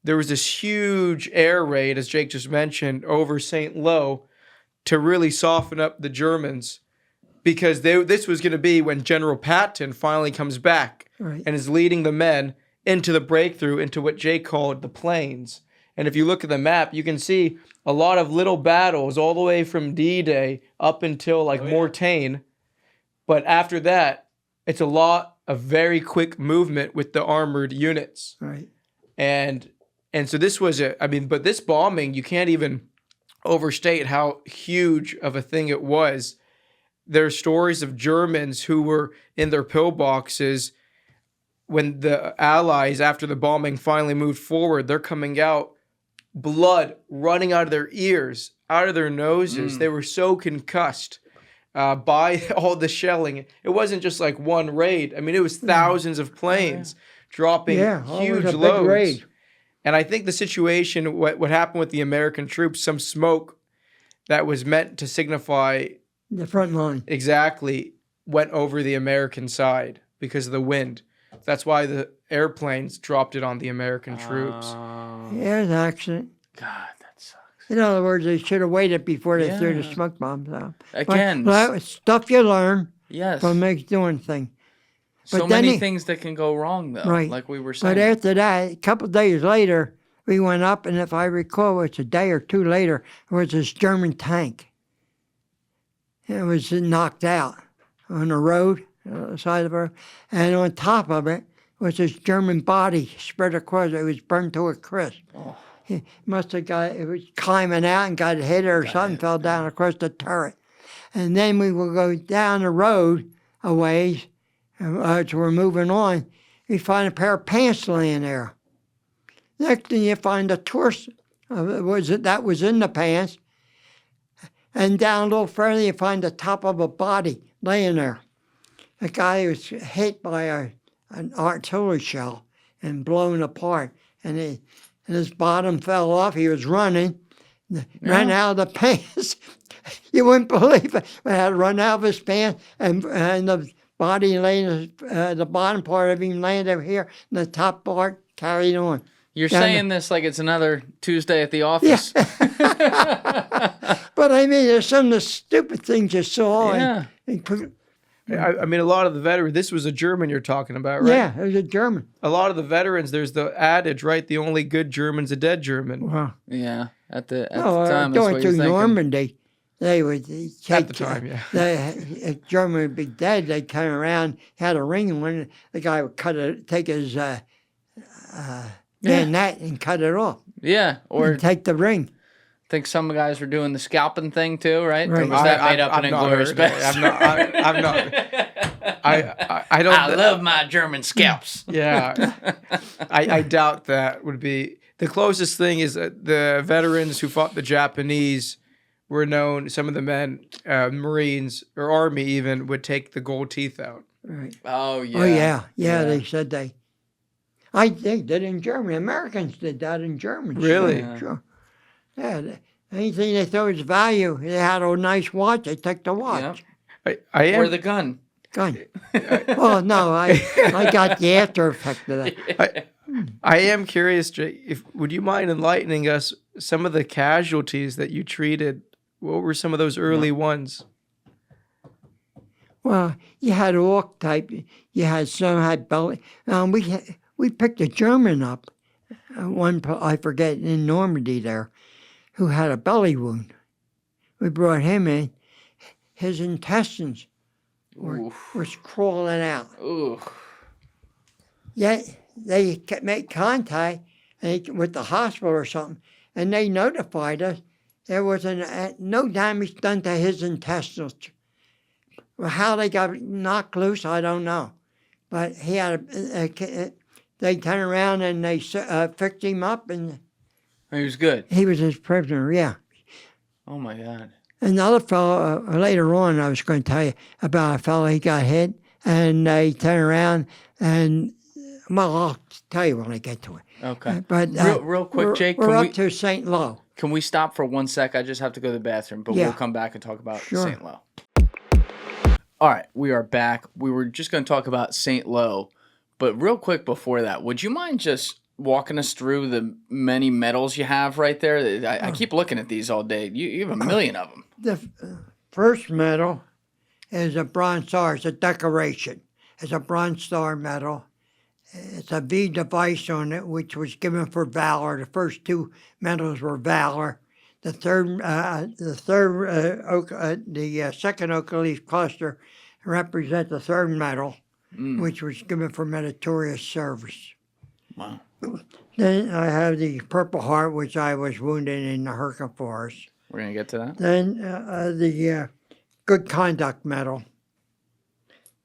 There was this huge air raid, as Jake just mentioned, over St. Lo to really soften up the Germans, because this was going to be when General Patton finally comes back and is leading the men into the breakthrough into what Jake called the plains. And if you look at the map, you can see a lot of little battles all the way from D-Day up until Mortain. But after that, it's a lot of very quick movement with the armored units. Right. And so this was but this bombing, you can't even overstate how huge of a thing it was. There are stories of Germans who were in their pillboxes when the Allies, after the bombing finally moved forward, they're coming out, blood running out of their ears, out of their noses. They were so concussed by all the shelling. It wasn't just like one raid. I mean, it was thousands of planes dropping huge loads. Raid. And I think the situation, what happened with the American troops, some smoke that was meant to signify the front line exactly went over the American side because of the wind. That's why the airplanes dropped it on the American troops. Yeah, an accident. God, that sucks. In other words, they should have waited before they threw the smoke bombs out. Again. But stuff you learn from doing things. So many things that can go wrong, though, like we were saying. But after that, a couple of days later, we went up, and if I recall, it's a day or two later, there was this German tank. It was knocked out on the road, the side of the road, and on top of it was this German body spread across. It was burned to a crisp. Oh. He must have it was climbing out and got hit or something, fell down across the turret. And then we would go down the road a ways, as we're moving on, we find a pair of pants laying there. Next thing you find a torso that was in the pants. And down a little further, you find the top of a body laying there. The guy was hit by an artillery shell and blown apart. And his bottom fell off. He was running, ran out of the pants. You wouldn't believe it. He had run out of his pants, and the body laying, the bottom part of him laying over here, and the top part carried on. You're saying this like it's another Tuesday at the office. Yeah. But I mean, there's some of the stupid things you saw. Yeah. I mean, a lot of the veterans, this was a German you're talking about, right? Yeah, it was a German. A lot of the veterans, there's the adage, right? The only good German's a dead German. Wow. Yeah, at the time, that's going what through you're Normandy, they would take... At the time, yeah. A German would be dead, they'd come around, had a ring in one, the guy would take his bayonet and cut it off. Yeah, or... And take the ring. I think some guys were doing the scalping thing too, right? Or was that made up in Inglourious Basterds? I'm not. I don't. I love my German scalps. Yeah, I doubt that would be the closest thing. Is the veterans who fought the Japanese were known. Some of the men, Marines or Army even, would take the gold teeth out. Right. Oh yeah. Oh, yeah. They said they did in Germany. Americans did that in Germany. Really? Sure. Yeah. Anything they thought was value, they had a nice watch, they took the watch. Yep. I am. Or the gun. Gun. Well, no, I got the after effect of that. I am curious, Jay, would you mind enlightening us some of the casualties that you treated? What were some of those early ones? Well, you had all type. You had some had belly. We picked a German up, one I forget in Normandy there, who had a belly wound. We brought him in. His intestines was crawling out. Ooh. Yet they make contact with the hospital or something, and they notified us there was no damage done to his intestines. Well, how they got knocked loose, I don't know. But he had they turned around and they fixed him up, and He was good. he was his prisoner, yeah. Oh my God. Another fellow, later on, I was going to tell you about a fellow, he got hit, and they turned around, and, well, I'll tell you when I get to it. Okay. But real quick, Jake, we're up to St. Lo. Can we stop for 1 sec? I just have to go to the bathroom, but Yeah. we'll come back and talk about Sure. St. Lo. All right, we are back. We were just going to talk about St. Lo, but real quick before that, would you mind just walking us through the many medals you have right there? I keep looking at these all day. You have a million of them. The first medal is a Bronze Star. It's a decoration. It's a Bronze Star medal. It's a V device on it, which was given for valor. The first two medals were valor. The second oak leaf cluster represents the third medal, which was given for meritorious service. Wow. Then I have the Purple Heart, which I was wounded in the Hurtgen Forest. We're going to get to that. Then the Good Conduct Medal.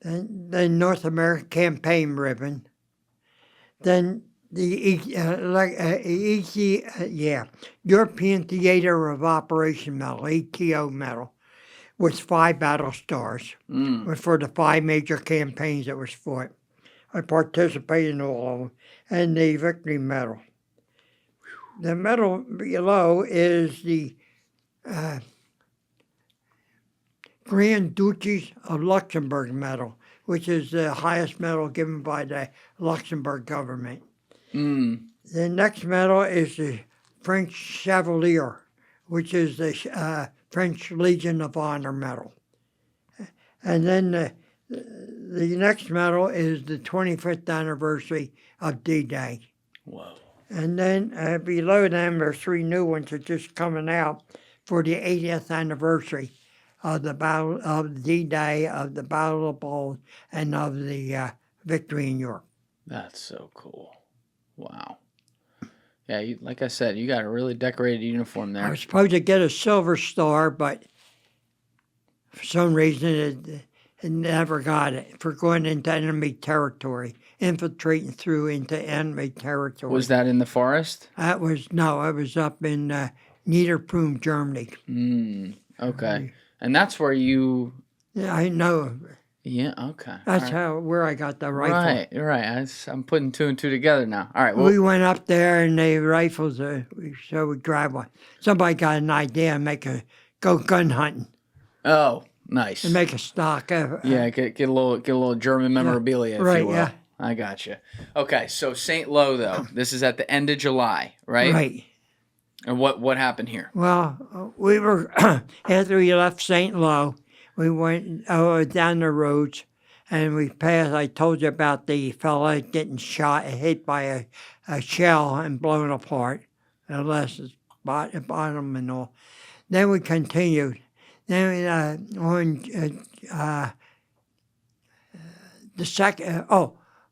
Then North American Campaign Ribbon. Then the European Theater of Operation Medal, ETO Medal, with 5 battle stars for the 5 major campaigns that was fought. I participated in all of them. And the Victory Medal. The medal below is the Grand Duchies of Luxembourg Medal, which is the highest medal given by the Luxembourg government. The next medal is the French Chevalier, which is the French Legion of Honor Medal. And then the next medal is the 25th anniversary of D-Day. Whoa. And then below them are 3 new ones that are just coming out for the 80th anniversary of the Battle of D-Day, of the Battle of Bulge, and of the victory in Europe. That's so cool. Wow. Yeah, like I said, you got a really decorated uniform there. I was supposed to get a Silver Star, but for some reason it never got it, for going into enemy territory, infiltrating through into enemy territory. Was that in the forest? It was up in Niederprüm, Germany. Okay. And that's where you... Yeah, I know. Yeah, okay. That's where I got the rifle. Right. I'm putting 2 and 2 together now. All right. Well, We went up there and the rifles, so we grabbed one. Somebody got an idea and go gun hunting oh, nice. and make a stock. Yeah, get a little German memorabilia, if right, you will. yeah. I got you. Okay, so St. Lo, though, this is at the end of July, right? Right. And what happened here? Well, we were, after we left St. Lo, we went down the roads and we passed, I told you about the fella getting hit by a shell and blown apart, unless it's bottom and all. Then we continued. Then the second,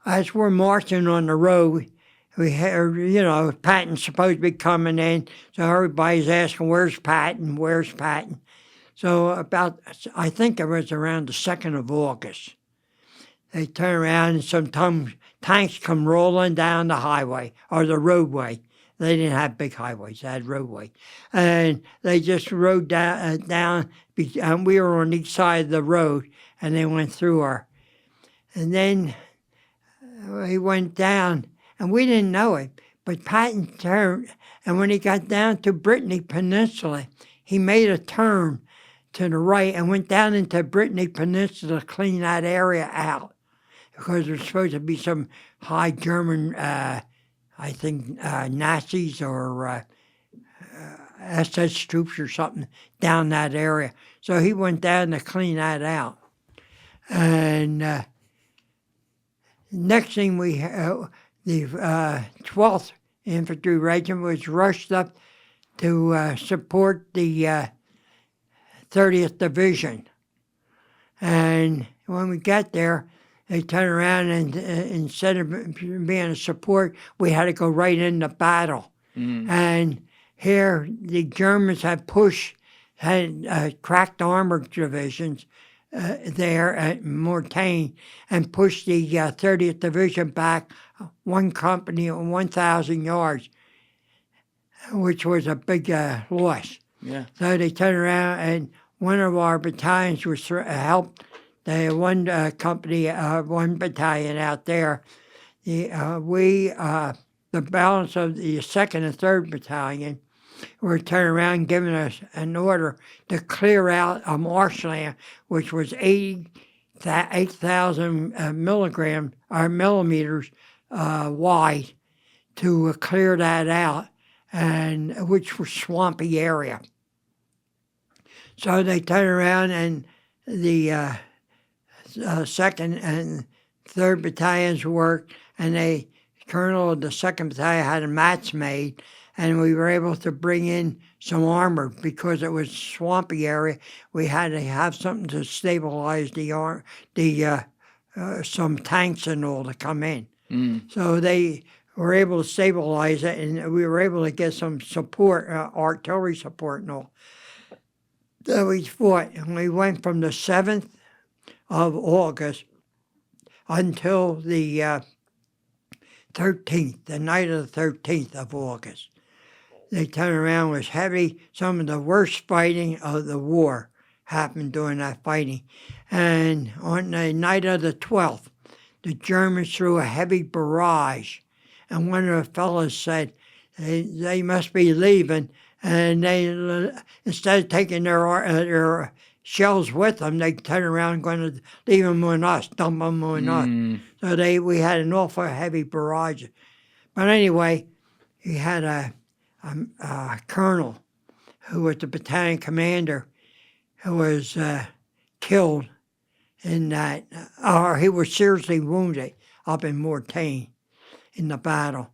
as we're marching on the road, we had, Patton's supposed to be coming in, so everybody's asking, where's Patton, where's Patton? So I think it was around the 2nd of August, they turn around and some tanks come rolling down the highway, or the roadway. They didn't have big highways; they had roadways, and they just rode down. And we were on each side of the road, and they went through our. And then he went down, and we didn't know it. But Patton turned, and when he got down to Brittany Peninsula, he made a turn to the right and went down into Brittany Peninsula to clean that area out, because there's supposed to be some high German, I think, Nazis or SS troops or something down that area. So he went down to clean that out. And next thing the 12th Infantry Regiment was rushed up to support the 30th Division. And when we got there, they turned around and instead of being a support, we had to go right into battle. And here the Germans had cracked armored divisions there at Mortain and pushed the 30th Division back one company on 1,000 yards, which was a big loss. Yeah. So they turned around, and one of our battalions was helped. The one company, one battalion out there. The balance of the 2nd and 3rd Battalion were turning around and giving us an order to clear out a marshland, which was 8,000 millimeters wide, to clear that out, and which was swampy area. So they turned around, and the 2nd and 3rd Battalions worked, and the colonel of the 2nd Battalion had a match made, and we were able to bring in some armor because it was a swampy area. We had to have something to stabilize some tanks and all to come in. So they were able to stabilize it, and we were able to get some support, artillery support and all. So we fought, and we went from the 7th of August until the 13th, the night of the 13th of August. They turned around, it was heavy. Some of the worst fighting of the war happened during that fighting. And on the night of the 12th, the Germans threw a heavy barrage. And one of the fellows said they must be leaving. And they, instead of taking their shells with them, they turned around and going to leave them on us, dump them on us. So we had an awful heavy barrage. But anyway, he had a colonel who was the battalion commander who was killed in that, or he was seriously wounded up in Mortain in the battle,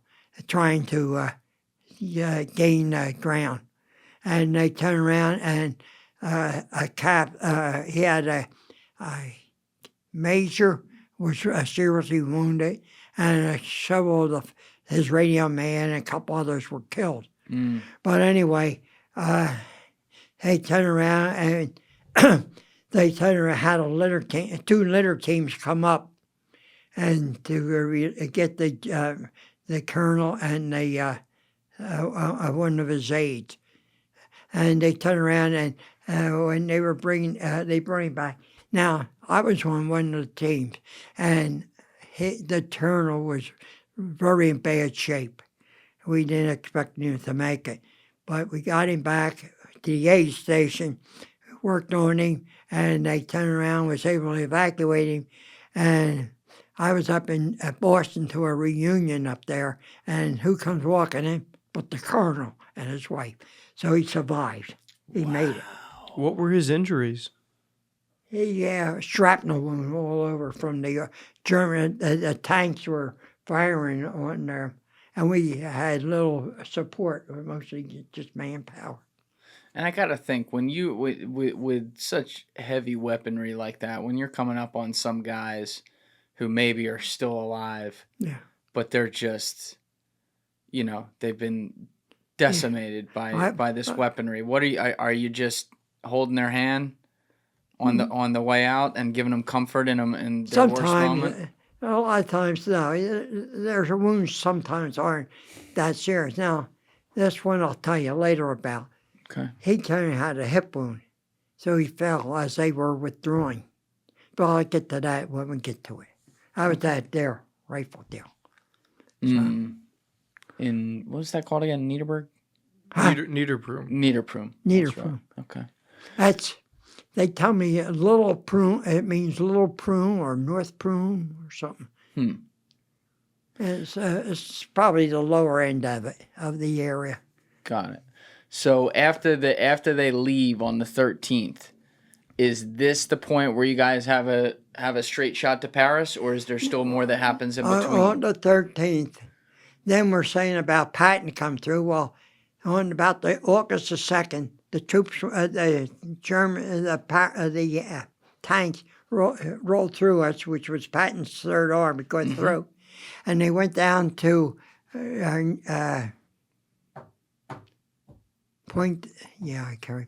trying to gain ground. And they turned around, and he had a major was seriously wounded, and several of his radio man and a couple others were killed. But anyway, they turned around, and they had two litter teams come up, and to get the colonel and one of his aides. And they turned around, and when they were they brought him back. Now, I was on one of the teams, and the colonel was very in bad shape. We didn't expect him to make it. But we got him back to the aid station, worked on him, and they turned around, was able to evacuate him. And I was up at Boston to a reunion up there, and who comes walking in but the colonel and his wife. So he survived. He made it. What were his injuries? Shrapnel wound all over from the German. The tanks were firing on there, and we had little support, mostly just manpower. And I gotta think, when you with such heavy weaponry like that, when you're coming up on some guys who maybe are still alive, but they're just, they've been decimated by this weaponry. What are you just holding their hand on the way out and giving them comfort in their worst moment? A lot of times, no. Their wounds sometimes aren't that serious. Now, This one I'll tell you later about. Okay. He kind of had a hip wound, so he fell as they were withdrawing. But I'll get to that when we get to it. I was at their rifle deal. So, in, what was that called again? Niederberg? Niederprüm. Niederprüm. Niederprüm. Right. Okay. They tell me little prune, it means little prune or North Prune or something. It's probably the lower end of it, of the area. Got it. So after they leave on the 13th, is this the point where you guys have a straight shot to Paris, or is there still more that happens in between? On the 13th. Then we're saying about Patton come through. Well, on about the August the 2nd, the troops, the German, the tanks rolled through us, which was Patton's Third Army going through, and they went down to point. Yeah, I carry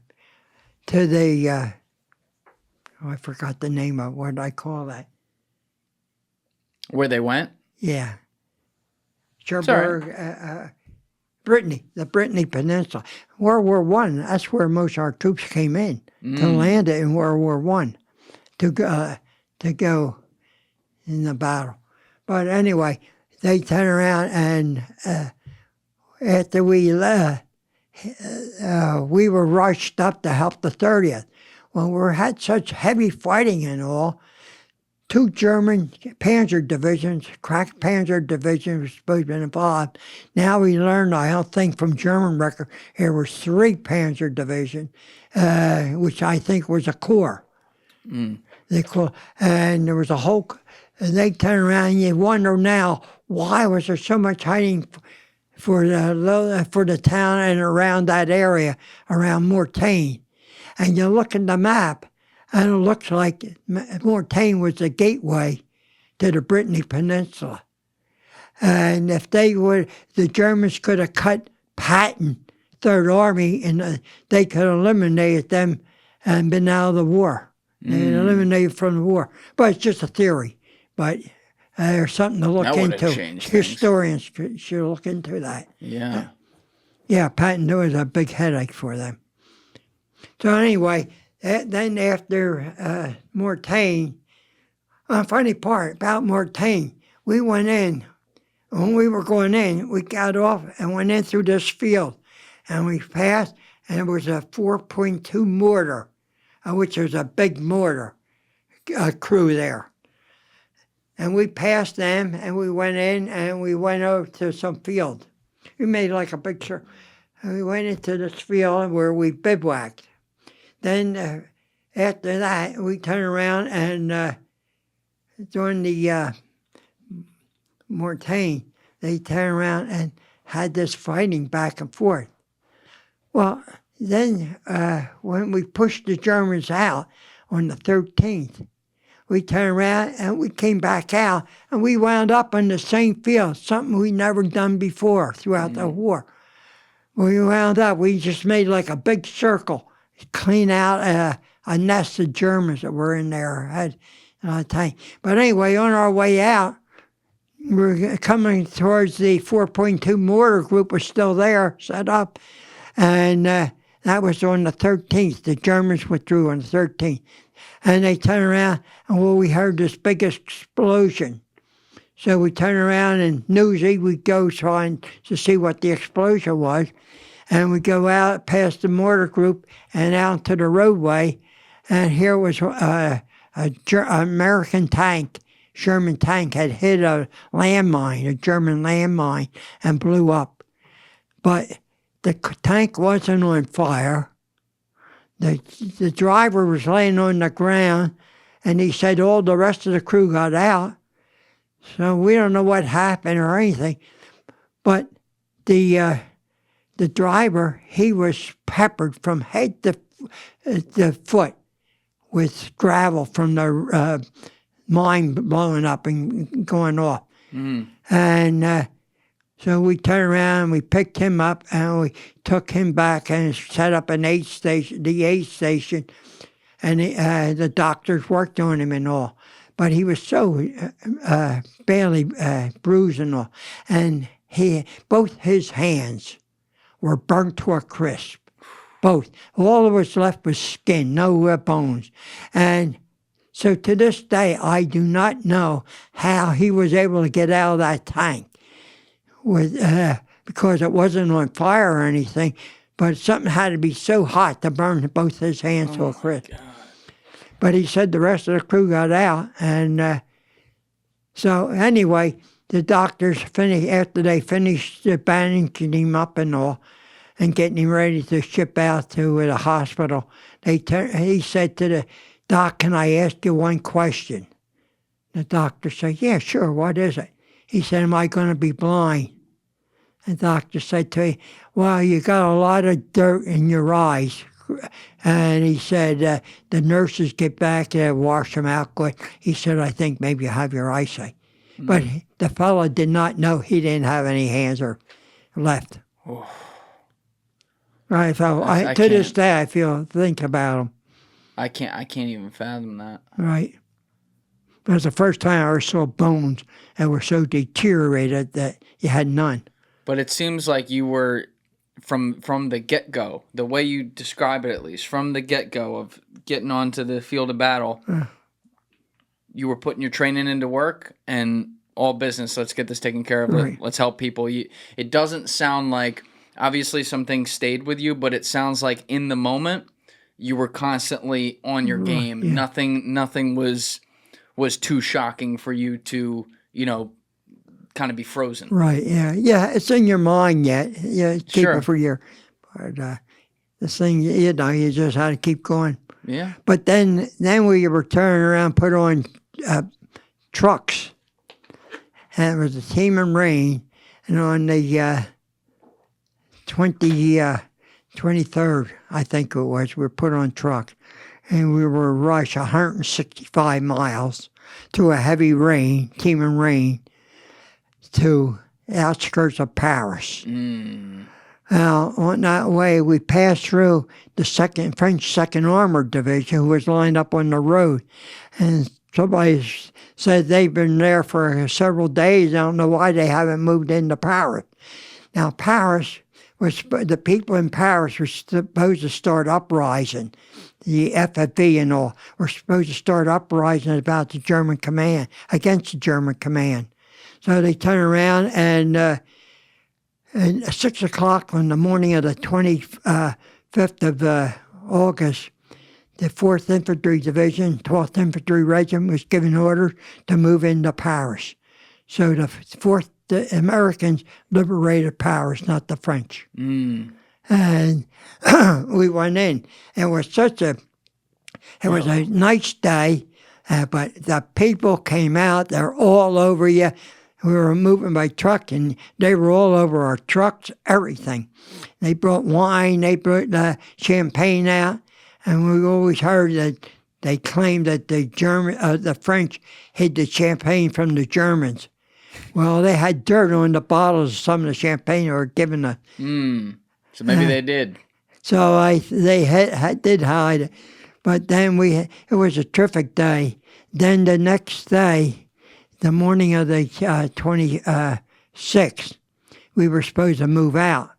to the. I forgot the name of what I call that. Where they went? Yeah. Cherbourg, Brittany, the Brittany Peninsula. World War I, that's where most of our troops came in to land it in World War I to go in the battle. But anyway, they turned around and after we left, we were rushed up to help the 30th. Well, we had such heavy fighting and all. 2 German Panzer divisions, crack Panzer divisions were supposed to be involved. Now we learned, I don't think from German record, there was 3 Panzer divisions, which I think was a corps. And there was a whole, and they turn around and you wonder now, why was there so much hiding for the town and around that area, around Mortain? And you look at the map, and it looks like Mortain was the gateway to the Brittany Peninsula. And if the Germans could have cut Patton, Third Army, and they could have eliminated them and been out of the war. They eliminated from the war. But it's just a theory. But there's something to look into. Historians should look into that. Yeah. Yeah, Patton was a big headache for them. So anyway, then after Mortain, funny part about Mortain, we went in. When we were going in, we got off and went in through this field. And we passed, and it was a 4.2 mortar, which was a big mortar crew there. And we passed them, and we went in, and we went over to some field. We made like a big circle. And we went into this field where we bivouacked. Then after that, we turned around and during the Mortain, they turned around and had this fighting back and forth. Well, then when we pushed the Germans out on the 13th, we turned around and we came back out and we wound up in the same field, something we never done before throughout the war. We wound up, we just made like a big circle, clean out a nest of Germans that were in there. But anyway, on our way out, we're coming towards the 4.2 mortar group was still there, set up, and that was on the 13th. The Germans withdrew on the 13th. And they turned around, and we heard this big explosion. So we turned around, and newsy, we go trying to see what the explosion was. And we go out past the mortar group and out to the roadway, and here was an American tank, Sherman tank, had hit a landmine, a German landmine, and blew up. But the tank wasn't on fire. The driver was laying on the ground, and he said all the rest of the crew got out. So we don't know what happened or anything. But the driver, he was peppered from head to foot with gravel from the mine blowing up and going off. And so we turned around and we picked him up and we took him back and set up the aid station. And the doctors worked on him and all. But he was so badly bruised and all. And both his hands were burnt to a crisp. Both. All that was left was skin, no bones. And so to this day, I do not know how he was able to get out of that tank because it wasn't on fire or anything, but something had to be so hot to burn both his hands to a crisp. But he said the rest of the crew got out. And so anyway, the doctors after they finished bandaging him up and all, and getting him ready to ship out to the hospital, he said to the doc, "Can I ask you one question?" The doctor said, "Yeah, sure, what is it?" He said, "Am I going to be blind?" The doctor said to him, "Well, you got a lot of dirt in your eyes." And he said, the nurses get back and wash them out good. He said, "I think maybe you have your eyesight." Mm-hmm. But the fellow did not know he didn't have any hands or left. Oh. Right, so to this day, I think about him. I can't even fathom that. Right. It was the first time I ever saw bones that were so deteriorated that you had none. But it seems like you were, from the get-go, the way you describe it at least, from the get-go of getting onto the field of battle, you were putting your training into work and all business. Let's get this taken care of. Right. Let's help people. It doesn't sound like, obviously some things stayed with you, but it sounds like in the moment you were constantly on your game. Yeah. Nothing was too shocking for you to, kind of be frozen. Right, yeah. Yeah, it's in your mind yet. Yeah, keep it for your... But this thing, you just had to keep going. Yeah. But then we were turning around, put on trucks. And it was a team in rain. And on the 23rd, I think it was, we were put on truck. And we were rushed 165 miles through a heavy rain, team in rain, to the outskirts of Paris. Now, on that way, we passed through the French 2nd Armored Division, who was lined up on the road. And somebody said they've been there for several days. I don't know why they haven't moved into Paris. Now, the people in Paris were supposed to start uprising. The FFV and all were supposed to start uprising about the German command, against the German command. So they turned around and at 6 o'clock on the morning of the 25th of August, the 4th Infantry Division, 12th Infantry Regiment was given orders to move into Paris. So the Americans liberated Paris, not the French. And we went in. It was a nice day, but the people came out. They're all over you. We were moving by truck, and they were all over our trucks, everything. They brought wine, they brought champagne out, and we always heard that they claimed that the French hid the champagne from the Germans. Well, they had dirt on the bottles of some of the champagne they were given. So maybe they did. So they did hide it. But then it was a terrific day. Then the next day, the morning of the 26th, we were supposed to move out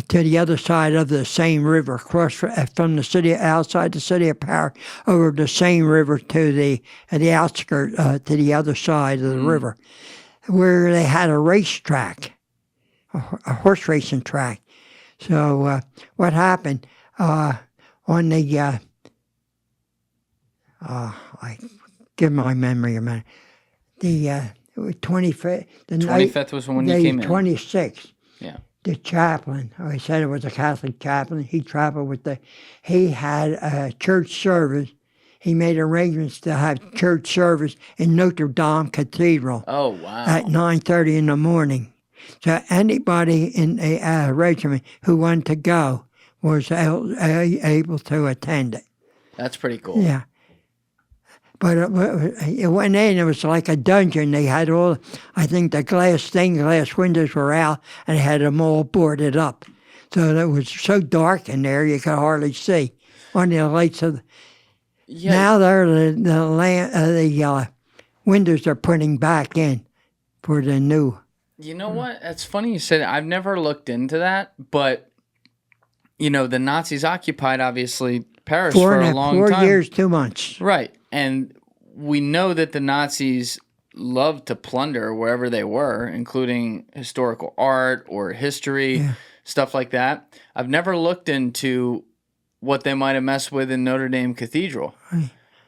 to the other side of the Seine River, across from the city, outside the city of Paris, over the Seine River to the outskirts, to the other side of the river, where they had a racetrack, a horse racing track. So what happened on the, I give my memory a minute. The 25th. The 25th was when you came in. 26th. Yeah. The chaplain, I said it was a Catholic chaplain. He traveled he had a church service. He made arrangements to have church service in Notre Dame Cathedral. Oh, wow. At 9:30 in the morning. So anybody in a regiment who wanted to go was able to attend it. That's pretty cool. Yeah. But it went in, it was like a dungeon. They had I think the glass windows were out, and they had them all boarded up. So it was so dark in there, you could hardly see. Only the lights of now the windows are putting back in for the new You know what? It's funny you said it. I've never looked into that, but you know, the Nazis occupied obviously Paris for a long time. 4 years, 2 months. Right. And we know that the Nazis loved to plunder wherever they were, including historical art or history, stuff like that. I've never looked into what they might have messed with in Notre Dame Cathedral.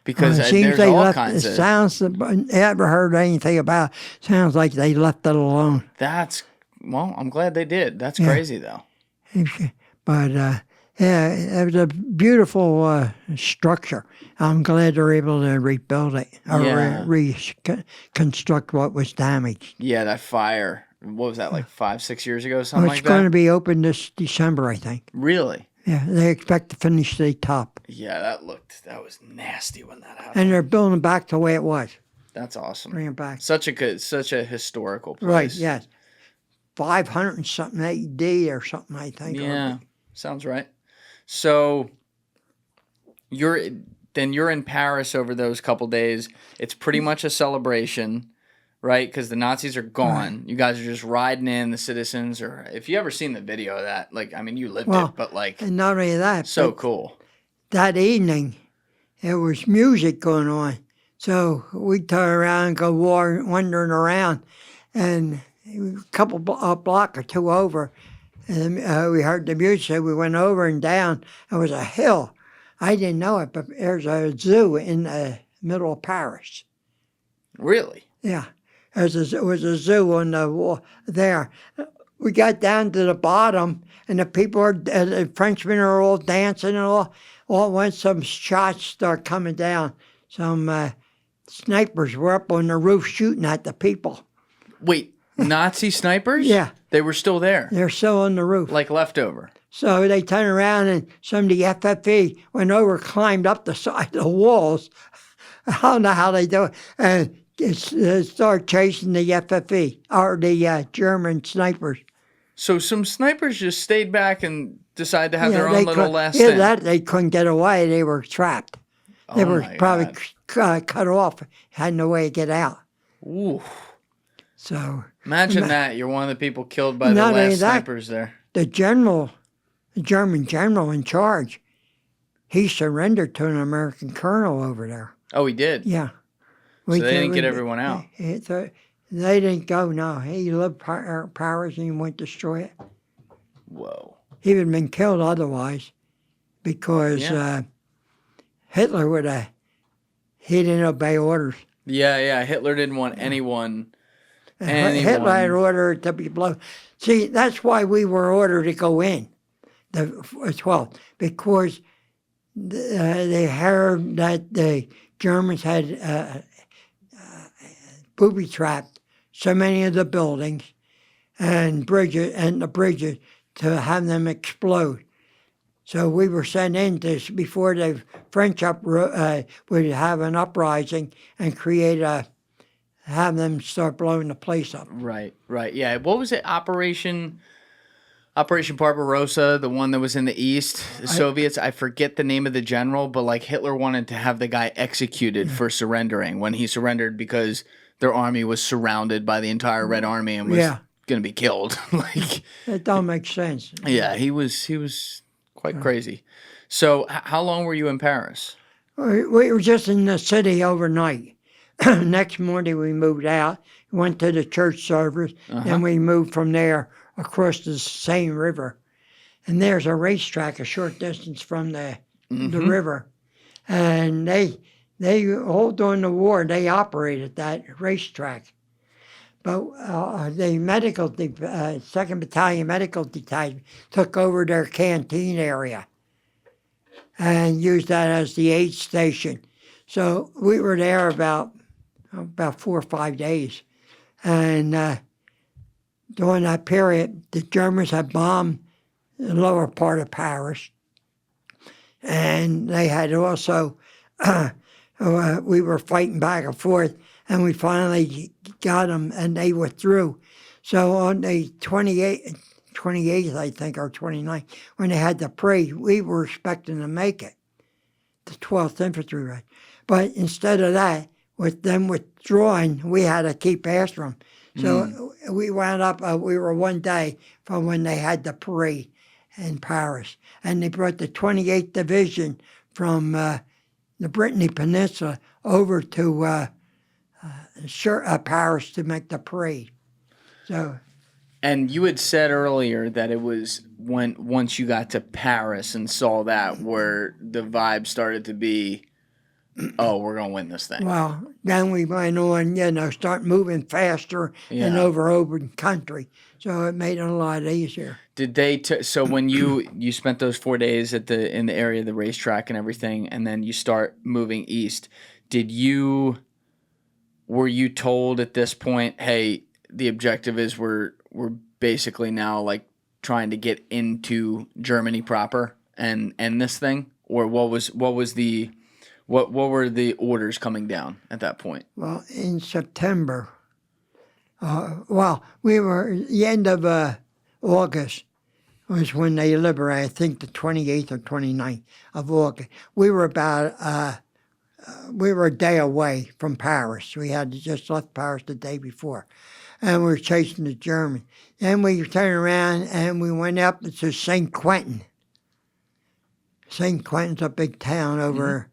Because there's all kinds of... Sounds, ever heard anything about, sounds like they left it alone. Well, I'm glad they did. That's crazy, though. But, yeah, it was a beautiful structure. I'm glad they're able to rebuild it or reconstruct what was damaged. Yeah, that fire. What was that, like 5-6 years ago, something like that? It's going to be open this December, I think. Really? Yeah, they expect to finish the top. Yeah, that was nasty when that happened. And they're building back the way it was. That's awesome. Bring it back. Such a historical place. Right, yes. 500 and something AD or something, I think. Yeah, sounds right. So you're in Paris over those couple days. It's pretty much a celebration, right? Because the Nazis are gone. Right. You guys are just riding in, the citizens. Or if you ever seen the video of that, like, I mean, you lived it, but like, and not only that, so cool. That evening, there was music going on. So we turn around and go wandering around, and a couple block or two over, and we heard the music. So we went over and down. It was a hill. I didn't know it, but there's a zoo in the middle of Paris. Really? Yeah. It was a zoo on the wall there. We got down to the bottom, and the Frenchmen are all dancing and all once some shots start coming down. Some snipers were up on the roof shooting at the people. Wait, Nazi snipers? Yeah. They were still there? They're still on the roof. Like leftover? So they turned around, and some of the FFE went over, climbed up the side of the walls. I don't know how they do it. And start chasing the FFE, or the German snipers. So some snipers just stayed back and decided to have their own little last stand. Yeah, that they couldn't get away. They were trapped. They were probably cut off, had no way to get out. Ooh. So imagine that. You're one of the people killed by the last snipers there. The German general in charge, he surrendered to an American colonel over there. Oh, he did? Yeah. So they didn't get everyone out? They didn't go, no. He lived Paris and he went destroy it. Whoa. He would have been killed otherwise because Hitler he didn't obey orders. Yeah. Hitler didn't want anyone. Hitler had ordered to be blown. See, that's why we were ordered to go in, the 12th, because they heard that the Germans had booby trapped so many of the buildings and the bridges to have them explode. So we were sent in before the French would have an uprising and have them start blowing the place up. Right. Yeah. What was it? Operation Barbarossa, the one that was in the east, the Soviets. I forget the name of the general, but like Hitler wanted to have the guy executed for surrendering when he surrendered because their army was surrounded by the entire Red Army and was going to be killed. Like it don't make sense. Yeah, he was quite crazy. So how long were you in Paris? We were just in the city overnight. Next morning we moved out, went to the church service, and we moved from there across the Seine River. And there's a racetrack a short distance from the river. And they all during the war, they operated that racetrack. But the 2nd Battalion Medical Detachment took over their canteen area and used that as the aid station. So we were there about 4 or 5 days. And during that period, the Germans had bombed the lower part of Paris. And they had also, we were fighting back and forth, and we finally got them, and they withdrew. So on the 28th, I think, or 29th, when they had the parade, we were expecting to make it, the 12th Infantry Regiment. But instead of that, with them withdrawing, we had to keep after them. So we wound up, we were one day from when they had the parade in Paris. And they brought the 28th Division from the Brittany Peninsula over to Paris to make the parade. So, and you had said earlier that it was once you got to Paris and saw that where the vibe started to be, oh, we're going to win this thing. well, then we went on, start moving faster and over open country. So it made it a lot easier. Did they? So when you spent those 4 days in the area of the racetrack and everything, and then you start moving east, were you told at this point, hey, the objective is we're basically now like trying to get into Germany proper and end this thing, or what were the orders coming down at that point? Well, in September, we were the end of August was when they liberated. I think the 28th or 29th of August. We were a day away from Paris. We had just left Paris the day before. And we were chasing the Germans. Then we turned around and we went up to St. Quentin. St. Quentin's a big town over,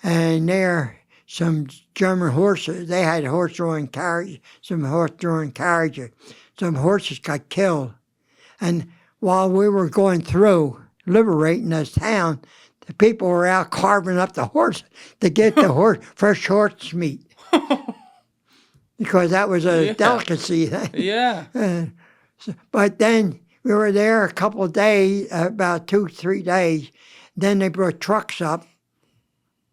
and there some German horses, they had horse-drawn carriages. Some horses got killed. And while we were going through, liberating this town, the people were out carving up the horses to get the fresh horse meat. Because that was a delicacy. Yeah. But then we were there a couple of days, about 2-3 days. Then they brought trucks up,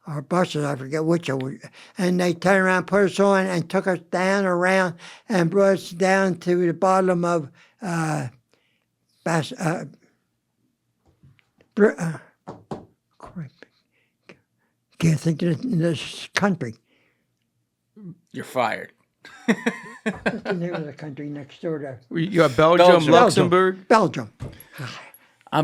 or buses, I forget which it was. And they turned around, put us on, and took us down around and brought us down to the bottom of can't think of this country. You're fired. What's the name of the country next door to? You got Belgium, Luxembourg? Belgium.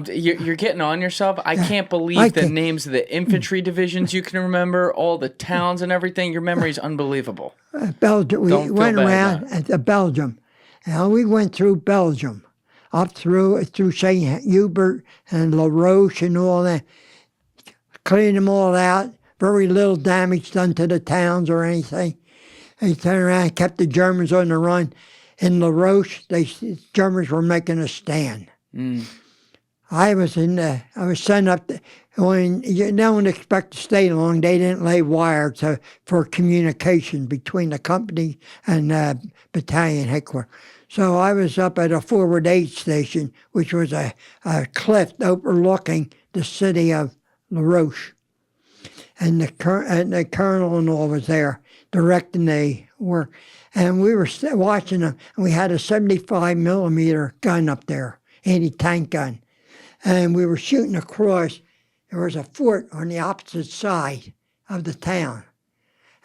You're getting on yourself. I can't believe the names of the infantry divisions you can remember, all the towns and everything. Your memory's unbelievable. Belgium. We went around at Belgium. And we went through Belgium, up through St. Hubert and La Roche and all that. Cleaned them all out. Very little damage done to the towns or anything. They turned around and kept the Germans on the run. In La Roche, the Germans were making a stand. I was sent up. When you don't expect to stay long, they didn't lay wire for communication between the company and battalion headquarters. So I was up at a forward aid station, which was a cliff overlooking the city of La Roche. And the colonel and all was there directing the work. And we were watching them. And we had a 75 millimeter gun up there, anti-tank gun. And we were shooting across. There was a fort on the opposite side of the town.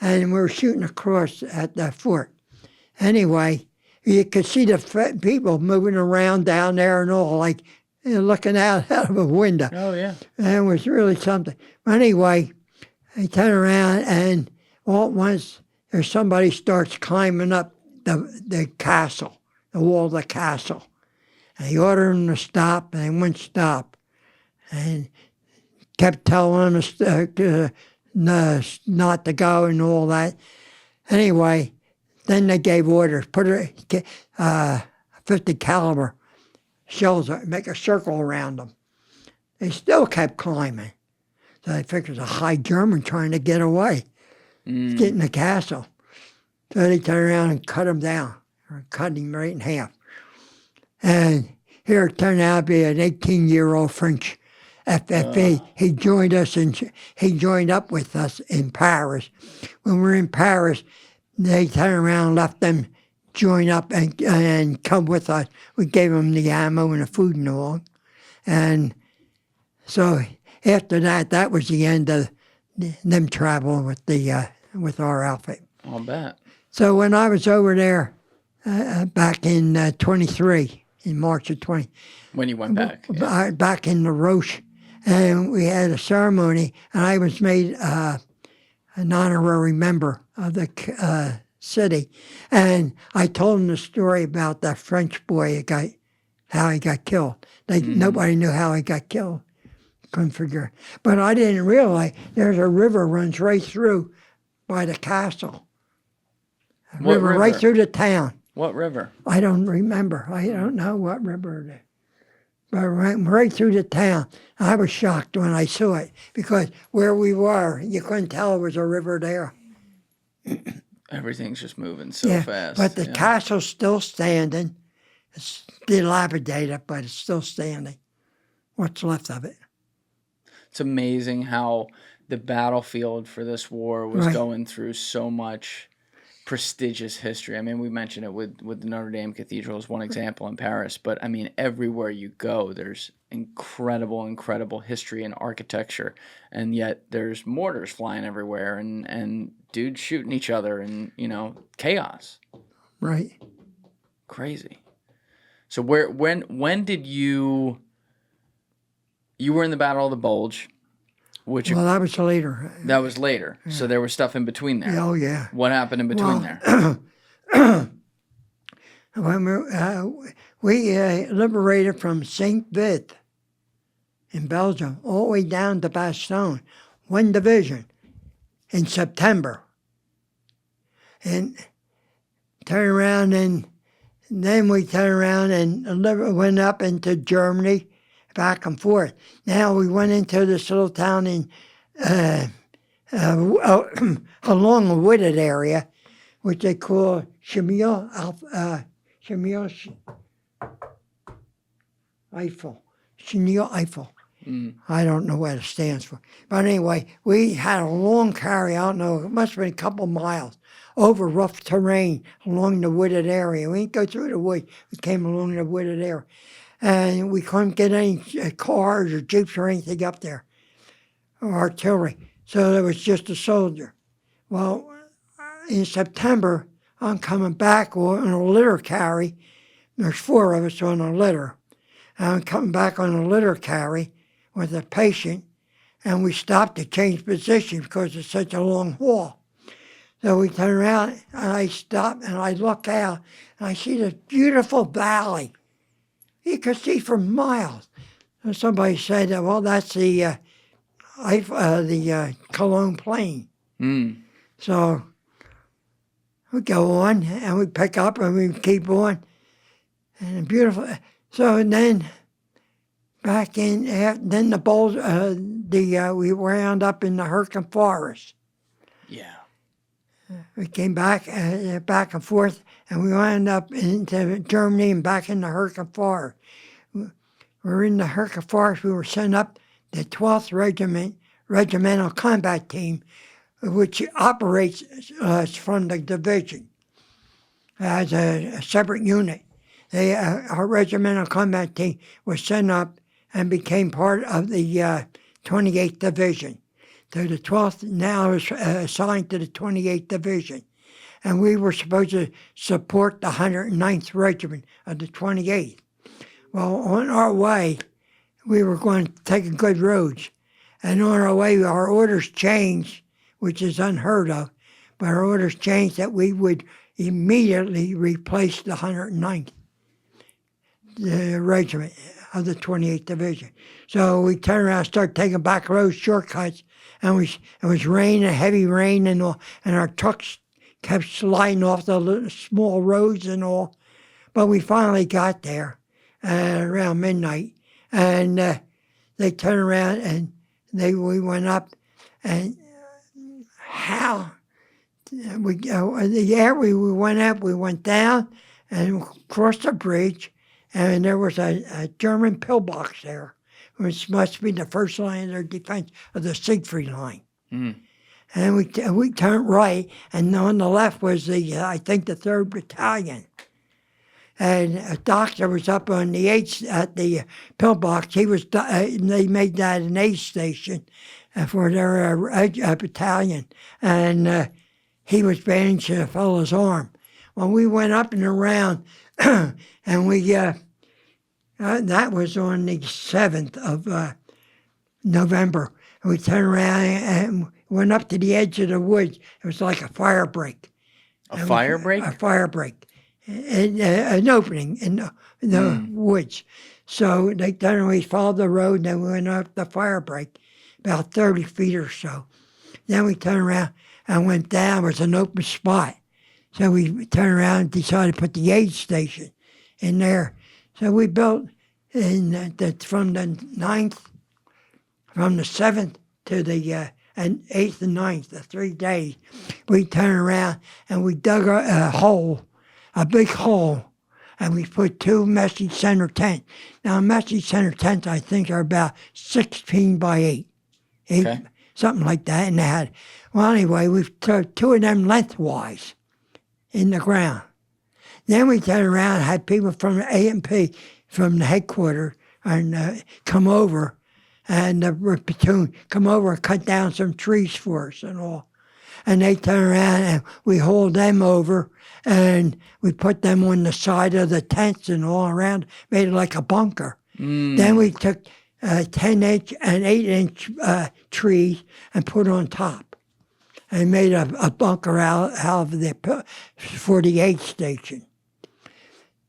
And we were shooting across at that fort. Anyway, you could see the people moving around down there and all, like looking out of a window. Oh, yeah. And it was really something. Anyway, they turn around and all at once there's somebody starts climbing up the castle, the wall of the castle. And he ordered them to stop, and they wouldn't stop. And kept telling us not to go and all that. Anyway, then they gave orders, put a 50 caliber shells, make a circle around them. They still kept climbing. So they figured it was a high German trying to get away, get in the castle. So they turned around and cut him down, or cut him right in half. And here it turned out to be an 18-year-old French FFE. He joined us, and he joined up with us in Paris. When we were in Paris, they turned around and left them join up and come with us. We gave them the ammo and the food and all. And so after that, that was the end of them traveling with our outfit. I'll bet. So when I was over there back in 23, in March of 20. When you went back? Yeah. Back in La Roche. And we had a ceremony, and I was made an honorary member of the city. And I told him the story about that French boy how he got killed. Nobody knew how he got killed. Couldn't figure. But I didn't realize there's a river runs right through by the castle. What river? Right through the town. What river? I don't remember. I don't know what river it is. But right through the town. I was shocked when I saw it because where we were, you couldn't tell there was a river there. Everything's just moving so fast. But the castle's still standing. It's dilapidated, but it's still standing. What's left of it. It's amazing how the battlefield for this war was going through so much prestigious history. I mean, we mentioned it with the Notre Dame Cathedral as one example in Paris, but I mean, everywhere you go, there's incredible history and architecture, and yet there's mortars flying everywhere and dudes shooting each other and, chaos. Right. Crazy. So when did you were in the Battle of the Bulge? That was later. That was later. Yeah. So there was stuff in between there. Oh, yeah. What happened in between there? When we liberated from St. Vith in Belgium all the way down to Bastogne, one division in September. And turned around and then we turned around and went up into Germany, back and forth. Now we went into this little town in along a wooded area, which they call Chemille Eiffel. I don't know what it stands for. But anyway, we had a long carry, I don't know, it must have been a couple miles, over rough terrain along the wooded area. We didn't go through the woods, we came along the wooded area. And we couldn't get any cars or jeeps or anything up there, or artillery. So there was just a soldier. Well, in September, I'm coming back on a litter carry. There's 4 of us on a litter. And I'm coming back on a litter carry with a patient, and we stopped to change position because it's such a long haul. So we turn around, and I stop, and I look out, and I see this beautiful valley. You could see for miles. And somebody said, well, that's the Cologne Plain. So we go on, and we pick up, and we keep on. And beautiful. So then, back in, then the Bulge, we wound up in the Hurtgen Forest. Yeah. We came back and forth, and we wound up into Germany and back in the Hurtgen Forest. We were in the Hurtgen Forest. We were sent up the 12th Regimental Combat Team, which operates from the division as a separate unit. Our Regimental Combat Team was sent up and became part of the 28th Division. So the 12th now is assigned to the 28th Division. And we were supposed to support the 109th Regiment of the 28th. Well, on our way, we were going to take good roads. And on our way, our orders changed, which is unheard of, but our orders changed that we would immediately replace the 109th Regiment of the 28th Division. So we turned around and started taking back roads, shortcuts, and it was raining, heavy rain and all, and our trucks kept sliding off the little small roads and all. But we finally got there around midnight, and they turned around and we went up, and how the area we went up, we went down and crossed the bridge, and there was a German pillbox there, which must be the first line of their defense of the Siegfried Line. And we turned right, and on the left was I think the 3rd Battalion. And a doctor was up on the at the pillbox. They made that an aid station for their battalion, and he was bandaging a fellow's arm. Well, we went up and around, and we that was on the 7th of November. We turned around and went up to the edge of the woods. It was like a fire break. A fire break? A fire break. An opening in the woods. So they we followed the road and then we went up the fire break, about 30 feet or so. Then we turned around and went down. It was an open spot. So we turned around and decided to put the aid station in there. So we built from the 9th, from the 7th to the and 8th and 9th, the 3 days. We turned around and we dug a hole, a big hole, and we put 2 message center tents. Now, message center tents, I think, are about 16 by 8. Okay. Something like that. And they had, well, anyway, we took 2 of them lengthwise in the ground. Then we turned around and had people from the A&P, from the headquarters, and come over, and the platoon come over and cut down some trees for us and all. And they turned around and we hauled them over and we put them on the side of the tents and all around, made it like a bunker. Then we took 10-inch and 8-inch trees and put on top and made a bunker out of the 48 station.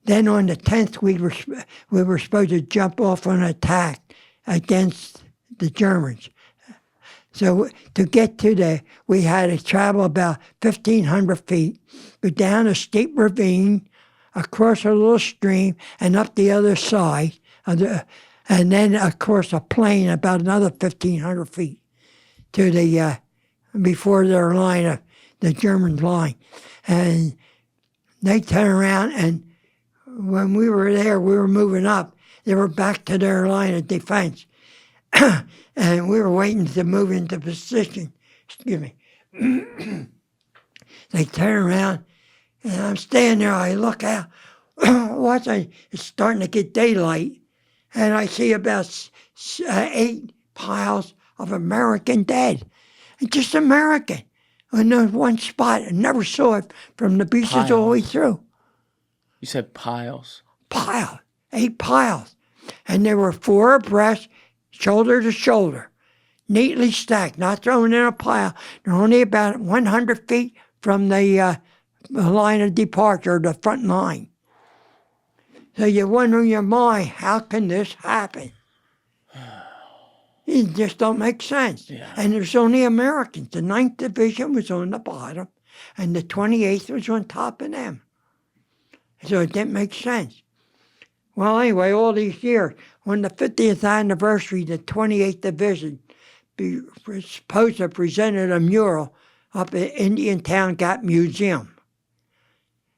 Then on the 10th, we were supposed to jump off on an attack against the Germans. So to get to we had to travel about 1,500 feet, go down a steep ravine, across a little stream, and up the other side, and then across a plain about another 1,500 feet to before their line, the German line. And they turned around, and when we were there, we were moving up. They were back to their line of defense. And we were waiting to move into position. Excuse me. They turn around, and I'm standing there. I look out. It's starting to get daylight. And I see about 8 piles of American dead. And just American. In one spot. I never saw it from the beaches all the way through. You said piles. 8 piles. And there were 4 abreast, shoulder to shoulder, neatly stacked, not thrown in a pile. They're only about 100 feet from the line of departure, the front line. So you wonder in your mind, how can this happen? It just don't make sense. Yeah. And there's only Americans. The 9th Division was on the bottom, and the 28th was on top of them. So it didn't make sense. Well, anyway, all these years, on the 50th anniversary, the 28th Division was supposed to have presented a mural up at Indian Town Gap Museum.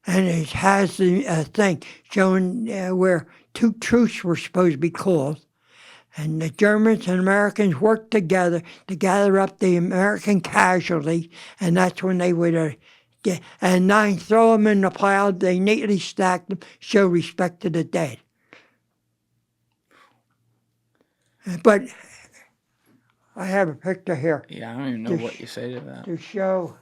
And it has a thing showing where 2 truces were supposed to be called. And the Germans and Americans worked together to gather up the American casualties, and that's when they would and then throw them in the pile. They neatly stacked them, show respect to the dead. But I have a picture here. Yeah, I don't even know what you say to that. To show.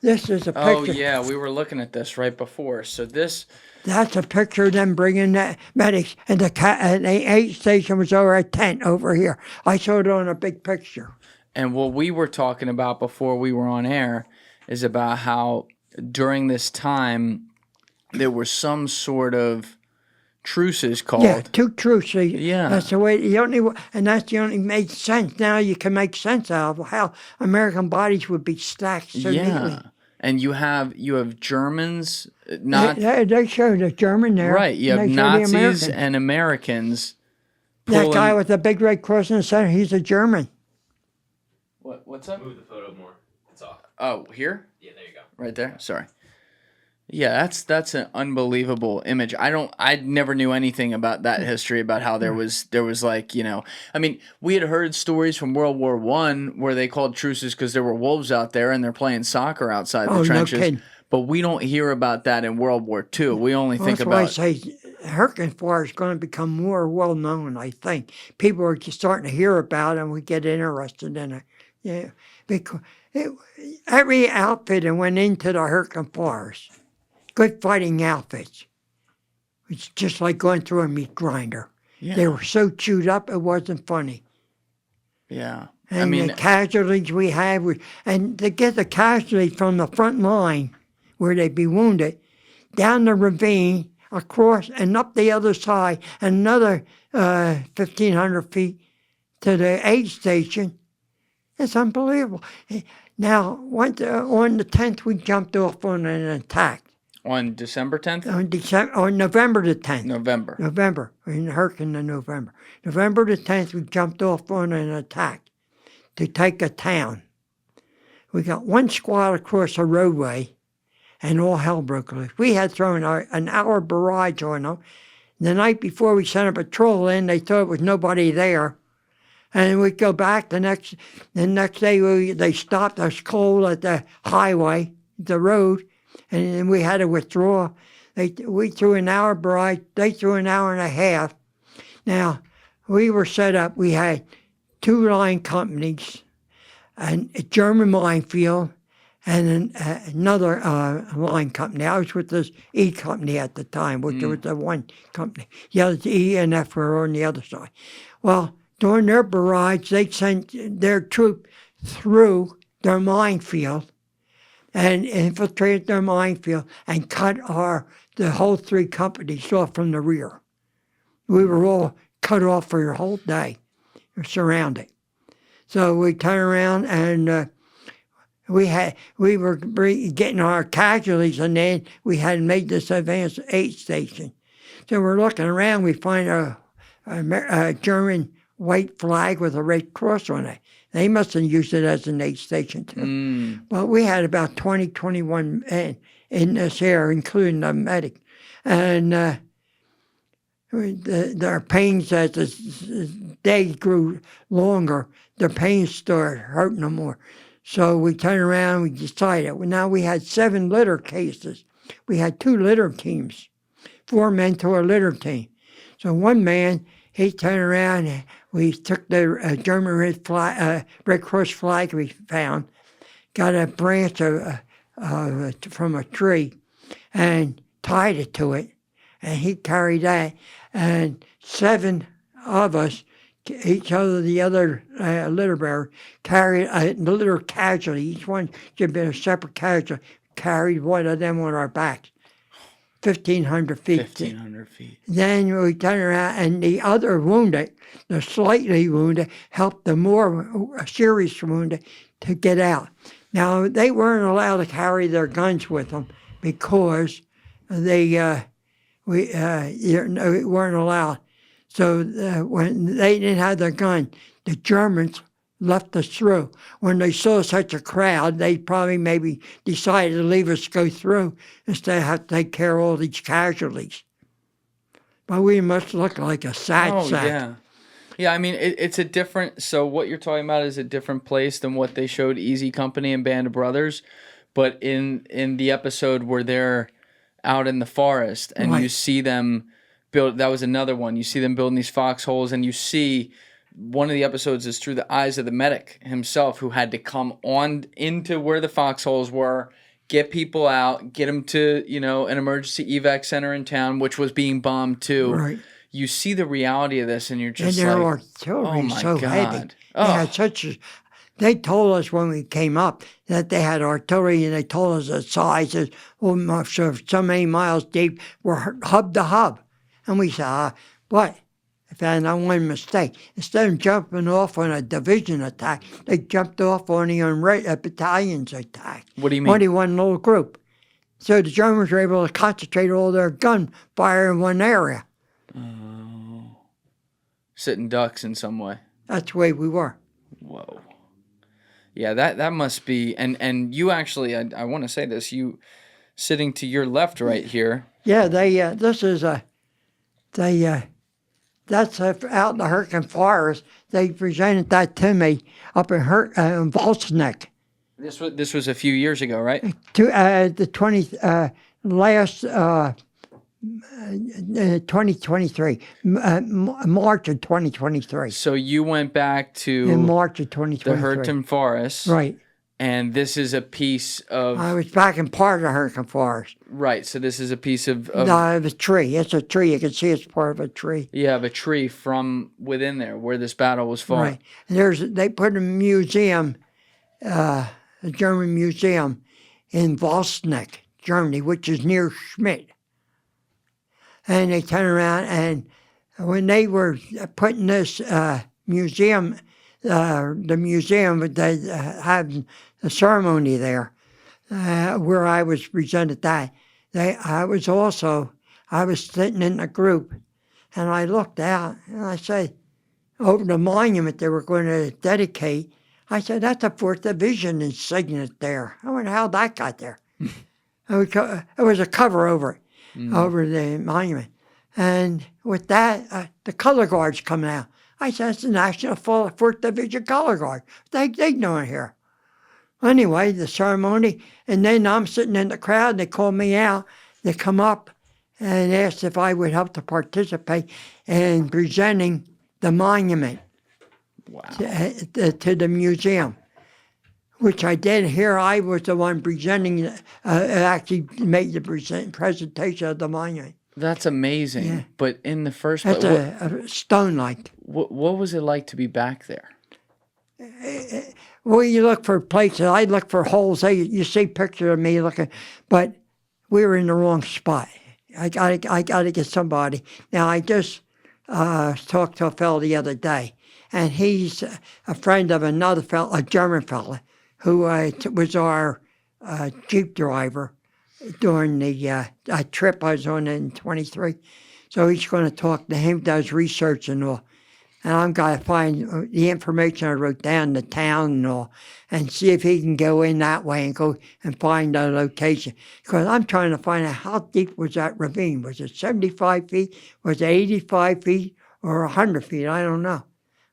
This is a picture. Oh, yeah, we were looking at this right before. So this... That's a picture of them bringing the medics, and the aid station was over a tent over here. I showed it on a big picture. And what we were talking about before we were on air is about how during this time there were some sort of truces called. Yeah, 2 truces. Yeah. That's the way, and that's the only made sense. Now you can make sense out of how American bodies would be stacked so neatly. And you have Germans, not... They show the German there. Right, you have Nazis and Americans. That guy with the big red cross in the center, he's a German. What's up? Move the photo more. It's off. Oh, here? Yeah, there you go. Right there? Sorry. Yeah, that's an unbelievable image. I never knew anything about that history, about how there was like, I mean, we had heard stories from World War I where they called truces because there were wolves out there and they're playing soccer outside the trenches. No kidding. But we don't hear about that in World War II. We only think about... That's why I say Hurtgen Fire is going to become more well-known, I think. People are just starting to hear about it and we get interested in it. Yeah, because every outfit that went into the Hurtgen Fires, good fighting outfits. It's just like going through a meat grinder. Yeah. They were so chewed up, it wasn't funny. Yeah. And mean, the casualties we have, and to get the casualties from the front line, where they'd be wounded, down the ravine, across and up the other side, another 1,500 feet to the aid station. It's unbelievable. Now, on the 10th, we jumped off on an attack. On December 10th? On November the 10th. November. In Hurtgen in November. November the 10th, we jumped off on an attack to take a town. We got one squad across a roadway, and all hell broke loose. We had thrown an hour barrage on them. The night before we sent a patrol in, they thought there was nobody there. And we'd go back the next day. They stopped us cold at the highway, the road, and we had to withdraw. We threw an hour barrage. They threw an hour and a half. Now, we were set up. We had 2 line companies, and a German minefield, and another line company. I was with this E company at the time, which was the one company. The other E and F were on the other side. Well, during their barrage, they sent their troop through their minefield and infiltrated their minefield and cut the whole 3 companies off from the rear. We were all cut off for the whole day. We were surrounded. So we turned around and we were getting our casualties, and then we had made this advanced aid station. So we're looking around, we find a German white flag with a red cross on it. They must have used it as an aid station too. Well, we had about 21 men in this area, including the medic. And their pains, as the day grew longer, their pains started hurting them more. So we turned around, we decided, now we had 7 litter cases. We had 2 litter teams, 4 men to a litter team. So one man, he turned around, we took the German Red Cross flag we found, got a branch from a tree, and tied it to it, and he carried that, and 7 of us, each other, the other litter bearer, carried a litter casualty. Each one should be a separate casualty. Carried one of them on our backs. 1,500 feet. 1,500 feet. Then we turned around, and the other wounded, the slightly wounded, helped the more serious wounded to get out. Now, they weren't allowed to carry their guns with them because we weren't allowed. So when they didn't have their gun, the Germans left us through. When they saw such a crowd, they probably maybe decided to leave us go through instead of have to take care of all these casualties. But we must look like a sad sack. Yeah. Yeah, I mean, it's a different... So what you're talking about is a different place than what they showed Easy Company and Band of Brothers. But in the episode where they're out in the forest and you see them build... That was another one. You see them building these foxholes, and you see... One of the episodes is through the eyes of the medic himself, who had to come on into where the foxholes were, get people out, get them to, an emergency evac center in town, which was being bombed too. Right. You see the reality of this, and you're just and like, their artillery oh my so God. heavy. Oh. They had they told us when we came up that they had artillery, and they told us the sizes, so many miles deep, were hub to hub. And we said, what? I found out one mistake. Instead of jumping off on a division attack, they jumped off on the battalion's attack. What do you mean? Only one little group. So the Germans were able to concentrate all their gunfire in one area. Oh. Sitting ducks in some way. That's the way we were. Whoa. Yeah, that must be... And you actually, I want to say this, you sitting to your left right here. Yeah, that's out in the Hurtgen Forest. They presented that to me up in Volsneck. This was a few years ago, right? The 2023, March of 2023. So you went back to in March of 2023. the Hurtgen Forest, right? And this is a piece of I was back in part of Hurtgen Forest. right. So this is a piece of No, of a tree. It's a tree. You can see it's part of a tree. of a tree from within there where this battle was fought. Right. And they put a museum, a German museum, in Volsneck, Germany, which is near Schmidt. And they turn around, and when they were putting this museum, the museum, they had a ceremony there where I was presented that. I was sitting in a group, and I looked out, and I said, over the monument they were going to dedicate, I said, that's a 4th Division insignia there. I wonder how that got there. It was a cover over it, over the monument. And with that, the color guard's coming out. I said, it's the National 4th Division Color Guard. They doing here. Anyway, the ceremony, and then I'm sitting in the crowd, they called me out. They come up and asked if I would help to participate in presenting the monument to the museum, which I did. Here I was the one presenting, actually made the presentation of the monument. That's amazing. Yeah. But in the first place, That's a stone-like. what was it like to be back there? Well, you look for places. I look for holes. You see pictures of me looking, but we were in the wrong spot. I gotta get somebody. Now, I just talked to a fellow the other day, and he's a friend of another fellow, a German fellow, who was our Jeep driver during the trip I was on in 23. So he's going to talk to him, does research and all. And I'm going to find the information I wrote down, the town and all, and see if he can go in that way and go and find a location. Because I'm trying to find out how deep was that ravine. Was it 75 feet? Was it 85 feet? Or 100 feet? I don't know.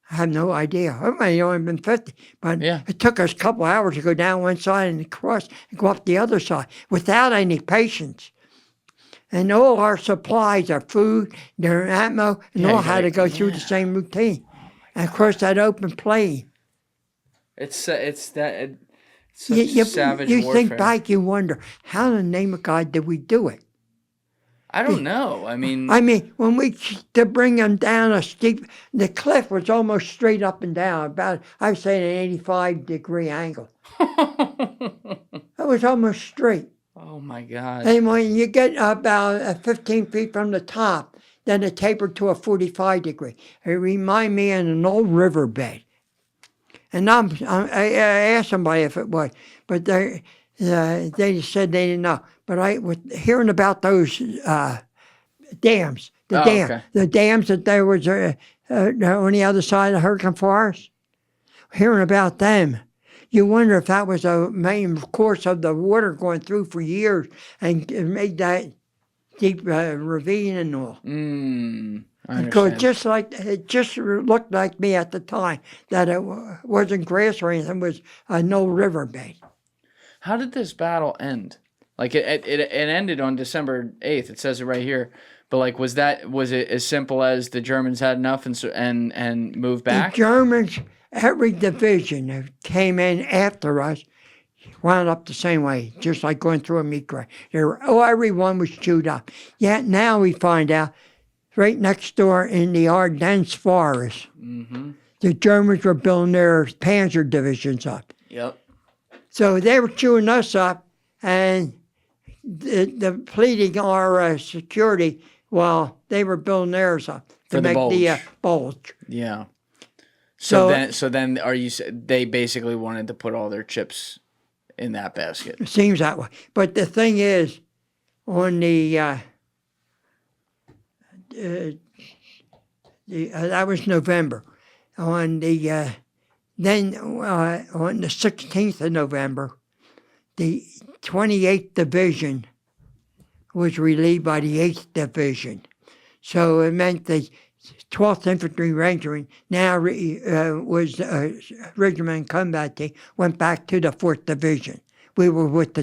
I have no idea. It may have only been 50. But it took us a couple hours to go down one side and cross and go up the other side without any patience. And all our supplies, our food, their ammo, and all had to go through the same routine. And of course, that open plain. It's such savage you warfare. think back, you wonder, how in the name of God did we do it? I don't know. I mean, when to bring them down a steep, the cliff was almost straight up and down, about, I would say, an 85-degree angle. It was almost straight. oh my God. And when you get about 15 feet from the top, then it tapered to a 45 degree. It reminded me of an old riverbed. And I asked somebody if it was, but they said they didn't know. But I was hearing about those dams, the dams that there was on the other side of Hurtgen Forest, hearing about them. You wonder if that was a main course of the water going through for years and made that deep ravine and all. Because it just looked like me at the time, that it wasn't grass or anything, it was no riverbed. How did this battle end? Like it ended on December 8th. It says it right here. But like, was it as simple as the Germans had enough and moved back? The Germans, every division that came in after us wound up the same way, just like going through a meat grinder. Everyone was chewed up. Yet now we find out, right next door in the Ardennes forest, the Germans were building their Panzer divisions up. Yep. So they were chewing us up and depleting our security while they were building theirs up to make the Bulge. Yeah. So then they basically wanted to put all their chips in that basket. It seems that way. But the thing is, on that was November. On the on the 16th of November, the 28th Division was relieved by the 8th Division. So it meant the 12th Infantry Regiment, now was Regiment in Combat Team, went back to the 4th Division. We were with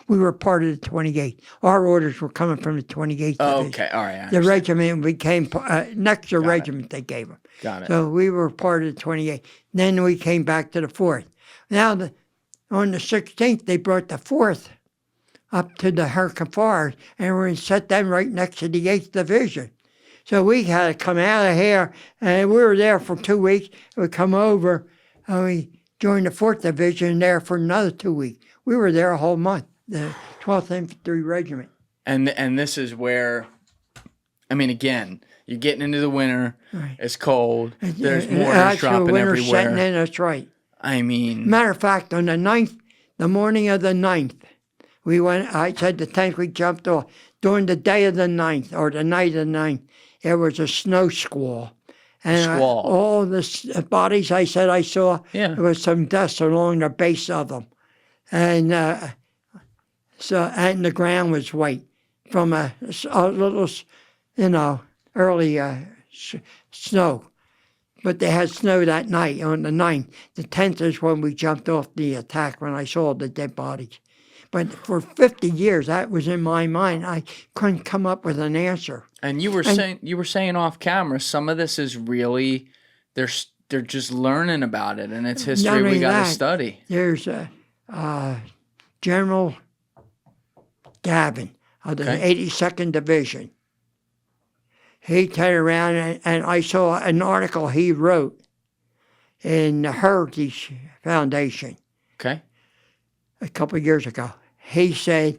we were part of the 28th. Our orders were coming from the 28th Division. Okay, all right. The regiment became next to regiment they gave them. Got it. So we were part of the 28th. Then we came back to the 4th. Now On the 16th, they brought the 4th up to the Hurtgen Forest, and we're going to set them right next to the 8th Division. So we had to come out of here, and we were there for 2 weeks. We come over, and we joined the 4th Division there for another 2 weeks. We were there a whole month, the 12th Infantry Regiment. And this is where, I mean, again, you're getting into the winter. Right. It's cold. There's mortars dropping winter everywhere. Setting in, that's right. I mean, Matter of fact, on the 9th, the morning of the 9th, we went, I said the 10th, we jumped off. During the day of the 9th, or the night of the 9th, there was a snow squall. And all the bodies I said I saw, there was some dust along the base of them. And and the ground was white from a little, early snow. But they had snow that night on the 9th. The 10th is when we jumped off the attack, when I saw the dead bodies. But for 50 years, that was in my mind. I couldn't come up with an answer. And you were saying off camera, some of this is really, they're just learning about it, and it's history we got to study. There's General Gavin of the 82nd Division. He turned around, and I saw an article he wrote in the Heritage Foundation. Okay. A couple of years ago. He said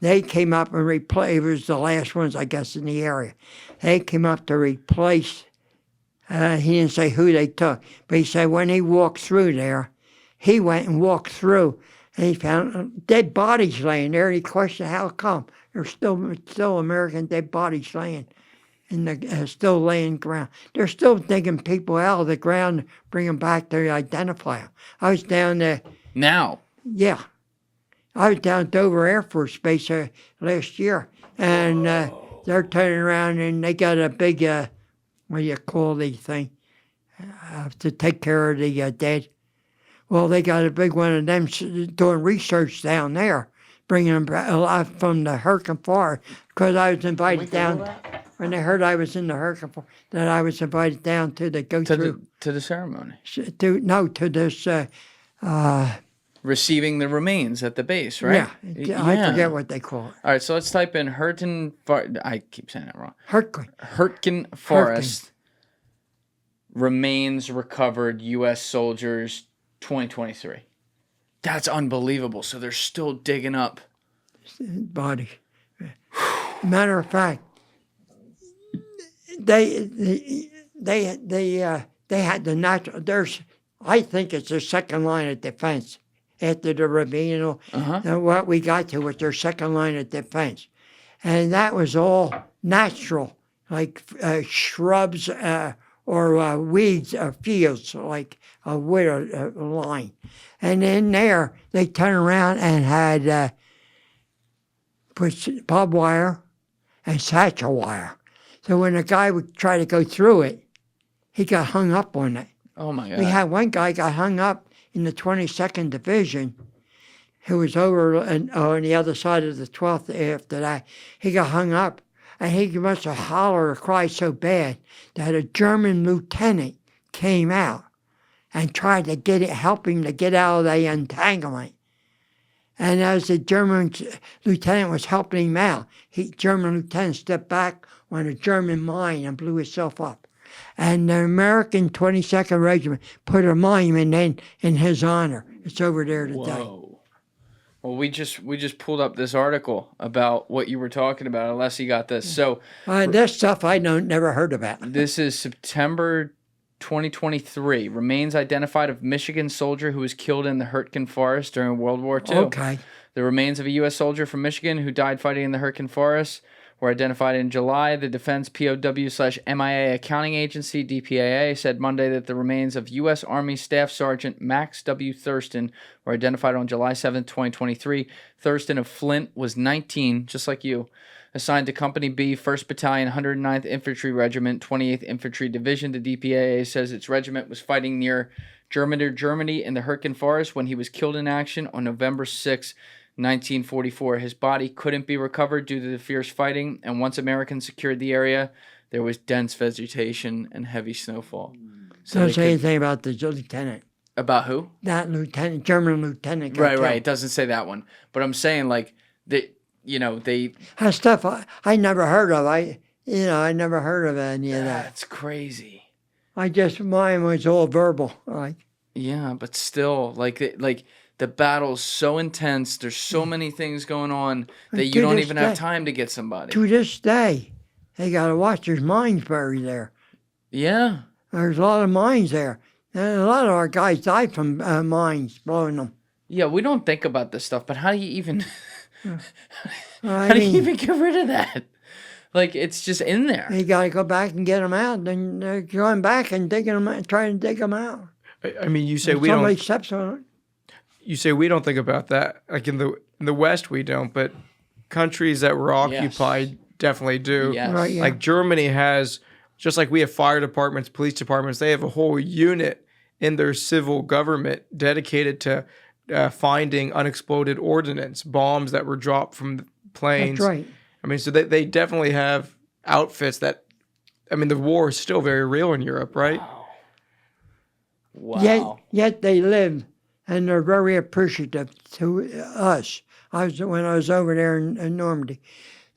they came up and replaced, it was the last ones, I guess, in the area. They came up to replace, he didn't say who they took, but he said when he walked through there, he went and walked through, and he found dead bodies laying there, and he questioned how come. There's still American dead bodies laying in the, still laying ground. They're still digging people out of the ground, bring them back to identify them. I was down there. Now? Yeah. I was down at Dover Air Force Base last year, and they're turning around and they got a big, what do you call the thing, to take care of the dead. Well, they got a big one of them doing research down there, bringing them alive from the Hurtgen Forest, because I was invited down. When they heard I was in the Hurtgen Forest, that I was invited down to the ceremony. To this. Receiving the remains at the base, right? Yeah. I forget what they call it. All right, so let's type in I keep saying that wrong. Hurtgen Forest remains recovered U.S. soldiers 2023. That's unbelievable. So they're still digging up bodies. Matter of fact, they had the natural. I think it's their second line of defense. After the ravine, and what we got to was their second line of defense. And that was all natural, like shrubs or weeds or fields, like a wood line. And in there, they turned around and had put barbed wire and satchel wire. So when a guy would try to go through it, he got hung up on it. Oh, my God. We had one guy got hung up in the 22nd Division, who was over on the other side of the 12th after that. He got hung up, and he must have hollered or cried so bad that a German lieutenant came out and tried to help him to get out of the entanglement. And as the German lieutenant was helping him out, German lieutenant stepped back on a German mine and blew himself up. And the American 22nd Regiment put a monument in his honor. It's over there today. Whoa. Well, we just pulled up this article about what you were talking about, unless you got this. So this stuff I never heard about. This is September 2023. Remains identified of Michigan soldier who was killed in the Hurtgen Forest during World War II. Okay. The remains of a U.S. soldier from Michigan who died fighting in the Hurtgen Forest were identified in July. The Defense POW/MIA Accounting Agency, DPAA, said Monday that the remains of U.S. Army Staff Sergeant Max W. Thurston were identified on July 7, 2023. Thurston of Flint was 19, just like you, assigned to Company B, 1st Battalion, 109th Infantry Regiment, 28th Infantry Division. The DPAA says its regiment was fighting near Germany in the Hurtgen Forest when he was killed in action on November 6, 1944. His body couldn't be recovered due to the fierce fighting, and once Americans secured the area, there was dense vegetation and heavy snowfall. So don't say anything about the lieutenant. About who? That lieutenant, German lieutenant. got Right, killed. right. It doesn't say that one, but I'm saying like they. That stuff I never heard of. I never heard of any of that. That's crazy. Mine was all verbal. Like, Yeah, but still, like the battle's so intense. There's so many things going on that you don't even have time to get somebody. to this day, they got to watch. There's mines buried there. Yeah. There's a lot of mines there. And a lot of our guys died from mines blowing them. Yeah, we don't think about this stuff, but how do you even I how do you mean, even get rid of that? Like it's just in there. you got to go back and get them out. Then they're going back and digging them out, trying to dig them out. I mean, you say And we somebody don't. steps on it. You say we don't think about that. Like in the West, we don't, but countries that were occupied definitely do. Yes. Right, yeah. Like Germany has, just like we have fire departments, police departments, they have a whole unit in their civil government dedicated to finding unexploded ordnance, bombs that were dropped from planes. That's right. I mean, so they definitely have outfits that, I mean, the war is still very real in Europe, right? Wow. Yet they live, and they're very appreciative to us. When I was over there in Normandy,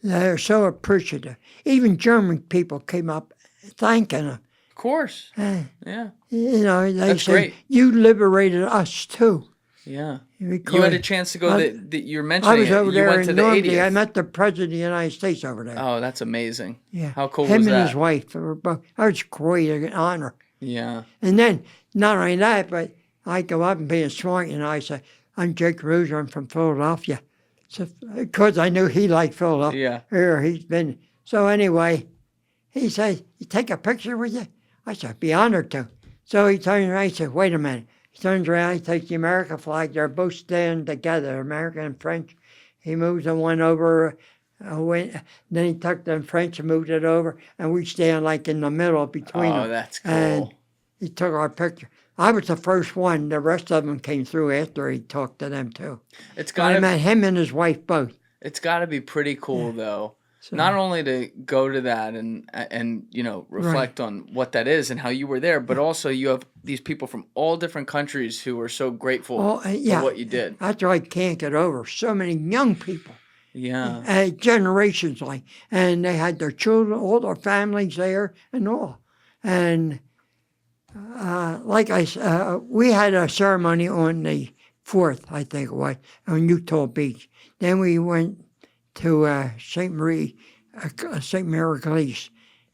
they're so appreciative. Even German people came up thanking them. Of course. Yeah. Yeah. They That's said, great. you liberated us too. Yeah. Because You had a chance to go. You're mentioning I was it. over You there went to in the Normandy. 80th. I met the President of the United States over there. Oh, that's amazing. Yeah. How cool Him was and that? his wife. They were both, that was great, an honor. Yeah. And then, not only that, but I go up and being smart, and I say, I'm Jake Ruser, I'm from Philadelphia. So, because I knew he liked Philadelphia. Yeah. Here, he's been. So anyway, he said, you take a picture with you? I said, I'd be honored to. So he turns around, he said, wait a minute. He turns around, he takes the American flag. They're both standing together, American and French. He moves the one over, then he took the French and moved it over, and we stand like in the middle between them. Oh, that's cool. And he took our picture. I was the first one. The rest of them came through after he talked to them too. It's I got. met him and his wife both. It's got to be pretty cool though. So- Not only to go to that and reflect on what that is and how you were there, but also you have these people from all different countries who are so grateful for what you did. That's what I can't get over. So many young people, Yeah. generations like, and they had their children, all their families there and all. And we had a ceremony on the 4th, I think it was, on Utah Beach. Then we went to St. Mary Glees,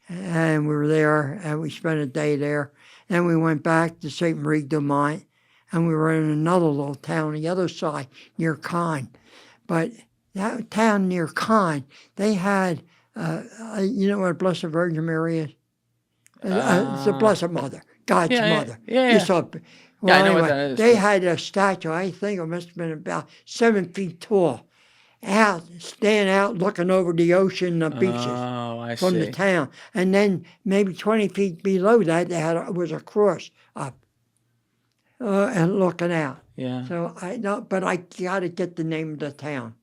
and we were there, and we spent a day there. Then we went back to St. Marie de Mont, and we were in another little town on the other side near Caen. But that town near Caen, they had, you know what Blessed Virgin Mary is? It's the Blessed Mother, God's mother. Yeah. You saw, well, I know anyway, what that is. they had a statue, I think it must have been about 7 feet tall, standing out looking over the ocean, the beaches Oh, I from see. the town. And then maybe 20 feet below that, was a cross up and looking out. Yeah. So I know, but I got to get the name of the town.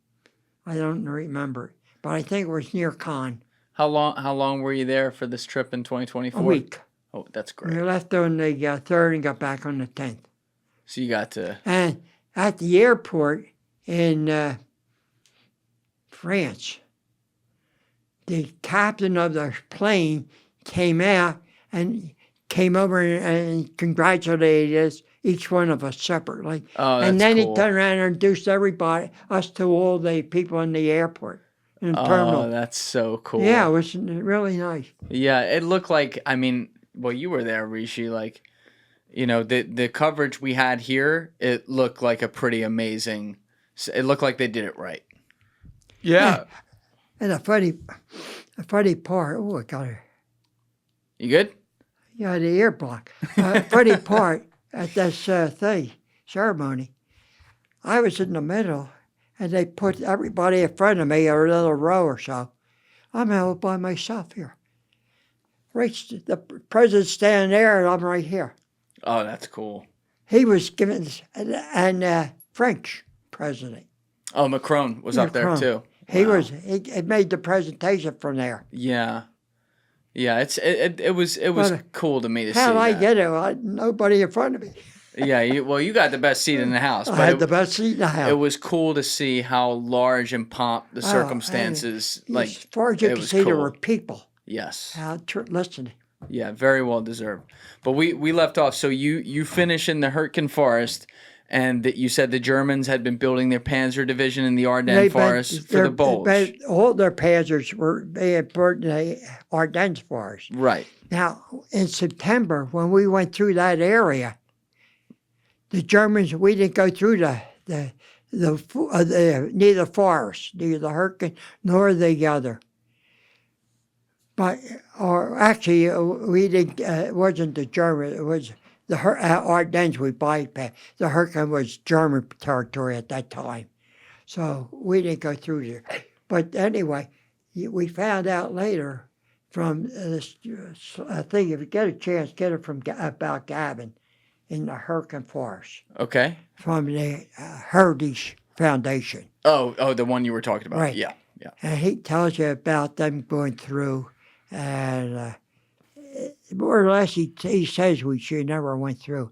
I don't remember it, but I think it was near Caen. How long were you there for this trip in 2024? A week. Oh, that's We great. left on the 3rd and got back on the 10th. So you got to. And at the airport in France, the captain of the plane came out and came over and congratulated us, each one of us separately. Oh, that's and then cool. he turned around and introduced everybody, us to all the people in the airport, in the terminal. Oh, that's so cool. Yeah, it was really nice. Yeah, it looked like, I mean, well, you were there, Rishi, like, the coverage we had here, it looked like a pretty amazing, it looked like they did it right. Yeah. And a funny part, oh, I got it. You good? Yeah, the ear block. Funny part at this ceremony, I was in the middle, and they put everybody in front of me, a little row or so. I'm out by myself here. Right, the president's standing there, and I'm right here. Oh, that's cool. He was given, and French president. Oh, Macron was up there Macron. too. He Wow. he made the presentation from there. Yeah. Yeah, it was But cool to me to see How did I that. get it? Nobody in front of me. Yeah, you got the best seat in the house. I But had the best seat in the house. it was cool to see how large and pomp the circumstances. And Like, as far as you it could was see, there cool. were people Yes. out listening. Yeah, very well deserved. But we left off. So you finish in the Hurtgen Forest, and that you said the Germans had been building their Panzer division in the Ardennes Forest for the Bulge. All their panzers were being burned in the Ardennes Forest. Right. Now, in September, when we went through that area, the Germans, we didn't go through neither forest, neither the Hurtgen nor the other. But, or actually, we didn't. It wasn't the German. It was the Ardennes we bypassed. The Hurtgen was German territory at that time, so we didn't go through there. But anyway, we found out later from this thing. If you get a chance, get it from about Gavin in the Hurtgen Forest. Okay. From the Heritage Foundation. Oh, the one you were talking about. Right. Yeah. And he tells you about them going through, and more or less he says we should never went through.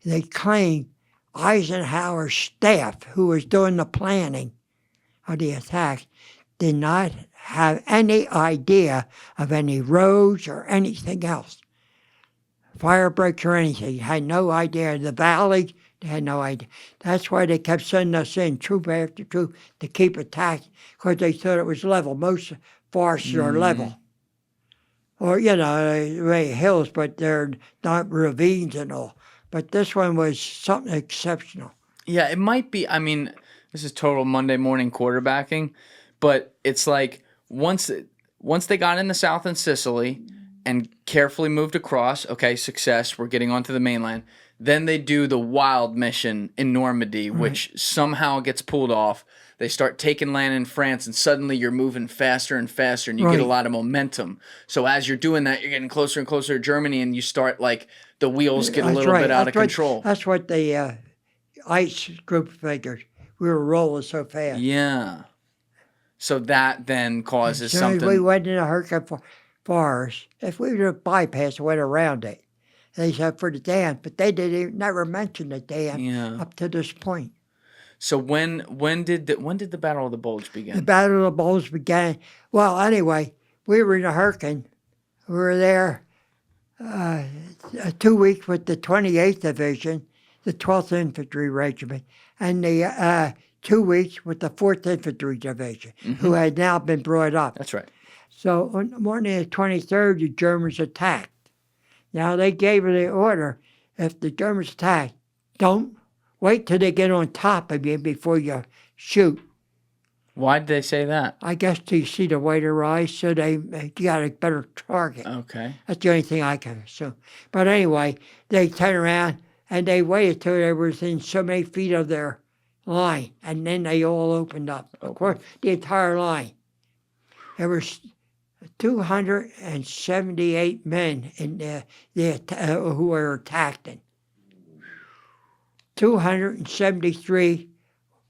They claim Eisenhower's staff, who was doing the planning of the attack, did not have any idea of any roads or anything else. Fire breaks or anything. Had no idea. The valley, they had no idea. That's why they kept sending us in, troop after troop, to keep attacking, because they thought it was level. Most forests are level. Or, hills, but they're not ravines and all. But this one was something exceptional. Yeah, it might be. I mean, this is total Monday morning quarterbacking, but it's like once they got in the south in Sicily and carefully moved across, okay, success, we're getting onto the mainland. Then they do the wild mission in Normandy, which somehow gets pulled off. They start taking land in France, and suddenly you're moving faster and faster, and you get a lot of momentum. So as you're doing that, you're getting closer and closer to Germany, and you start, like, the wheels get a little bit out of control. That's what the ICE group figured. We were rolling so fast. Yeah. So that then causes something. We went in a Hurtgen Forest. If we would have bypassed, went around it. They said for the dam, but they never mention the dam up to this point. So when did the Battle of the Bulge begin? The Battle of the Bulge began. Well, anyway, we were in the Hurtgen. We were there 2 weeks with the 28th Division, the 12th Infantry Regiment, and the 2 weeks with the 4th Infantry Division, who had now been brought up. That's right. So on the morning of the 23rd, the Germans attacked. Now, they gave her the order, if the Germans attack, don't wait till they get on top of you before you shoot. Why did they say that? I guess to see the whiter eyes, so they got a better target. Okay. That's the only thing I can assume. But anyway, they turned around and they waited till they were within so many feet of their line, and then they all opened up. Of course, the entire line. There was 278 men in who were attacked. 273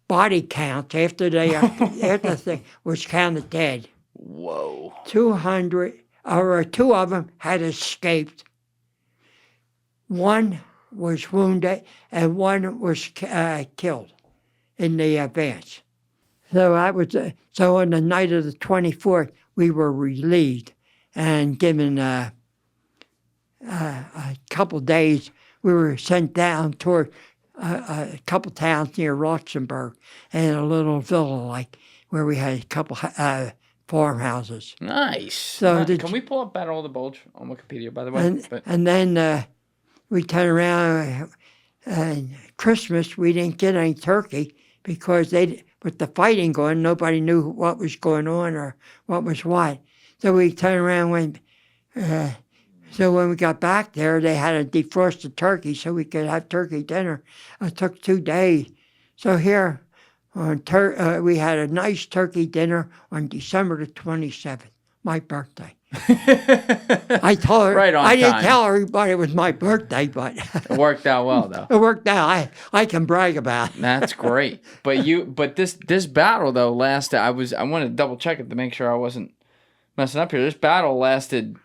body counts after the thing was counted dead. Whoa. 200, or two of them had escaped. One was wounded and one was killed in the advance. So so on the night of the 24th, we were relieved and given a couple days. We were sent down toward a couple towns near Luxembourg and a little villa where we had a couple farmhouses. Nice. So can we pull up Battle of the Bulge on Wikipedia, by the way? And then we turned around and Christmas we didn't get any turkey because with the fighting going, nobody knew what was going on or what was what. So we turned around so when we got back there, they had to defrost the turkey so we could have turkey dinner. It took 2 days. So here, we had a nice turkey dinner on December the 27th, my birthday. I told her, right on I didn't time. tell everybody it was my birthday, but it worked out well, though. It worked out. I can brag about it. That's great. But this battle though lasted. I wanted to double check it to make sure I wasn't messing up here. This battle lasted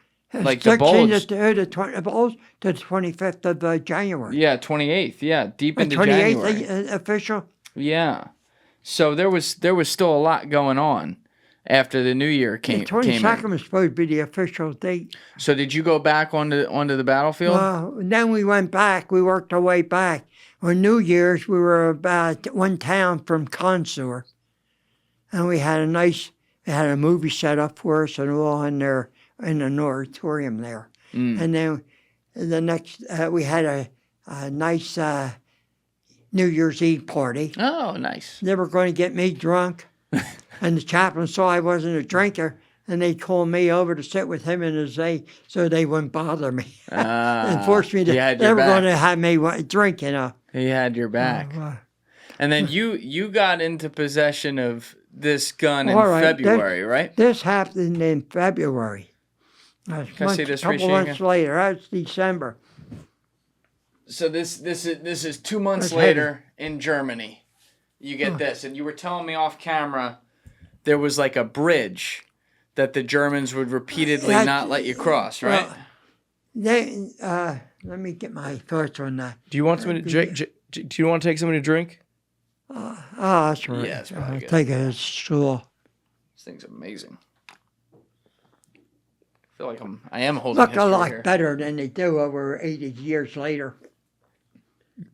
Like the 16 Bulge. to the 20, Bulge to the 25th of January. Yeah, 28th. Yeah, deep into 28th January. Official. Yeah. So there was still a lot going on after the New Year The came 22nd in. was supposed to be the official date. So did you go back onto the battlefield? Well, then we went back. We worked our way back. On New Year's, we were about one town from Consor, and we had a movie set up for us and all in there in an auditorium there. And then the next, we had a nice New Year's Eve party. Oh, nice. They were going to get me drunk, and the chaplain saw I wasn't a drinker, and they called me over to sit with him and his aide so they wouldn't bother me and force me to. They were going to have me drink, you know. He had your back. And then you got into possession of this gun in February, right? This happened in February. Can I see this, a couple months later. That's December. So this is 2 months later in Germany. You get this, and you were telling me off camera there was like a bridge that the Germans would repeatedly not let you cross, right? Let me get my thoughts on that. Do you want somebody to drink? Do you want to take somebody to drink? That's right. Yeah, it's probably good. Take a stool. This thing's amazing. I feel like I am holding Look history a lot here. better than they do over 80 years later.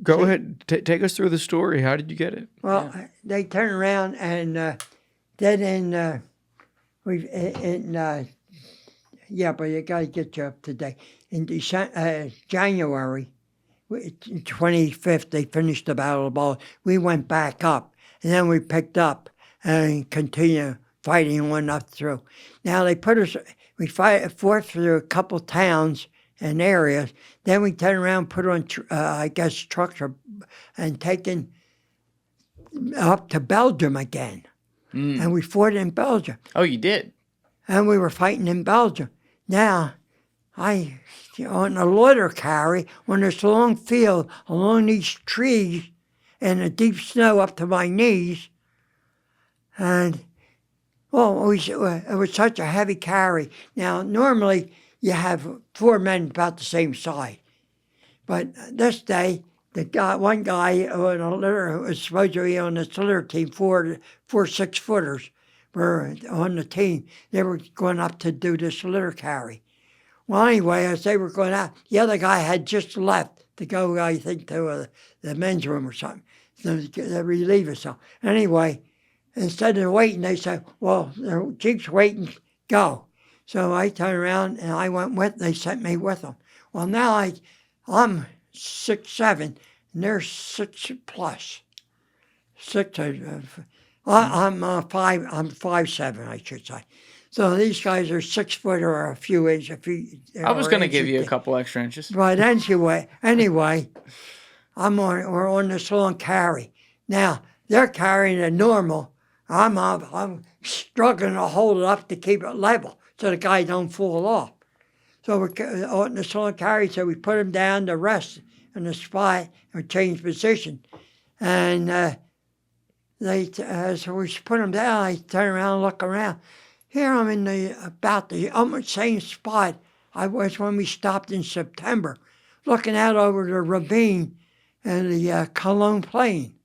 Go ahead. Take us through the story. How did you get it? Well, they turned around and then but you got to get you up to date. In January 25th, they finished the Battle of Bulge. We went back up, and then we picked up and continued fighting one up through. Now they put us. We fought through a couple towns and areas. Then we turned around, put on, trucks and taken up to Belgium again. And we fought in Belgium. Oh, you did? And we were fighting in Belgium. Now, on a loader carry, on this long field, along these trees, in the deep snow up to my knees, and it was such a heavy carry. Now, normally you have 4 men about the same size. But this day, one guy on a litter who was supposed to be on this litter team, four 6-footers were on the team. They were going up to do this litter carry. Well, anyway, as they were going out, the other guy had just left to go, I think, to the men's room or something, to relieve himself. Anyway, instead of waiting, they said, well, the Jeep's waiting, go. So I turned around and I went with, they sent me with them. Well, now I'm 6'7", and they're 6+. I'm 5'7", I should say. So these guys are 6 foot or a few inches. I was going to give you a couple extra inches. But anyway, we're on this long carry. Now, they're carrying a normal. I'm struggling to hold it up to keep it level so the guy don't fall off. So we're on this long carry, so we put him down to rest in the spot and change position. And so we put him down. I turn around and look around. Here I'm in about the almost same spot I was when we stopped in September, looking out over the ravine and the Cologne Plain,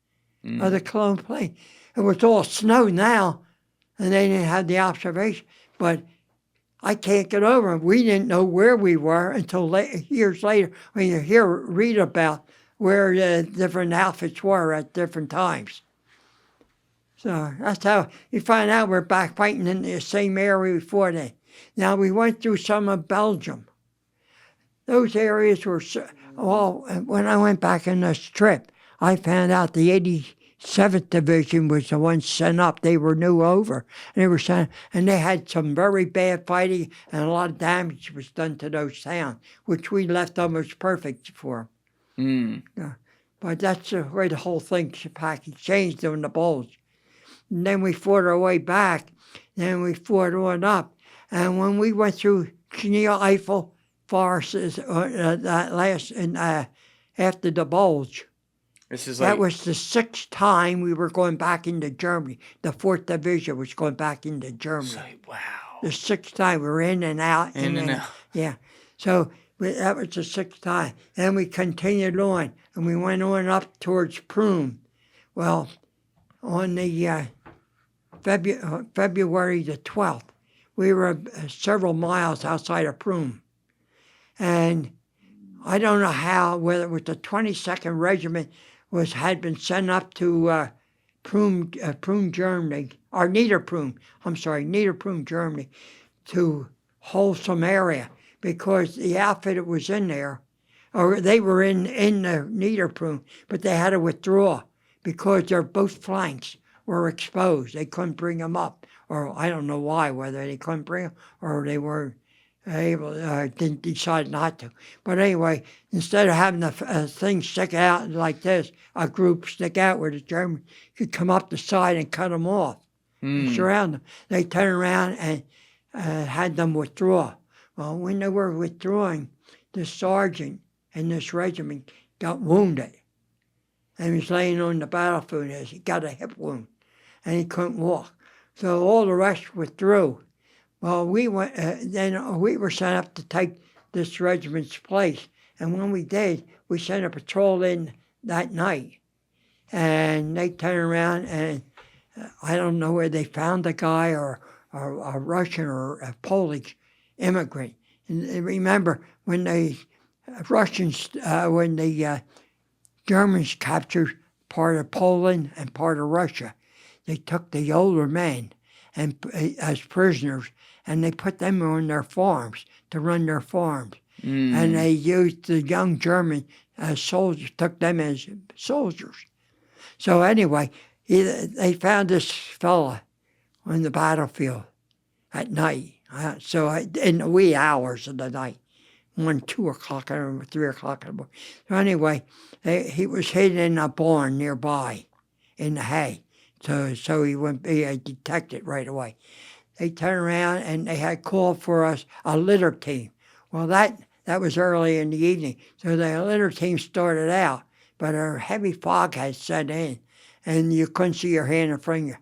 or the Cologne Plain. It was all snow now, and they didn't have the observation. But I can't get over it. We didn't know where we were until years later when you read about where the different outfits were at different times. So that's how you find out we're back fighting in the same area before that. Now, we went through some of Belgium. Those areas were, when I went back in this trip, I found out the 87th Division was the one sent up. They were new over. And they were sent, and they had some very bad fighting, and a lot of damage was done to those towns, which we left almost perfect for them. But that's the way the whole thing package changed on the Bulge. And then we fought our way back. Then we fought on up. And when we went through Geneva, Eiffel, Forest, after the Bulge, that was the 6th time we were going back into Germany. The 4th Division was going back into Germany. Wow. The 6th time. We were in and out. In and out. Yeah. So that was the 6th time. Then we continued on, and we went on up towards Prüm. Well, on the February the 12th, we were several miles outside of Prüm. And I don't know how, whether it was the 22nd Regiment had been sent up to Prüm, Germany, or Niederprüm, Germany, to hold some area, because the outfit that was in there, or they were in the Niederprüm, but they had to withdraw because their both flanks were exposed. They couldn't bring them up, or I don't know why, whether they couldn't bring them or they weren't able, didn't decide not to. But anyway, instead of having the thing stick out like this, a group stick out where the Germans could come up the side and cut them off and surround them, they turned around and had them withdraw. Well, when they were withdrawing, the sergeant in this regiment got wounded and was laying on the battlefield. He got a hip wound and he couldn't walk. So all the rest withdrew. Well, we went. Then we were sent up to take this regiment's place, and when we did, we sent a patrol in that night, and they turned around, and I don't know where they found the guy, or a Russian or a Polish immigrant. And remember, when the Germans captured part of Poland and part of Russia, they took the older men and as prisoners, and they put them on their farms to run their farms. And they used the young German soldiers, took them as soldiers. So anyway, they found this fella on the battlefield at night. So in the wee hours of the night, 1, 2 o'clock, or 3 o'clock in the morning. So anyway, he was hidden in a barn nearby in the hay. So he wouldn't be detected right away. They turned around and they had called for us a litter team. Well, that was early in the evening. So the litter team started out, but a heavy fog had set in, and you couldn't see your hand in front of you.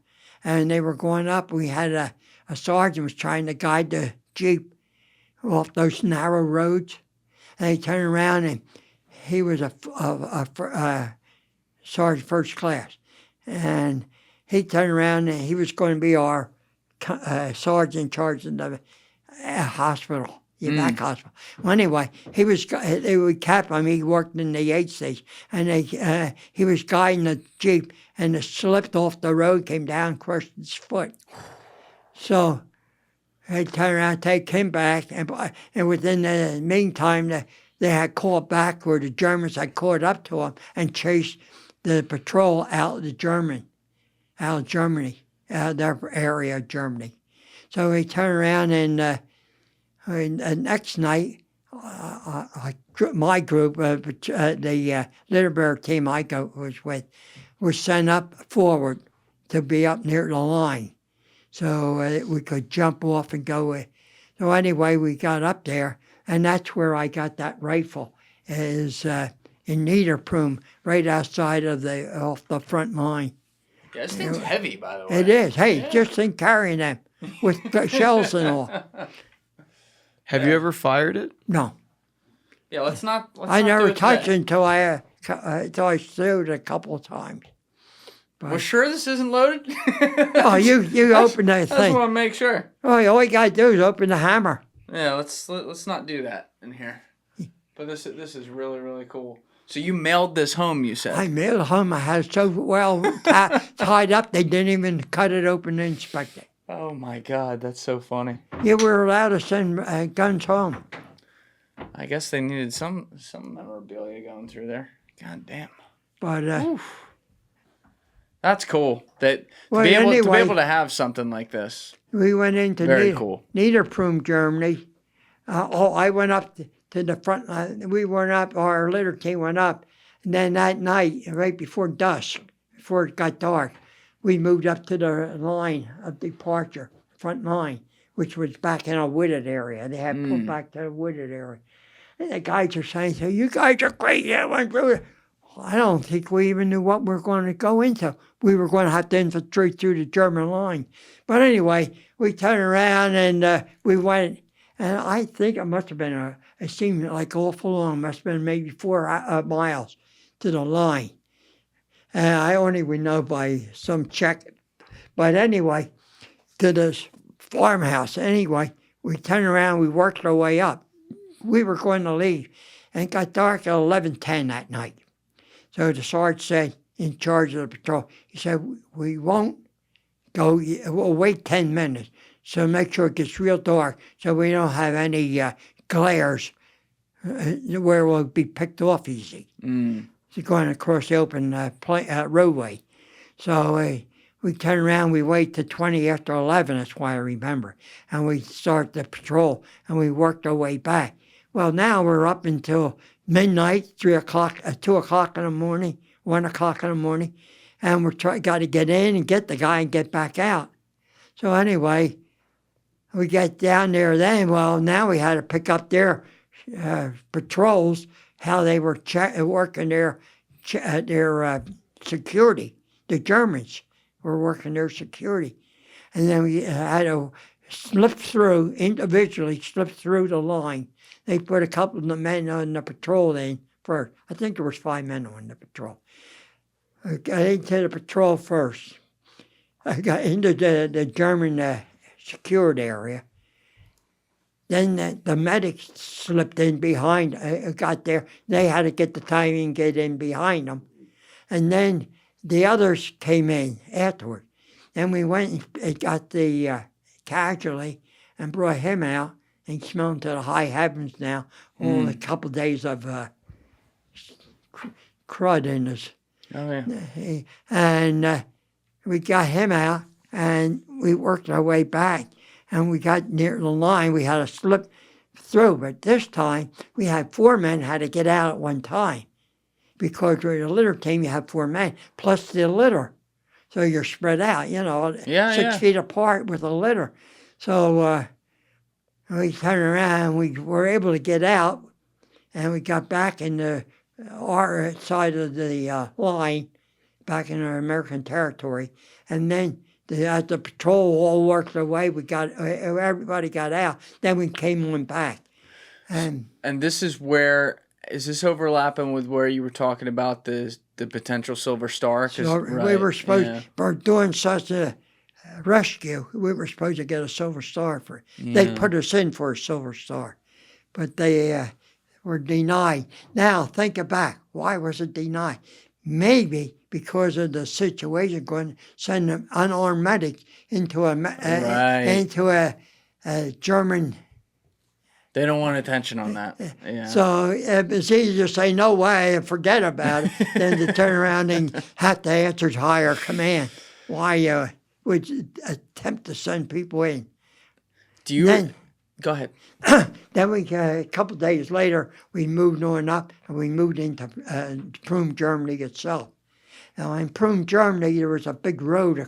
And they were going up. We had a sergeant was trying to guide the Jeep off those narrow roads. And they turned around, and he was a sergeant first class. And he turned around, and he was going to be our sergeant in charge of the hospital, the back hospital. Well, anyway, they would cap him. He worked in the aid station, and he was guiding the Jeep, and it slipped off the road, came down, crushed his foot. So they turned around, take him back, and within the meantime, they had called back, where the Germans had caught up to him and chased the patrol out of Germany, out of their area of Germany. So we turned around, and the next night, my group, the Liberated team I was with, was sent up forward to be up near the line, so we could jump off and go with. So anyway, we got up there, and that's where I got that rifle, is in Niederprüm, right outside of off the front line. Yeah, this thing's heavy, by the way. It is. Hey, just think carrying them with shells and all. Have you ever fired it? No. Yeah, let's not I never do it touched today. it until I threw it a couple of times. We're sure this isn't loaded? Oh, you open that I just thing. want to make sure. Oh, all you got to do is open the hammer. Yeah, let's not do that in here. But this is really, really cool. So you mailed this home, you said? I mailed it home. I had it so well tied up, they didn't even cut it open to inspect it. Oh my God, that's so funny. Yeah, we were allowed to send guns home. I guess they needed some memorabilia going through there. God damn. But that's cool. To Well, be anyway, able to have something like this. we went into Very cool. Niederprüm, Germany. I went up to the front line. We went up, our litter team went up. And then that night, right before dusk, before it got dark, we moved up to the line of departure, front line, which was back in a wooded area. They had put back to the wooded area. And the guys are saying, so you guys are great. Yeah, went through it. I don't think we even knew what we were going to go into. We were going to have to infiltrate through the German line. But anyway, we turned around and we went, and I think it must have been, it seemed like awful long, must have been maybe 4 miles to the line. And I only would know by some check. But anyway, to this farmhouse. Anyway, we turned around, we worked our way up. We were going to leave, and it got dark at 11:10 that night. So the sergeant said, in charge of the patrol, he said, we won't go, we'll wait 10 minutes. So make sure it gets real dark so we don't have any glares where we'll be picked off easy. So going across the open roadway. So we turn around, we wait till 20 after 11, that's why I remember. And we start the patrol, and we worked our way back. Well, now we're up until midnight, 3 o'clock, 2 o'clock in the morning, 1 o'clock in the morning, and got to get in and get the guy and get back out. So anyway, we get down there then. Well, now we had to pick up their patrols, how they were working their security. The Germans were working their security. And then we had to individually slip through the line. They put a couple of the men on the patrol in first. I think there was 5 men on the patrol. I got into the patrol first. I got into the German secured area. Then the medics slipped in behind, got there. They had to get the timing and get in behind them. And then the others came in afterward. Then we went and got the casualty and brought him out and smelled to the high heavens now. All a couple of days of crud in us. Oh, yeah. And we got him out, and we worked our way back. And we got near the line. We had to slip through. But this time, we had 4 men had to get out at one time. Because with a litter team, you have 4 men, plus the litter. So you're spread out, 6 feet apart with a litter. So we turned around, and we were able to get out, and we got back in our side of the line, back in our American territory. And then as the patrol all worked their way, everybody got out. Then we came on back. And this is where, is this overlapping with where you were talking about the potential Silver Star? So we were supposed, for doing such a rescue, we were supposed to get a Silver Star for it. They put us in for a Silver Star, but they were denied. Now, think back. Why was it denied? Maybe because of the situation, going to send an unarmed medic into a German. They don't want attention on that. Yeah. So it's easier to say no way and forget about it than to turn around and have to answer to higher command. Why would you attempt to send people in? Go ahead. Then a couple of days later, we moved on up, and we moved into Prüm, Germany itself. Now, in Prüm, Germany, there was a big road,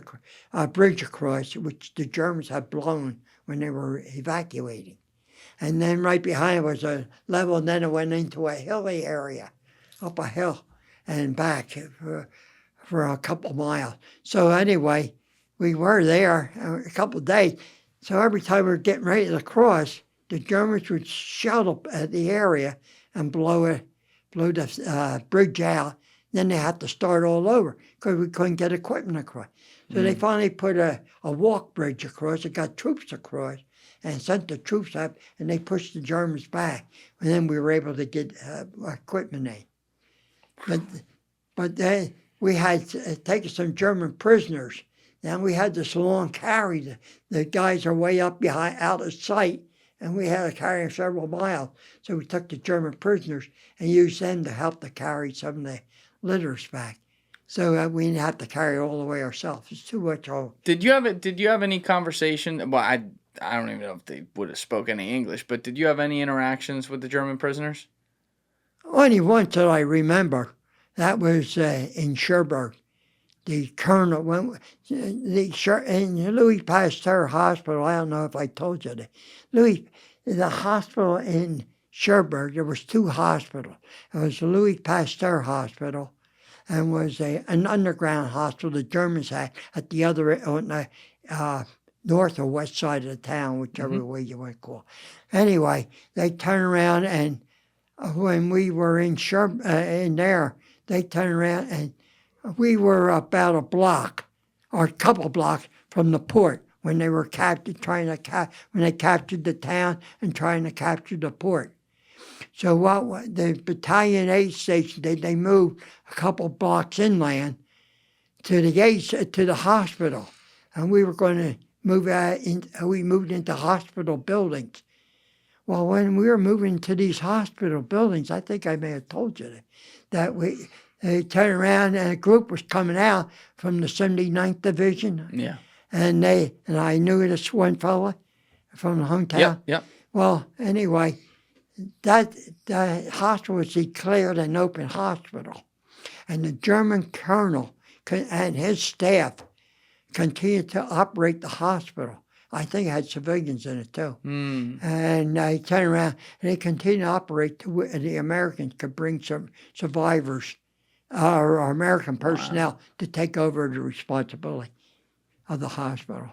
a bridge across, which the Germans had blown when they were evacuating. And then right behind it was a level, and then it went into a hilly area, up a hill and back for a couple of miles. So anyway, we were there a couple of days. So every time we were getting ready to cross, the Germans would shell at the area and blow the bridge out. Then they had to start all over because we couldn't get equipment across. So they finally put a walk bridge across. It got troops across and sent the troops up, and they pushed the Germans back. And then we were able to get equipment in. But then we had taken some German prisoners. Then we had this long carry. The guys are way up behind, out of sight, and we had to carry them several miles. So we took the German prisoners and used them to help to carry some of the litters back. So we didn't have to carry it all the way ourselves. It's too much. Did you have any conversation? Well, I don't even know if they would have spoken any English, but did you have any interactions with the German prisoners? Only once that I remember. That was in Cherbourg. The colonel went in Louis Pasteur Hospital. I don't know if I told you that. The hospital in Cherbourg, there was 2 hospitals. It was the Louis Pasteur Hospital, and was an underground hospital the Germans had at the other on the north or west side of the town, whichever way you want to call it. Anyway, they turned around, and when we were in there, they turned around, and we were about a block or a couple blocks from the port when they were captured, when they captured the town and trying to capture the port. So the battalion aid station, they moved a couple blocks inland to the hospital, and we were going to move out. We moved into hospital buildings. Well, when we were moving to these hospital buildings, I think I may have told you that they turned around and a group was coming out from the 79th Division. Yeah. And I knew this one fella from the hometown. Yep. Well, anyway, the hospital was declared an open hospital. And the German colonel and his staff continued to operate the hospital. I think it had civilians in it too. And they turned around and they continued to operate till the Americans could bring some survivors or American personnel to take over the responsibility of the hospital.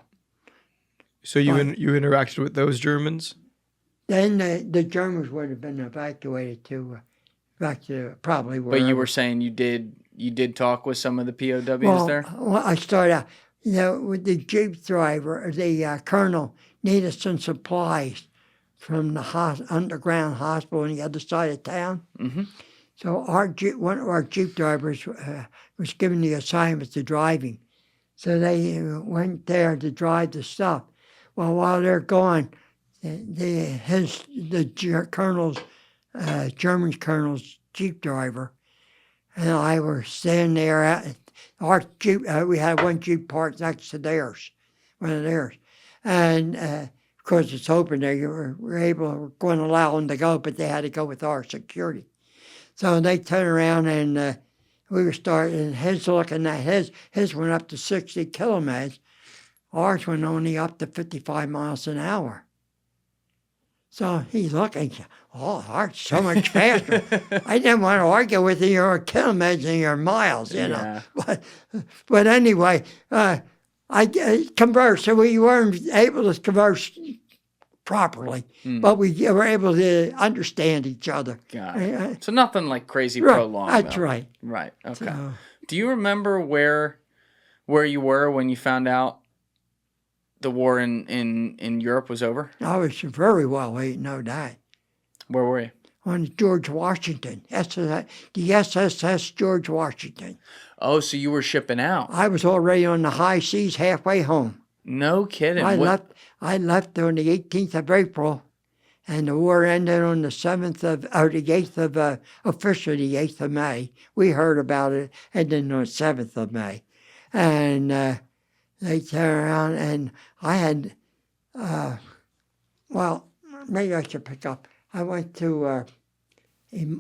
So you interacted with those Germans? Then the Germans would have been evacuated back to probably where. But you were saying you did talk with some of the POWs there? Well, I started out, with the jeep driver, the colonel needed some supplies from the underground hospital on the other side of town. Mm-hmm. So one of our jeep drivers was given the assignment to driving. So they went there to drive the stuff. Well, while they're gone, the German colonel's jeep driver and I were standing there at our jeep. We had one jeep parked next to theirs, one of theirs, and of course it's open there. We're going to allow them to go, but they had to go with our security. So they turned around and we were starting. His looking at his went up to 60 kilometers. Ours went only up to 55 miles an hour. So he's looking, ours so much faster. I didn't want to argue with you, your kilometers and your miles, you know. But anyway, I conversed. So we weren't able to converse properly, but we were able to understand each other. Got it. So nothing like crazy prolonged. That's though. right. Right. Okay. So, do you remember where you were when you found out the war in Europe was over? I was very well, no doubt. Where were you? On George Washington, the SSS George Washington. Oh, so you were shipping out. I was already on the high seas halfway home. No kidding. I left on the 18th of April, and the war ended on the 8th of, officially the 8th of May. We heard about it, and then on the 7th of May. And they turned around, and I had, maybe I should pick up. I went to,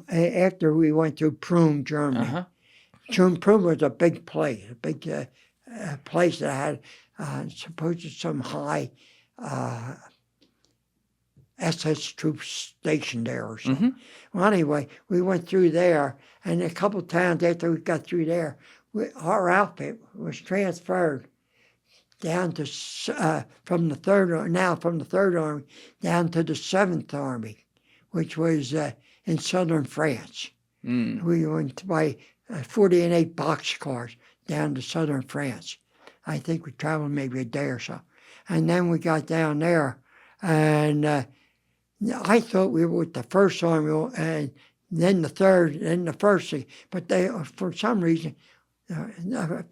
after we went to Prüm, Germany. Uh-huh. Prüm was a big place, place that had supposedly some high SS troops stationed there or something. Mm-hmm. Well, anyway, we went through there, and a couple of times after we got through there, our outfit was transferred down to from the Third Army down to the 7th Army, which was in southern France. We went by 48 boxcars down to southern France. I think we traveled maybe a day or so. And then we got down there, and I thought we were with the 1st Army, and then the 3rd, then the 1st. But they, for some reason,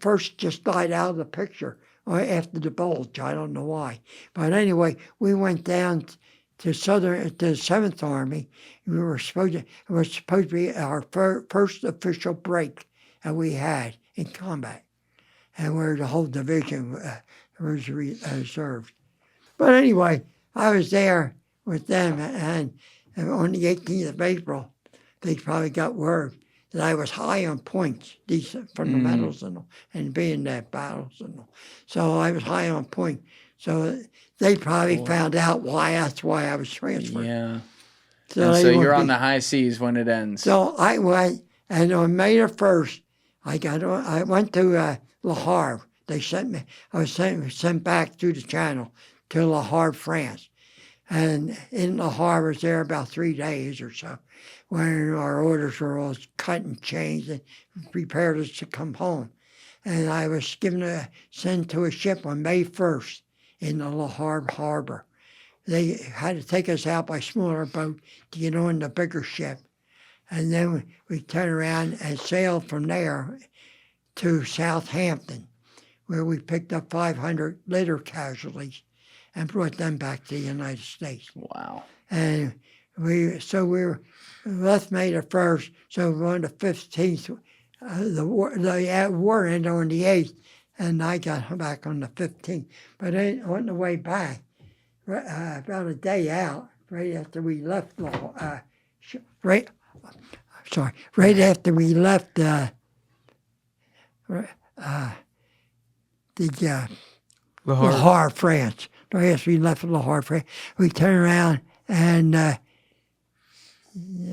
first just died out of the picture after the Bulge. I don't know why. But anyway, we went down to the 7th Army. It was supposed to be our first official break that we had in combat, and where the whole division was reserved. But anyway, I was there with them, and on the 18th of April, they probably got word that I was high on points, from the medals and being at battles and all. So I was high on points. So they probably found out that's why I was transferred. Yeah. So you're on the high seas when it ends. So I went, and on May the 1st, I went to Le Havre. They sent me. I was sent back through the Channel to Le Havre, France. And in Le Havre, I was there about 3 days or so, when our orders were all cut and changed and prepared us to come home. And I was sent to a ship on May 1st in the Le Havre harbor. They had to take us out by smaller boat to get on the bigger ship. And then we turned around and sailed from there to Southampton, where we picked up 500 litter casualties and brought them back to the United States. Wow. And we left May the 1st, so on the 15th, the war ended on the 8th, and I got back on the 15th. But on the way back, about a day out, right after we left, right after we left Le Havre, France. Right after we left Le Havre, France, we turned around and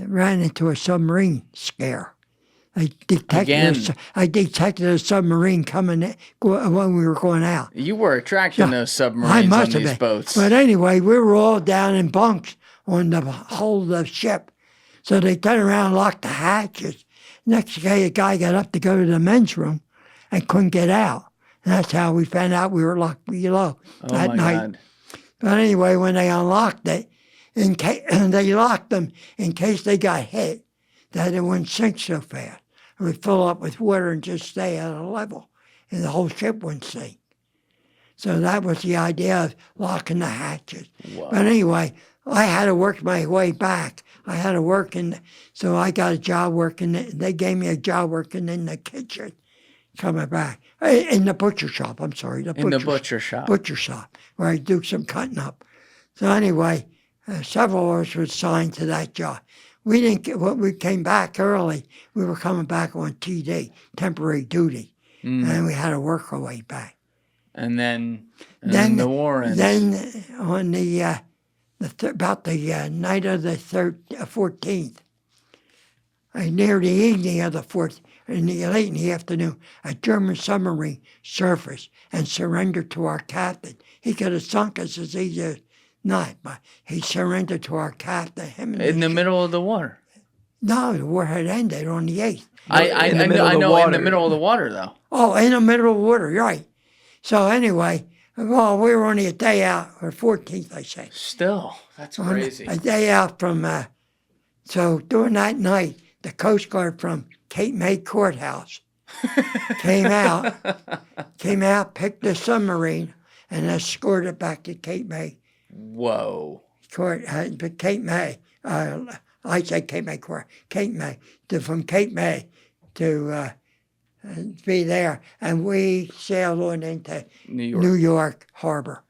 ran into a submarine scare. I detected a submarine coming when we were going out. You were attracting those submarines on these boats. But anyway, we were all down in bunks on the hull of the ship. So they turned around and locked the hatches. Next day, a guy got up to go to the men's room and couldn't get out. And that's how we found out we were locked below that night. God. But anyway, when they unlocked it, they locked them in case they got hit, that it wouldn't sink so fast. It would fill up with water and just stay at a level, and the whole ship wouldn't sink. So that was the idea of locking the hatches. Wow. But anyway, I had to work my way back. I had to work so I got a job working. They gave me a job working in the kitchen, coming back. In the butcher shop, I'm sorry. Butcher shop. Butcher shop, where I do some cutting up. So anyway, several of us were assigned to that job. We came back early. We were coming back on TD, temporary duty, and we had to work our way back. And then the war ends. Then on about the night of the 14th, near the evening of the 14th, late in the afternoon, a German submarine surfaced and surrendered to our captain. He could have sunk us as easy as not, but he surrendered to our captain. In the middle of the water? No, the war had ended on the 8th. I know, in the middle of the water, though. Oh, in the middle of the water, right. So anyway, well, we were only a day out, or 14th, I say. Still, that's crazy. A day out from, so during that night, the Coast Guard from Cape May Courthouse came out, picked the submarine, and escorted it back to Cape May. Whoa. Cape May, I say Cape May Court, Cape May, from Cape May to be there. And we sailed on into New York Harbor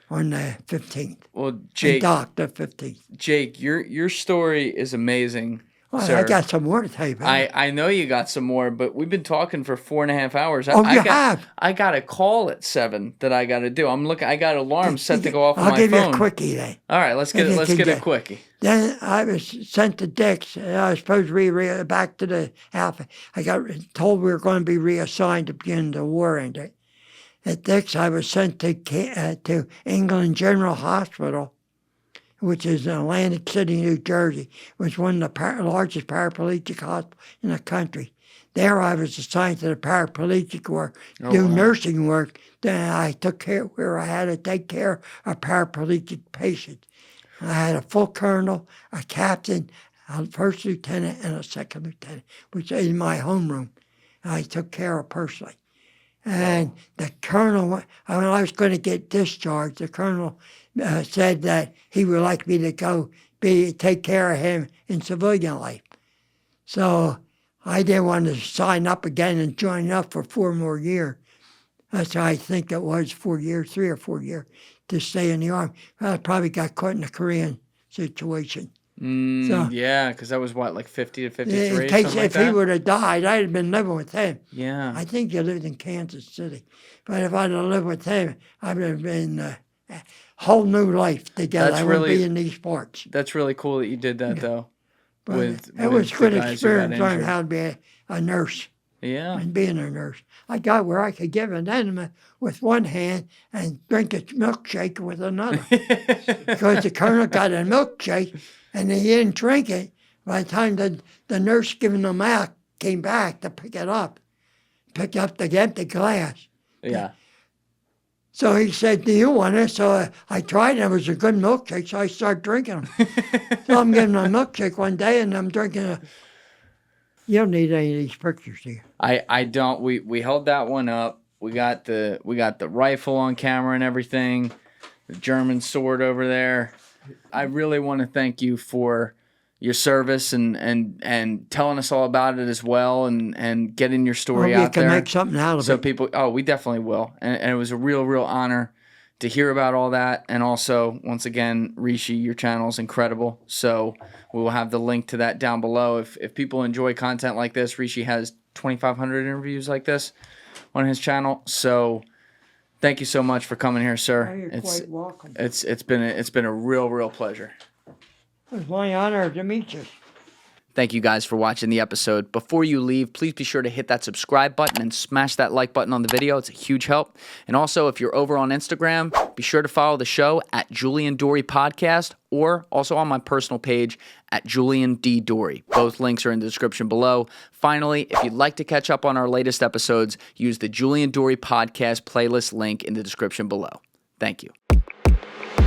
on the 15th. Well, Jake. Docked the 15th. Jake, your story is amazing. Well, sir. I got some more to tell you about. I know you got some more, but we've been talking for 4.5 hours. You have? I got a call at 7 that I got to do. I got alarms set to go off on my phone. I'll give you a quickie then. All right, let's get a quickie. Then I was sent to Dick's. I was supposed to be back to the Alpha. I got told we were going to be reassigned to begin the war ended. At Dick's, I was sent to England General Hospital, which is in Atlantic City, New Jersey, was one of the largest paraplegic hospitals in the country. There I was assigned to the paraplegic ward, nursing work. Then I took care where I had to take care of paraplegic patients. I had a full colonel, a captain, a first lieutenant, and a second lieutenant, which is in my homeroom. I took care of personally. And the colonel, when I was going to get discharged, the colonel said that he would like me to go take care of him in civilian life. So I didn't want to sign up again and join up for 4 more years. That's how I think it was 4 years, 3 or 4 years, to stay in the Army. I probably got caught in the Korean situation. Yeah, because that was what, like 50 to 53? In case if he would have died, I'd have been living with him. Yeah. I think he lived in Kansas City. But if I'd have lived with him, I would have been a whole new life together. I wouldn't be in these parts. That's really cool that you did that, though. But it was a good experience learning how to be a nurse. Yeah. and being a nurse. I got where I could give an enema with one hand and drink a milkshake with another. Because the colonel got a milkshake and he didn't drink it. By the time the nurse giving him out came back to pick it up, picked up the empty glass. Yeah. So he said, do you want it? So I tried it. It was a good milkshake, so I started drinking them. So I'm getting a milkshake one day, and I'm drinking a... You don't need any of these pictures, do you? I don't. We held that one up. We got the rifle on camera and everything. The German sword over there. I really want to thank you for your service and telling us all about it as well and getting your story out there. We can make something out of So it. people, we definitely will. And it was a real honor to hear about all that. And also, once again, Rishi, your channel is incredible. So we will have the link to that down below. If people enjoy content like this, Rishi has 2,500 interviews like this on his channel. So thank you so much for coming here, sir. You're quite welcome. It's been a real pleasure. It was my honor to meet you. Thank you guys for watching the episode. Before you leave, please be sure to hit that subscribe button and smash that like button on the video. It's a huge help. And also, if you're over on Instagram, be sure to follow the show at Julian Dorey Podcast or also on my personal page at Julian D. Dorey. Both links are in the description below. Finally, if you'd like to catch up on our latest episodes, use the Julian Dorey Podcast playlist link in the description below. Thank you.